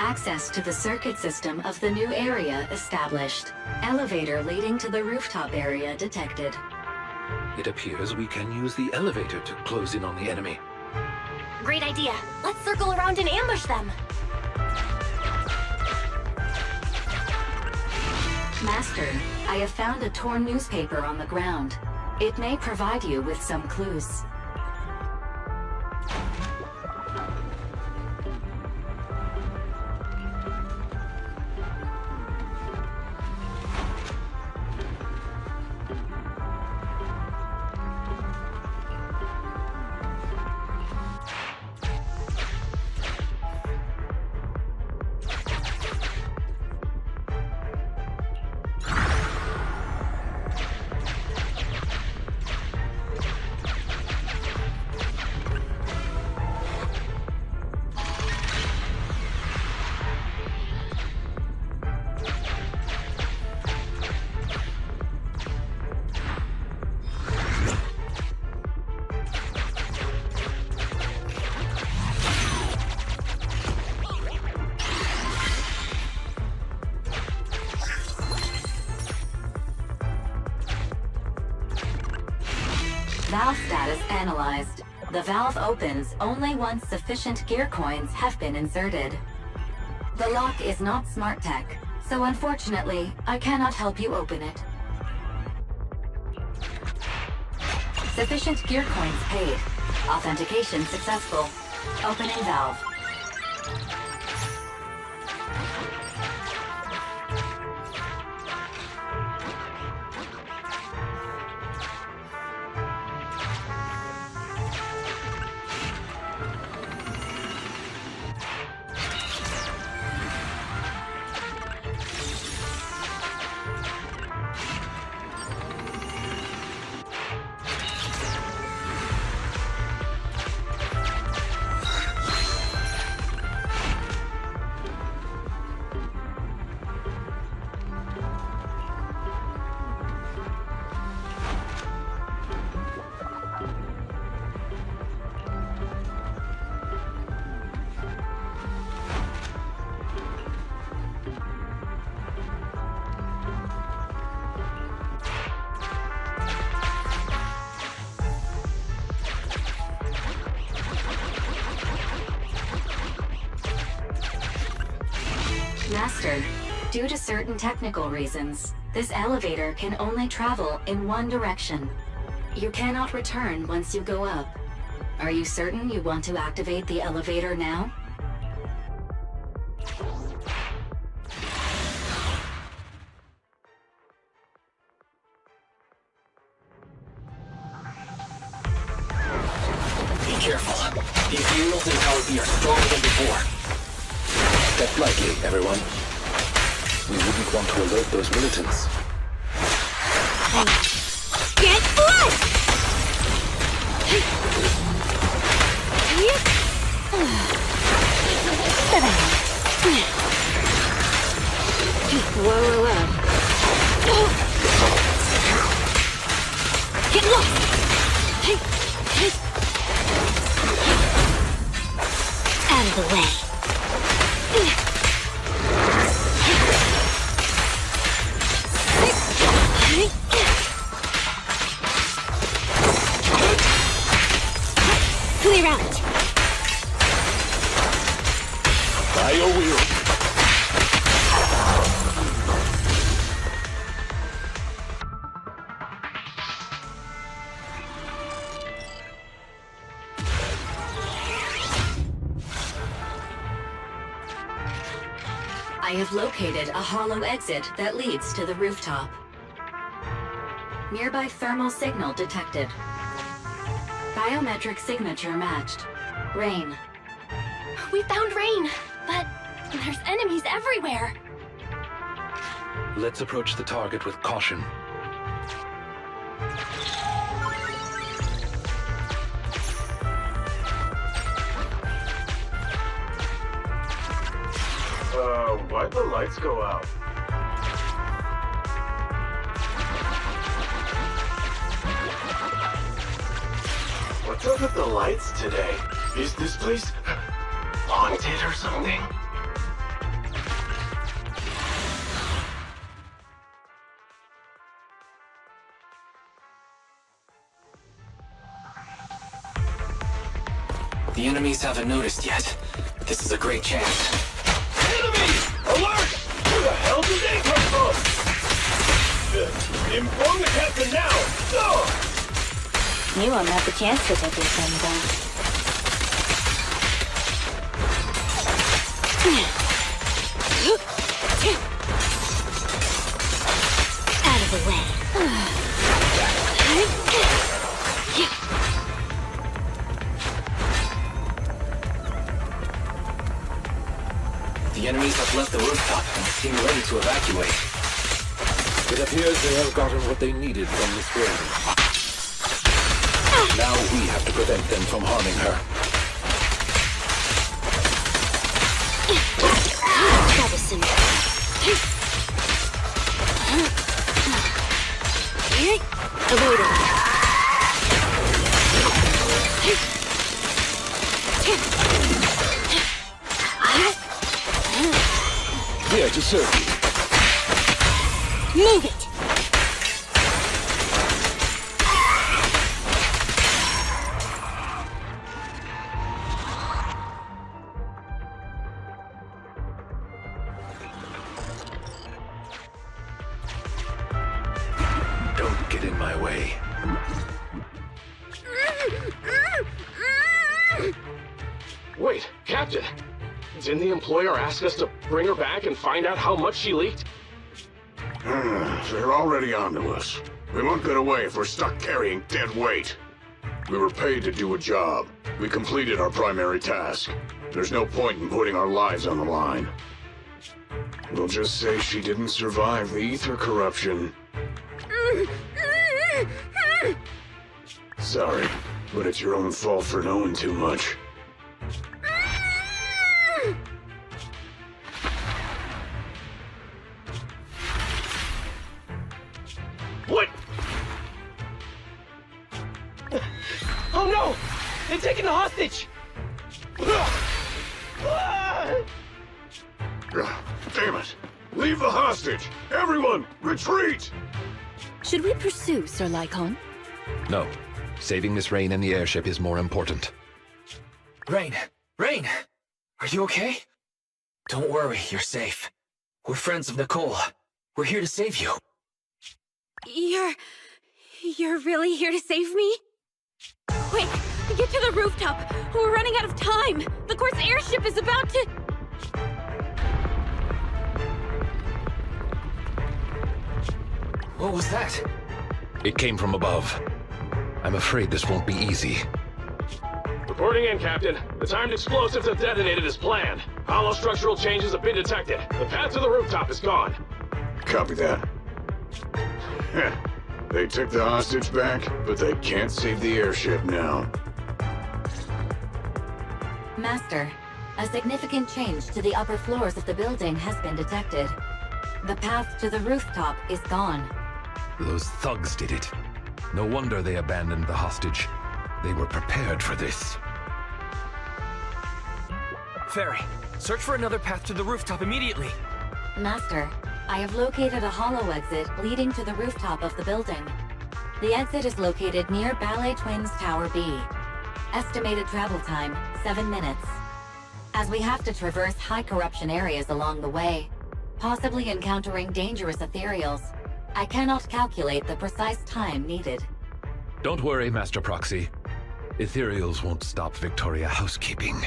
Access to the circuit system of the new area established. Elevator leading to the rooftop area detected. It appears we can use the elevator to close in on the enemy. Great idea. Let's circle around and ambush them. Master, I have found a torn newspaper on the ground. It may provide you with some clues. Valve status analyzed. The valve opens only once sufficient gear coins have been inserted. The lock is not smart tech, so unfortunately, I cannot help you open it. Sufficient gear coins paid. Authentication successful. Opening valve. Master, due to certain technical reasons, this elevator can only travel in one direction. You cannot return once you go up. Are you certain you want to activate the elevator now? Be careful. These murals in Tower B are stronger than before. Step lightly, everyone. We wouldn't want to alert those militants. Get flushed! Get lost! Out of the way. Clear out. By your wheel. I have located a hollow exit that leads to the rooftop. Nearby thermal signal detected. Biometric signature matched. Rain. We found Rain, but there's enemies everywhere. Let's approach the target with caution. Why'd the lights go out? What's up with the lights today? Is this place haunted or something? The enemies haven't noticed yet. This is a great chance. Enemies! Alert! Where the hell did they come from? Inform the captain now! Go! You won't have the chance to take your friends out. Out of the way. The enemies have left the rooftop and seem ready to evacuate. It appears they have gotten what they needed from the spring. Now we have to prevent them from harming her. Troublesome. Avoiding. Here to serve you. Move it. Don't get in my way. Wait, Captain! Didn't the employer ask us to bring her back and find out how much she leaked? They're already onto us. We won't get away if we're stuck carrying dead weight. We were paid to do a job. We completed our primary task. There's no point in putting our lives on the line. We'll just say she didn't survive the ether corruption. Sorry, but it's your own fault for knowing too much. What? Oh no! They've taken the hostage! Damn it! Leave the hostage! Everyone, retreat! Should we pursue, Sir Lycon? No. Saving Miss Rain and the airship is more important. Rain! Rain! Are you okay? Don't worry, you're safe. We're friends of Nicole. We're here to save you. You're really here to save me? Quick, get to the rooftop. We're running out of time. The course airship is about to... What was that? It came from above. I'm afraid this won't be easy. Reporting in, Captain. The timed explosives have detonated as planned. Hollow structural changes have been detected. The path to the rooftop is gone. Copy that. They took the hostage back, but they can't save the airship now. Master, a significant change to the upper floors of the building has been detected. The path to the rooftop is gone. Those thugs did it. No wonder they abandoned the hostage. They were prepared for this. Fairy, search for another path to the rooftop immediately. Master, I have located a hollow exit leading to the rooftop of the building. The exit is located near Ballet Twins Tower B. Estimated travel time, 7 minutes. As we have to traverse high corruption areas along the way, possibly encountering dangerous ethereals, I cannot calculate the precise time needed. Don't worry, Master Proxy. Ethereals won't stop Victoria housekeeping.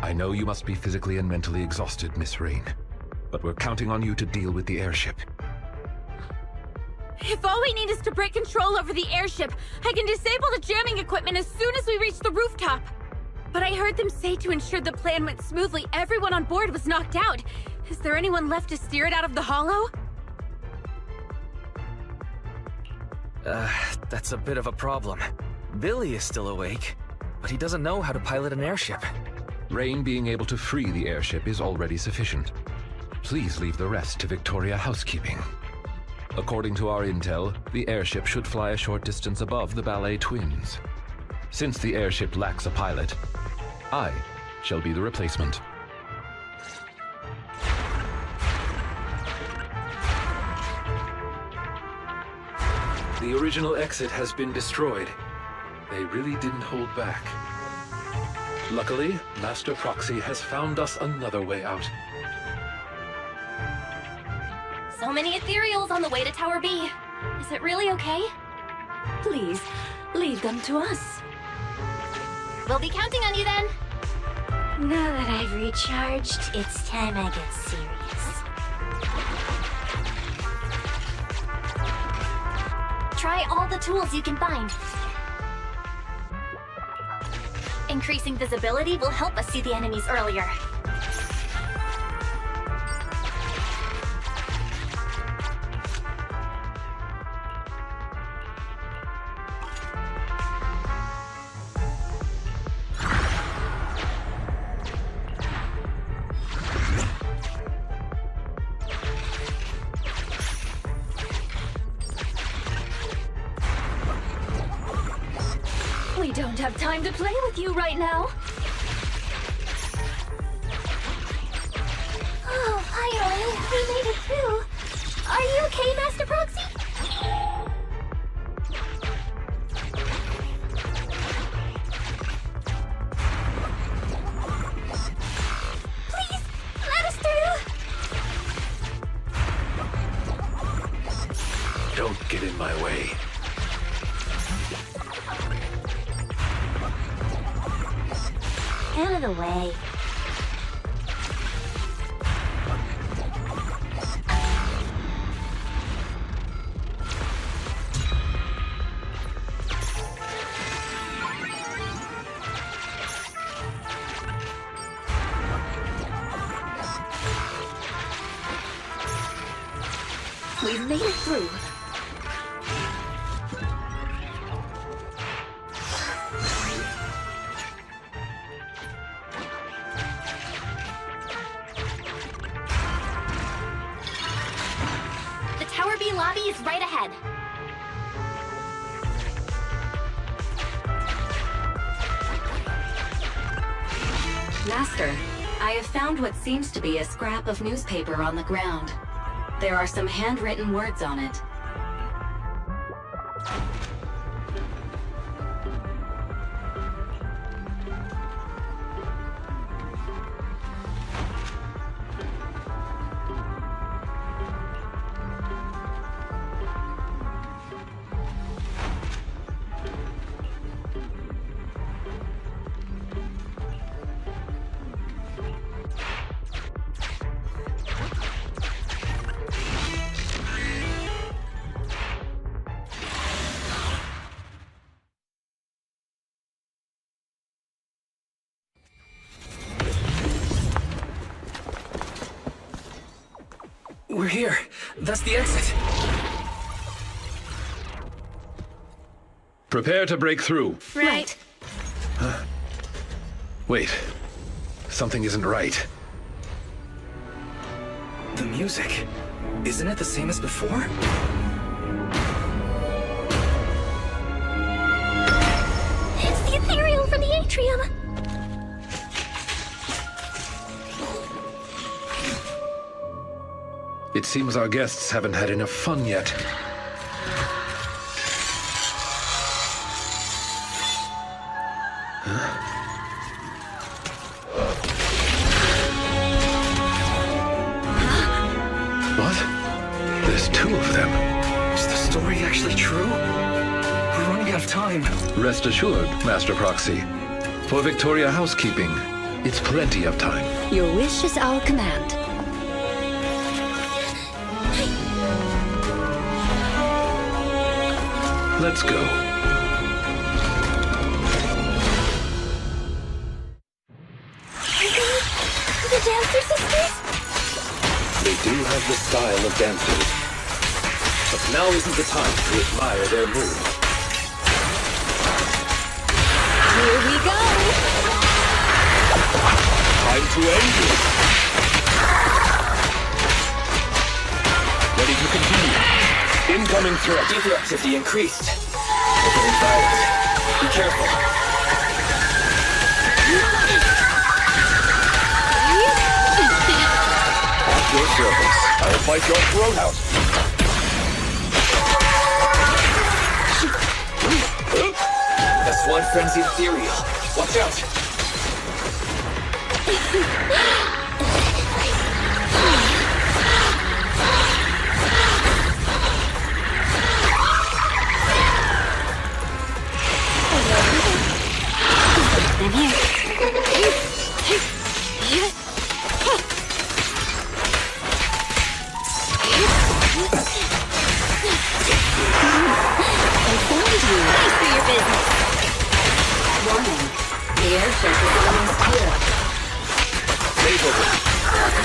I know you must be physically and mentally exhausted, Miss Rain, but we're counting on you to deal with the airship. If all we need is to break control over the airship, I can disable the jamming equipment as soon as we reach the rooftop. But I heard them say to ensure the plan went smoothly, everyone on board was knocked out. Is there anyone left to steer it out of the hollow? That's a bit of a problem. Billy is still awake, but he doesn't know how to pilot an airship. Rain being able to free the airship is already sufficient. Please leave the rest to Victoria housekeeping. According to our intel, the airship should fly a short distance above the Ballet Twins. Since the airship lacks a pilot, I shall be the replacement. The original exit has been destroyed. They really didn't hold back. Luckily, Master Proxy has found us another way out. So many ethereals on the way to Tower B. Is it really okay? Please, leave them to us. We'll be counting on you then. Now that I've recharged, it's time I get serious. Try all the tools you can find. Increasing visibility will help us see the enemies earlier. We don't have time to play with you right now. Oh, finally, we made it through. Are you okay, Master Proxy? Please, let us through. Don't get in my way. Out of the way. We've made it through. The Tower B lobby is right ahead. Master, I have found what seems to be a scrap of newspaper on the ground. There are some handwritten words on it. We're here. That's the exit. Prepare to break through. Right. Wait. Something isn't right. The music. Isn't it the same as before? It seems our guests haven't had enough fun yet. What? There's two of them. Is the story actually true? We're running out of time. Rest assured, Master Proxy. For Victoria housekeeping, it's plenty of time. Your wish is our command. Let's go. The Dancer Sisters? They do have the style of dancers. But now isn't the time to admire their move. Here we go! Time to end this. Ready to continue. Incoming threat. Ether activity increased. They're getting violent. Be careful. At your service. I will fight your throat out. That's one frenzied ethereal. Watch out. In here. I found you. Thanks for your business. Warning. The airship is almost here. Stay focused.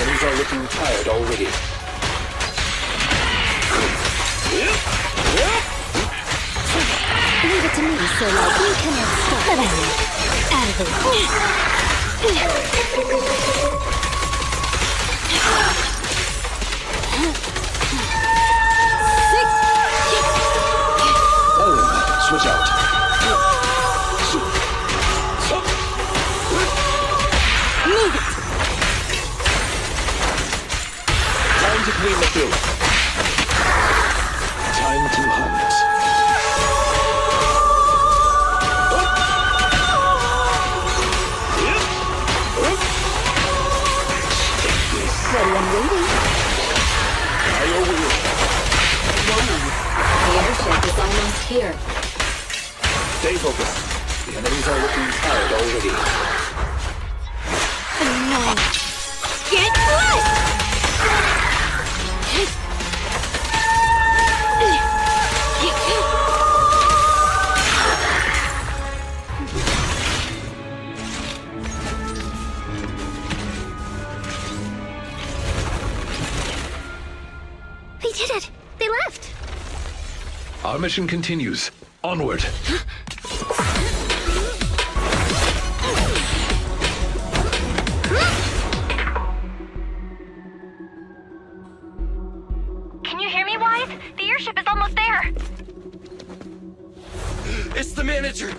Enemies are looking tired already. Leave it to me, so like you cannot stop. Out of the way. Switch out. Move it. Time to clean the field. Time to hunt. Ready and waiting. Fire wheel. Warning. The airship is almost here. Stay focused. The enemies are looking tired already. No. Get close! They did it! They left! Our mission continues. Onward. Can you hear me, Wise? The airship is almost there. It's the manager!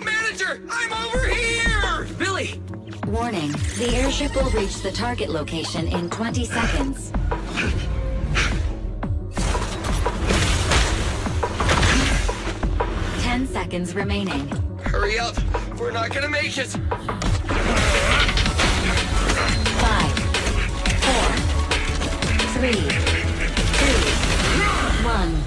Manager! I'm over here! Billy! Warning. The airship will reach the target location in 20 seconds. Seconds remaining. Hurry up! We're not gonna make it! 5, 4, 3, 2, 1.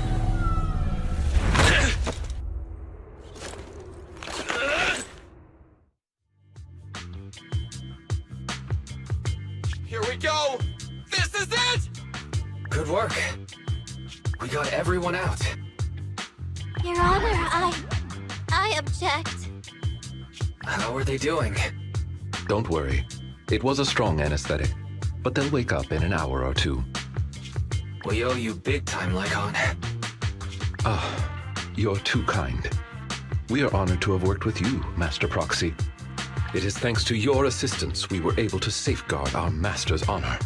Here we go! This is it! Good work. We got everyone out. Your Honor, I object. How are they doing? Don't worry. It was a strong anesthetic, but they'll wake up in an hour or two. We owe you big time, Lycon. Ah, you're too kind. We are honored to have worked with you, Master Proxy. It is thanks to your assistance we were able to safeguard our master's honor.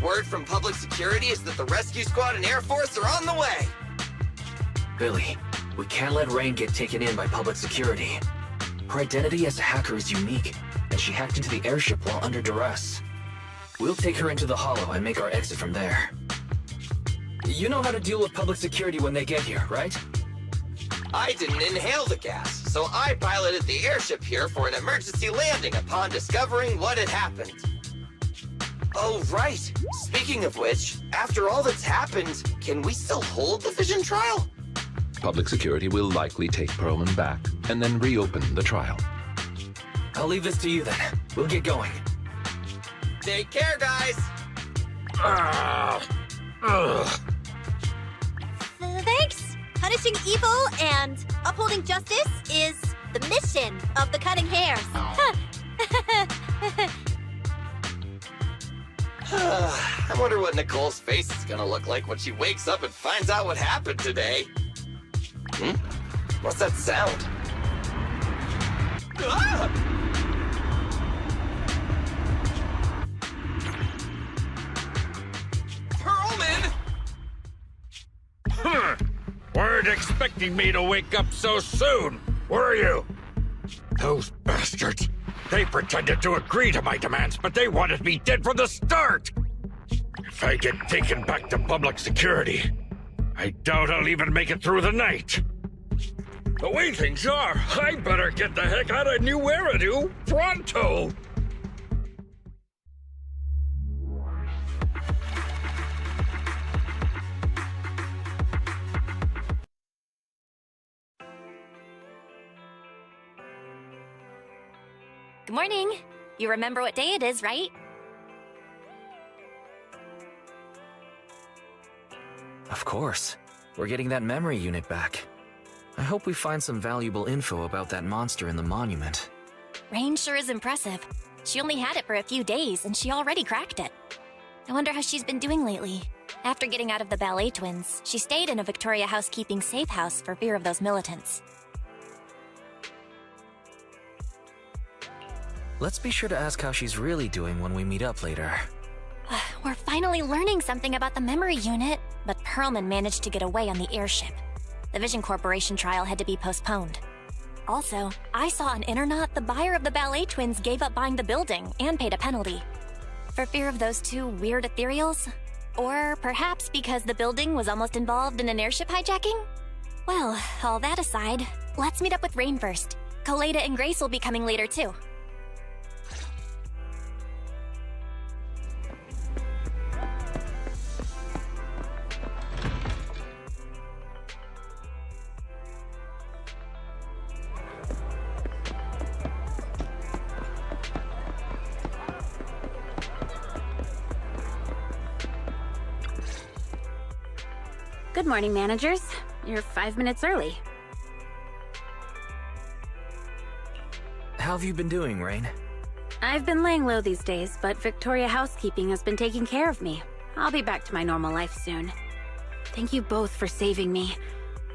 Word from public security is that the rescue squad and Air Force are on the way! Billy, we can't let Rain get taken in by public security. Her identity as a hacker is unique, and she hacked into the airship while under duress. We'll take her into the Hollow and make our exit from there. You know how to deal with public security when they get here, right? I didn't inhale the gas, so I piloted the airship here for an emergency landing upon discovering what had happened. Oh, right. Speaking of which, after all that's happened, can we still hold the vision trial? Public security will likely take Perlman back and then reopen the trial. I'll leave this to you then. We'll get going. Take care, guys! Thanks! Punishing evil and upholding justice is the mission of the Cutting Hairs. I wonder what Nicole's face is gonna look like when she wakes up and finds out what happened today. What's that sound? Ah! Weren't expecting me to wake up so soon, were you? Those bastards. They pretended to agree to my demands, but they wanted me dead from the start. If I get taken back to public security, I doubt I'll even make it through the night. The way things are, I better get the heck out of New Eridu pronto. Good morning. You remember what day it is, right? Of course. We're getting that memory unit back. I hope we find some valuable info about that monster in the monument. Rain sure is impressive. She only had it for a few days, and she already cracked it. I wonder how she's been doing lately. After getting out of the ballet twins, she stayed in a Victoria housekeeping safe house for fear of those militants. Let's be sure to ask how she's really doing when we meet up later. We're finally learning something about the memory unit, but Perlman managed to get away on the airship. The Vision Corporation trial had to be postponed. Also, I saw on Internet the buyer of the ballet twins gave up buying the building and paid a penalty. For fear of those two weird ethereals? Or perhaps because the building was almost involved in an airship hijacking? Well, all that aside, let's meet up with Rain first. Coleda and Grace will be coming later too. Good morning, managers. You're 5 minutes early. How have you been doing, Rain? I've been laying low these days, but Victoria Housekeeping has been taking care of me. I'll be back to my normal life soon. Thank you both for saving me.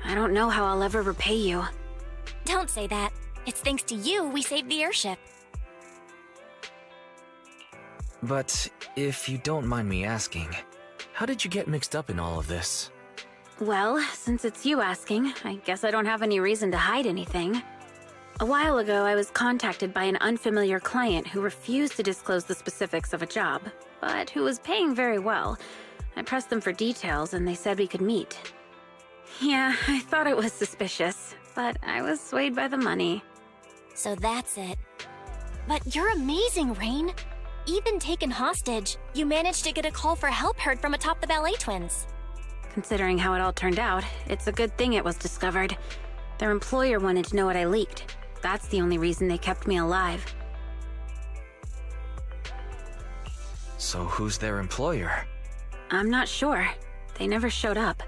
I don't know how I'll ever repay you. Don't say that. It's thanks to you we saved the airship. But if you don't mind me asking, how did you get mixed up in all of this? Well, since it's you asking, I guess I don't have any reason to hide anything. A while ago, I was contacted by an unfamiliar client who refused to disclose the specifics of a job, but who was paying very well. I pressed them for details and they said we could meet. Yeah, I thought it was suspicious, but I was swayed by the money. So that's it. But you're amazing, Rain. Even taken hostage, you managed to get a call for help heard from atop the ballet twins. Considering how it all turned out, it's a good thing it was discovered. Their employer wanted to know what I leaked. That's the only reason they kept me alive. So who's their employer? I'm not sure. They never showed up.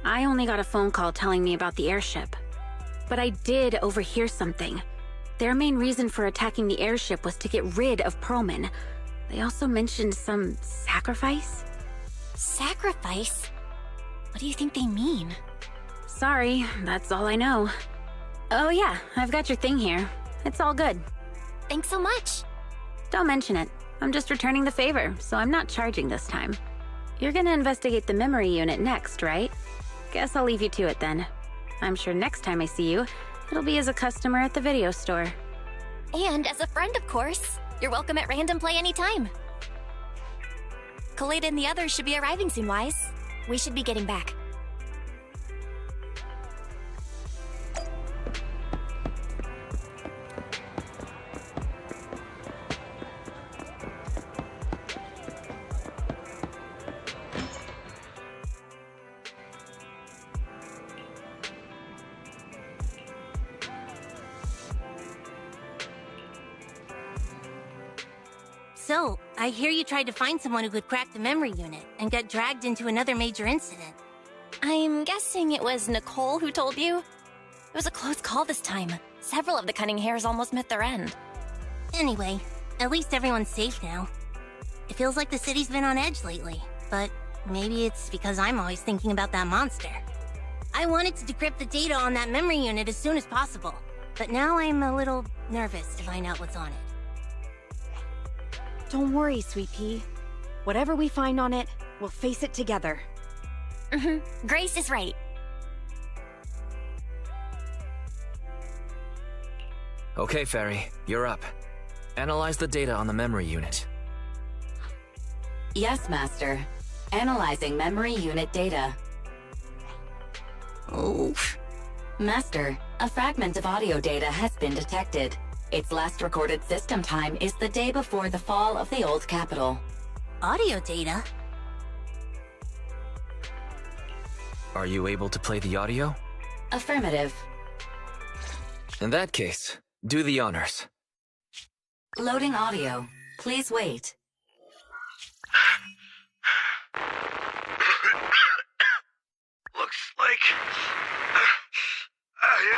I only got a phone call telling me about the airship. But I did overhear something. Their main reason for attacking the airship was to get rid of Perlman. They also mentioned some sacrifice. Sacrifice? What do you think they mean? Sorry, that's all I know. Oh yeah, I've got your thing here. It's all good. Thanks so much. Don't mention it. I'm just returning the favor, so I'm not charging this time. You're gonna investigate the memory unit next, right? Guess I'll leave you to it then. I'm sure next time I see you, it'll be as a customer at the video store. And as a friend, of course. You're welcome at Random Play anytime. Coleda and the others should be arriving soon, Wise. We should be getting back. So, I hear you tried to find someone who could crack the memory unit and got dragged into another major incident. I'm guessing it was Nicole who told you? It was a close call this time. Several of the cunning hairs almost met their end. Anyway, at least everyone's safe now. It feels like the city's been on edge lately, but maybe it's because I'm always thinking about that monster. I wanted to decrypt the data on that memory unit as soon as possible, but now I'm a little nervous to find out what's on it. Don't worry, Sweet Pea. Whatever we find on it, we'll face it together. Grace is right. Okay, Fairy, you're up. Analyze the data on the memory unit. Yes, Master. Analyzing memory unit data. Oh. Master, a fragment of audio data has been detected. Its last recorded system time is the day before the fall of the old capital. Audio data? Are you able to play the audio? Affirmative. In that case, do the honors. Loading audio. Please wait. Looks like I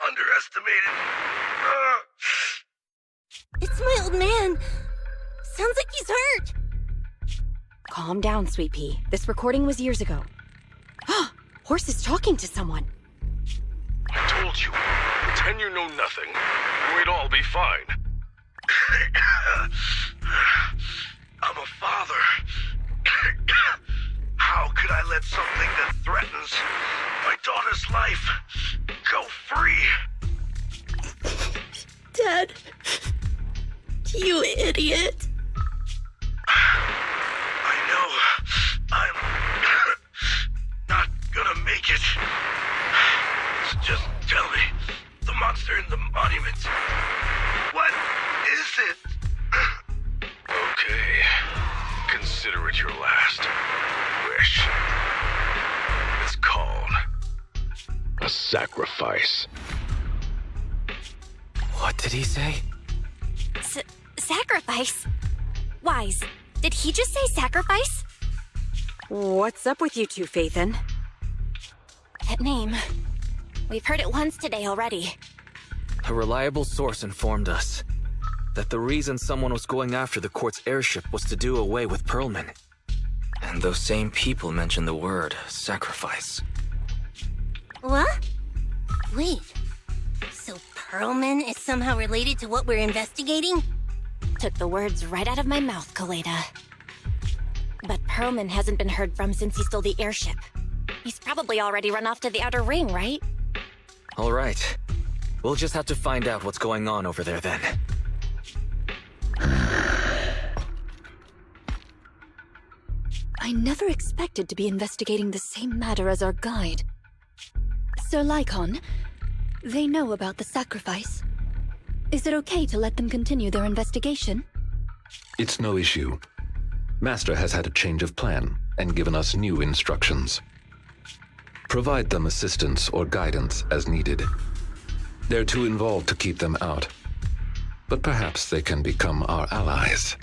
underestimated. It's my old man. Sounds like he's hurt. Calm down, Sweet Pea. This recording was years ago. Horse is talking to someone. I told you. Pretend you know nothing. We'd all be fine. I'm a father. How could I let something that threatens my daughter's life go free? Dad. You idiot. I know. I'm not gonna make it. Just tell me. The monster in the monument. What is it? Okay. Consider it your last wish. It's called a sacrifice. What did he say? Sacrifice? Wise, did he just say sacrifice? What's up with you two, Faithin? That name. We've heard it once today already. A reliable source informed us that the reason someone was going after the court's airship was to do away with Perlman. And those same people mentioned the word sacrifice. What? Wait. So Perlman is somehow related to what we're investigating? Took the words right out of my mouth, Kaleda. But Perlman hasn't been heard from since he stole the airship. He's probably already run off to the Outer Ring, right? All right. We'll just have to find out what's going on over there then. I never expected to be investigating the same matter as our guide. Sir Lycon, they know about the sacrifice. Is it okay to let them continue their investigation? It's no issue. Master has had a change of plan and given us new instructions. Provide them assistance or guidance as needed. They're too involved to keep them out, but perhaps they can become our allies.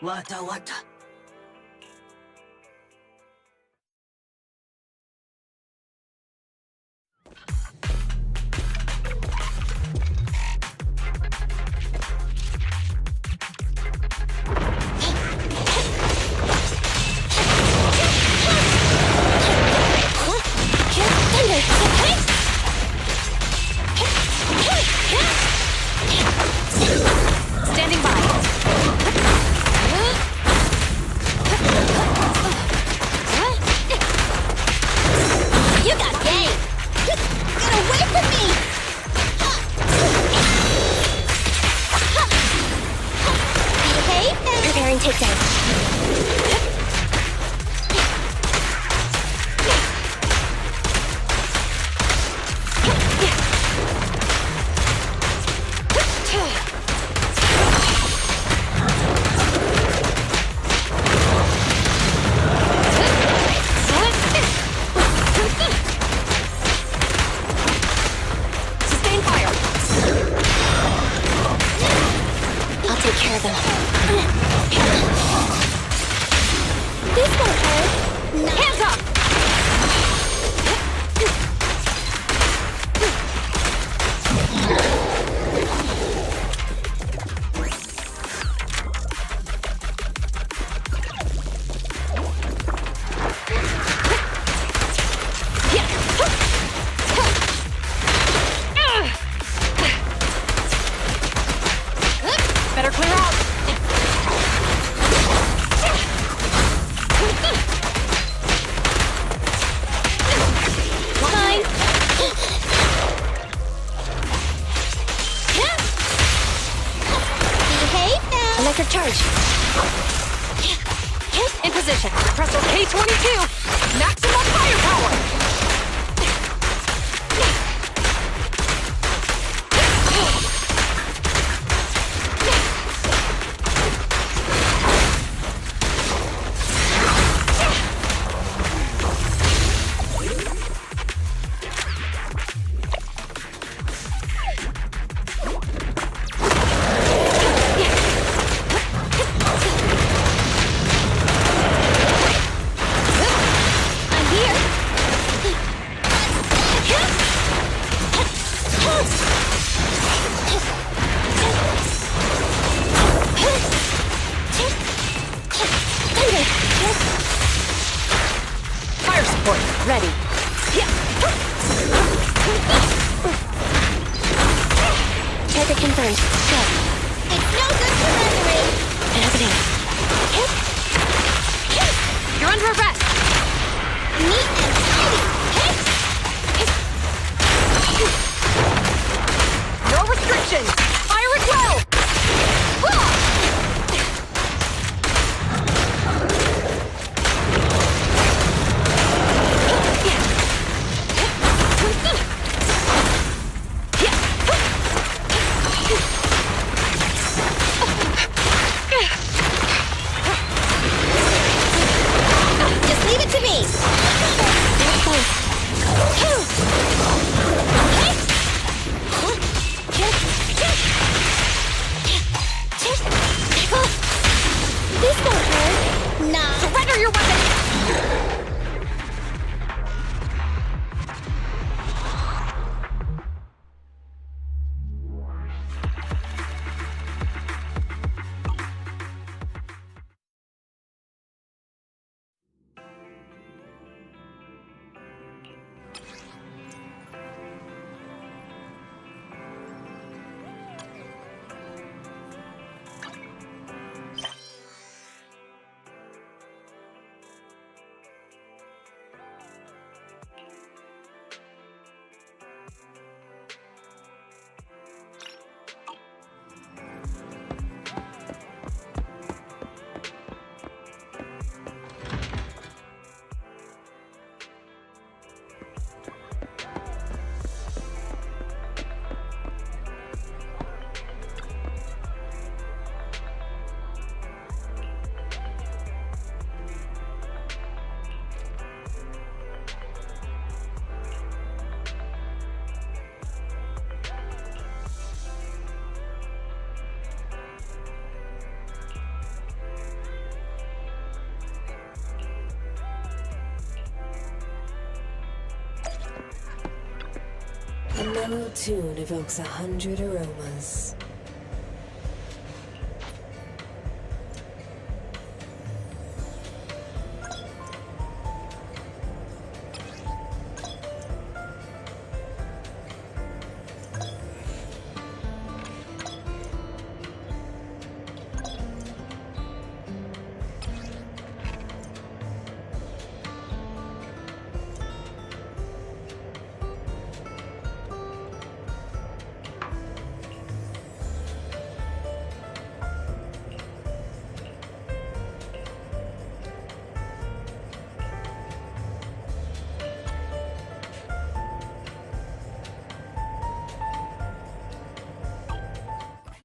Wata. Standing by. You got game! Get away from me! Behave and... Preparing takedown. Sustain fire. I'll take care of them. This won't hurt. Hands up! Better clear out. Fine. Behave now. Electric charge. In position. Presto K-22. Maximum firepower. I'm here. mellow tune evokes 100 aromas.